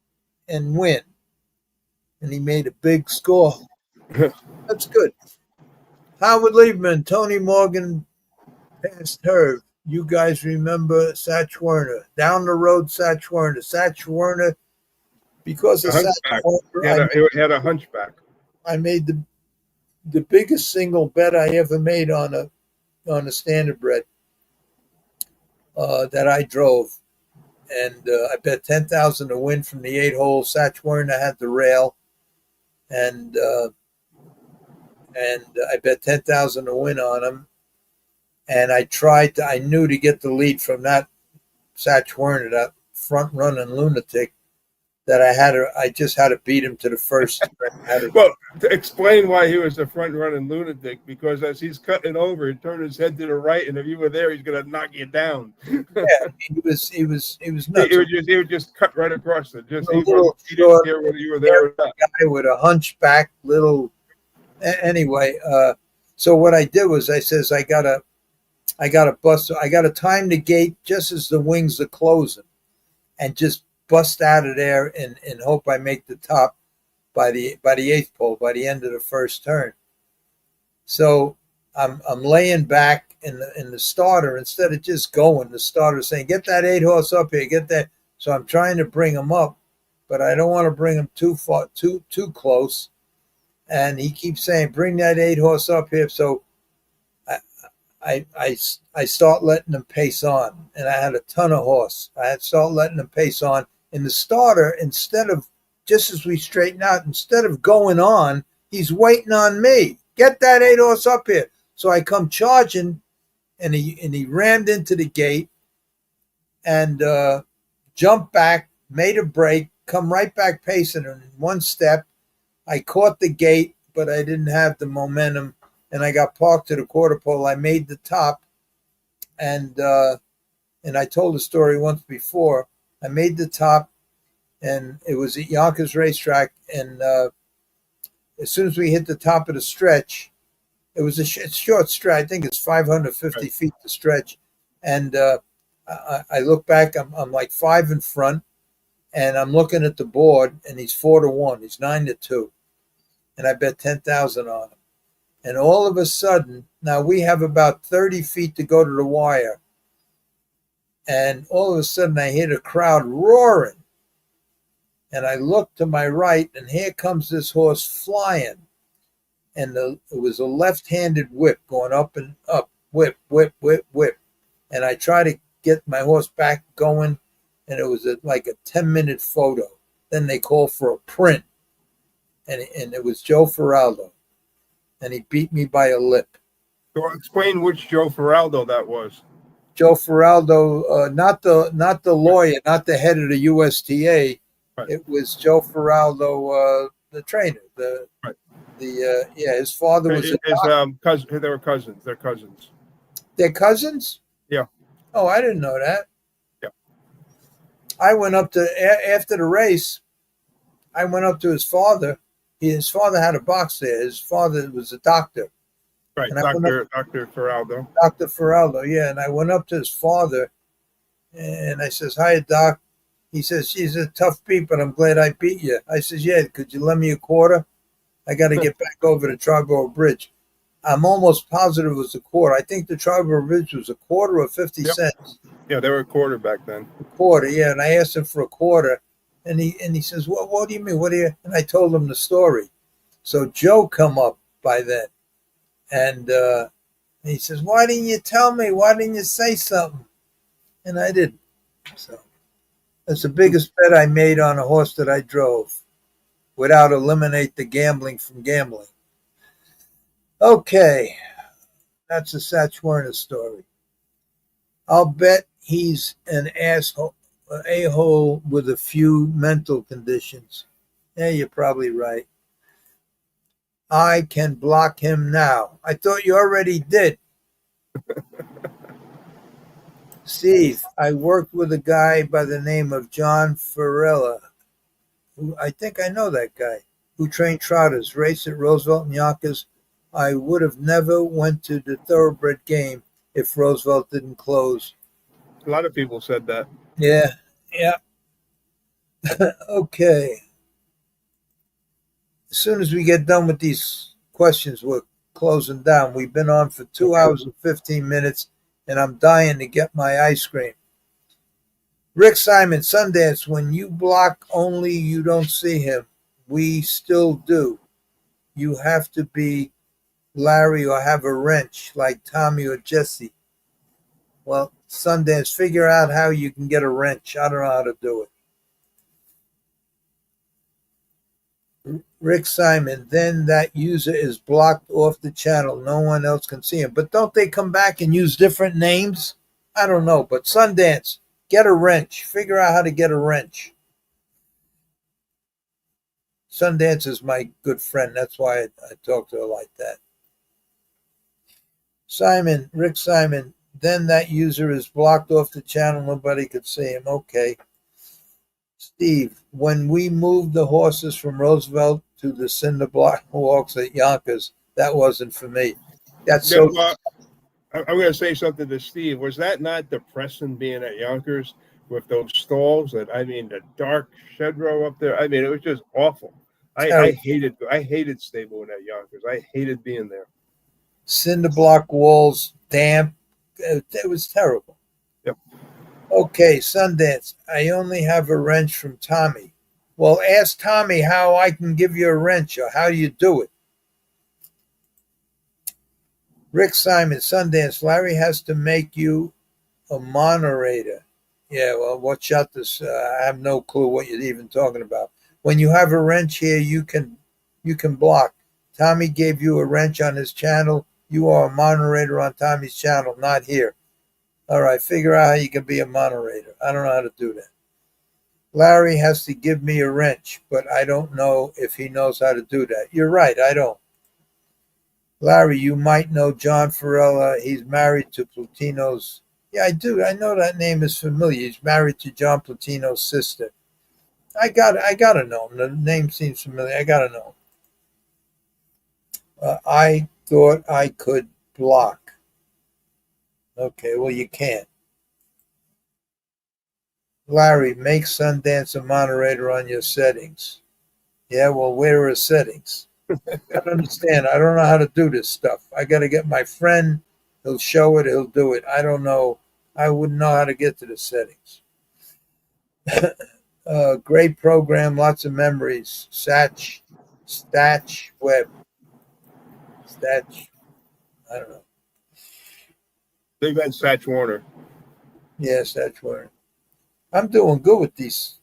and win, and he made a big score. That's good. Howard Lieberman, Tony Morgan passed Herb. You guys remember Satch Werner. Down the road, Satch Werner. Satch Werner, because of Satch Werner, he had a hunchback. I made the biggest single bet I ever made on a standardbred that I drove. And I bet $10,000 to win from the 8-hole. Satch Werner had the rail. And I bet $10,000 to win on him. And I knew to get the lead from that Satch Werner, that front running lunatic, that I just had to beat him to the first. Well, to explain why he was the front running lunatic, because as he's cutting over, he turned his head to the right, and if you were there, he's going to knock you down. Yeah, he was nuts. He would just cut right across it. He didn't care whether you were there or not. Guy with a hunchback little. Anyway, so what I did was I says I got to time the gate just as the wings are closing, and just bust out of there and hope I make the top by the 8th pole by the end of the first turn. So I'm laying back in the starter instead of just going. The starter saying, "Get that 8-horse up here, get that." So I'm trying to bring him up, but I don't want to bring him too far, too close. And he keeps saying, "Bring that 8-horse up here." So I start letting them pace on, and I had a ton of horse. I had start letting them pace on. In the starter, instead of, just as we straighten out, instead of going on, he's waiting on me Get that 8-horse up here. So I come charging, and he rammed into the gate and jumped back, made a break, come right back pacing in one step. I caught the gate, but I didn't have the momentum, and I got parked to the quarter pole. I made the top, and I told the story once before. I made the top, and it was at Yonkers Racetrack, and as soon as we hit the top of the stretch, it was a short stretch. I think it's 550 feet to stretch. And I look back, I'm like 5 in front, and I'm looking at the board, and he's 4-1. He's 9-2. And I bet 10,000 on him. And all of a sudden, now we have about 30 feet to go to the wire. And all of a sudden, I hear the crowd roaring. And I look to my right, and here comes this horse flying. And it was a left-handed whip going up and up, whip, whip, whip, whip. And I try to get my horse back going, and it was like a 10-minute photo. Then they called for a print, and it was Joe Feraldo, and he beat me by a lip. So explain which Joe Feraldo that was. Joe Feraldo, not the lawyer, not the head of the USTA. Right. It was Joe Feraldo, the trainer. Right. His father was his cousin. They were cousins. They're cousins. They're cousins? Yeah. Oh, I didn't know that. Yeah. I went up to after the race. I went up to his father. His father had a box there. His father was a doctor. Right, Dr. Feraldo. Dr. Feraldo, yeah. And I went up to his father, and I says, "Hi, Doc." He says, "She's a tough beat, but I'm glad I beat you." I says, "Yeah, could you lend me a quarter? I got to get back over the Triborough Bridge." I'm almost positive it was a quarter. I think the Triborough Bridge was a quarter or 50 cents. Yeah, they were a quarter back then. A quarter, yeah. And I asked him for a quarter, and he says, "What do you mean? What do you?" And I told him the story. So Joe come up by then, and he says, "Why didn't you tell me? Why didn't you say something?" And I didn't. So that's the biggest bet I made on a horse that I drove, without eliminate the gambling from gambling. Okay, that's a Satch Werner story. I'll bet he's an asshole, an a-hole with a few mental conditions. Yeah, you're probably right. I can block him now. I thought you already did. Steve, I worked with a guy by the name of John Farella, who I think I know that guy, who trained trotters, raced at Roosevelt and Yonkers. I would have never went to the Thoroughbred game if Roosevelt didn't close. A lot of people said that. Yeah. Okay. As soon as we get done with these questions, we're closing down. We've been on for 2 hours and 15 minutes, and I'm dying to get my ice cream. Rick Simon, Sundance, when you block only, you don't see him. We still do. You have to be Larry or have a wrench like Tommy or Jesse. Well, Sundance, figure out how you can get a wrench. I don't know how to do it. Rick Simon, then that user is blocked off the channel. No one else can see him. But don't they come back and use different names? I don't know. But Sundance, get a wrench. Figure out how to get a wrench. Sundance is my good friend. That's why I talk to her like that. Simon, Rick Simon, then that user is blocked off the channel. Nobody could see him. Okay. Steve, when we moved the horses from Roosevelt to the cinder block walks at Yonkers, that wasn't for me. That's so. I'm going to say something to Steve. Was that not depressing being at Yonkers with those stalls? The dark shed row up there. It was just awful. I hated stabling at Yonkers. I hated being there. Cinder block walls, damp. It was terrible. Yep. Okay, Sundance. I only have a wrench from Tommy. Well, ask Tommy how I can give you a wrench or how you do it. Rick Simon, Sundance. Larry has to make you a moderator. Yeah, well, watch out this. I have no clue what you're even talking about. When you have a wrench here, you can block. Tommy gave you a wrench on his channel. You are a moderator on Tommy's channel, not here. All right, figure out how you can be a moderator. I don't know how to do that. Larry has to give me a wrench, but I don't know if he knows how to do that. You're right, I don't. Larry, you might know John Farella. He's married to Plutino's. Yeah, I do. I know that name is familiar. He's married to John Plutino's sister. I gotta know him. The name seems familiar. I gotta know him. I thought I could block. Okay, well you can't. Larry, make Sundance a moderator on your settings. Yeah, well, where are settings? I don't understand. I don't know how to do this stuff. I got to get my friend. He'll show it. He'll do it. I don't know. I wouldn't know how to get to the settings. Great program. Lots of memories. Satch Web. Statch. I don't know. They've had Satch Warner. Yeah, Satch Web. I'm doing good with these.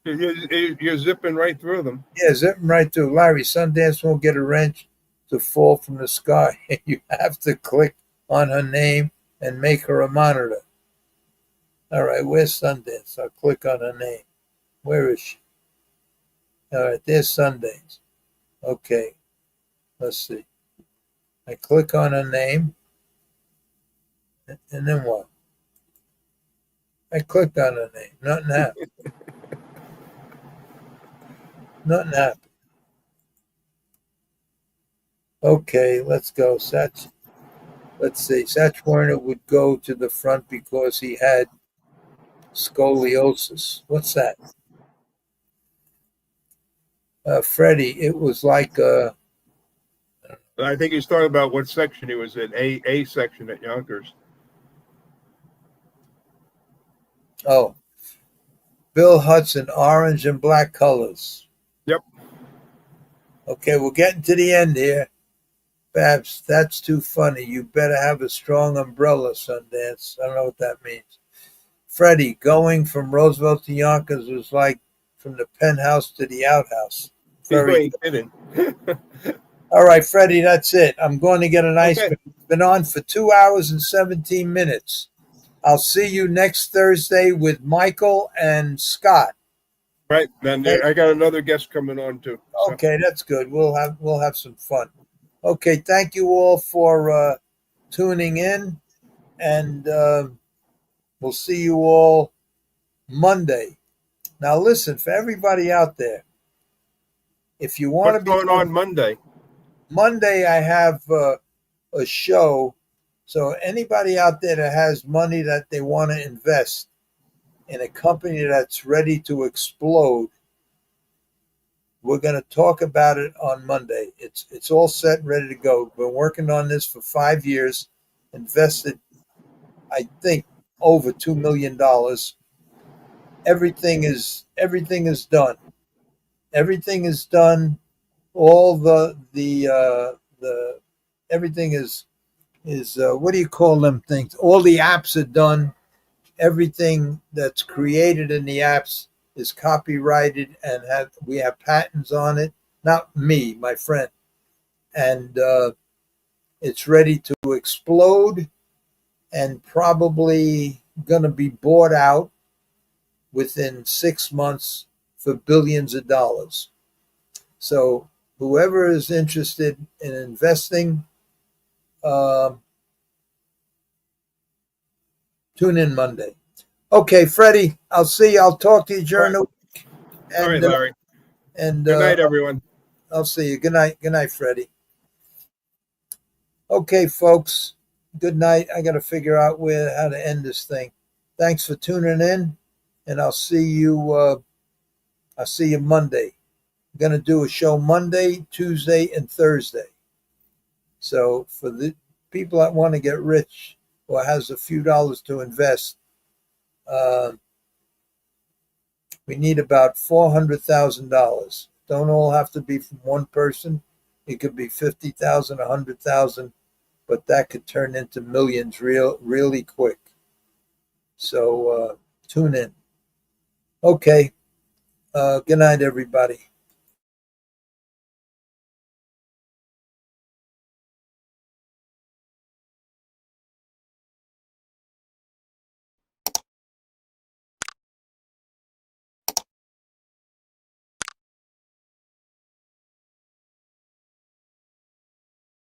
You're zipping right through them. Yeah, zipping right through. Larry, Sundance won't get a wrench to fall from the sky. You have to click on her name and make her a monitor. All right, where's Sundance? I'll click on her name. Where is she? All right, there's Sundance. Okay, let's see. I click on her name, and then what? I clicked on her name. Nothing happened. Nothing happened. Okay, let's go. Let's see. Satch Warner would go to the front because he had scoliosis. What's that? Freddie, it was like I think he's talking about what section he was in. A section at Yonkers. oh, Bill Hudson, orange and black colors. Yep. Okay, we're getting to the end here. Babs, that's too funny. You better have a strong umbrella, Sundance. I don't know what that means. Freddie, going from Roosevelt to Yonkers was like from the penthouse to the outhouse. Very kidding. All right, Freddie, that's it. I'm going to get an ice Okay. cream. Been on for 2 hours and 17 minutes. I'll see you next Thursday with Michael and Scott. Right. Then I got another guest coming on too. So. Okay, that's good. We'll have some fun. Okay, thank you all for tuning in, and we'll see you all Monday. Now, listen, for everybody out there, if you want to What's be going on Monday? Monday, I have a show. So anybody out there that has money that they want to invest in a company that's ready to explode, we're going to talk about it on Monday. It's all set and ready to go. Been working on this for 5 years, invested, I think, over $2 million. Everything is done. Everything is done. All the everything is what do you call them things? All the apps are done. Everything that's created in the apps is copyrighted and we have patents on it. Not me, my friend. And it's ready to explode and probably going to be bought out within 6 months for billions of dollars. So whoever is interested in investing, tune in Monday. Okay, Freddie, I'll see you. I'll talk to you during the week. And, all right, Larry. And good night, everyone. I'll see you. Good night. Good night, Freddie. Okay, folks. Good night. I got to figure out how to end this thing. Thanks for tuning in, and I'll see you. I'll see you Monday. I'm going to do a show Monday, Tuesday, and Thursday. So for the people that want to get rich or has a few dollars to invest, we need about $400,000. Don't all have to be from one person. It could be 50,000, 100,000, but that could turn into millions really quick. So tune in. Okay. Good night, everybody.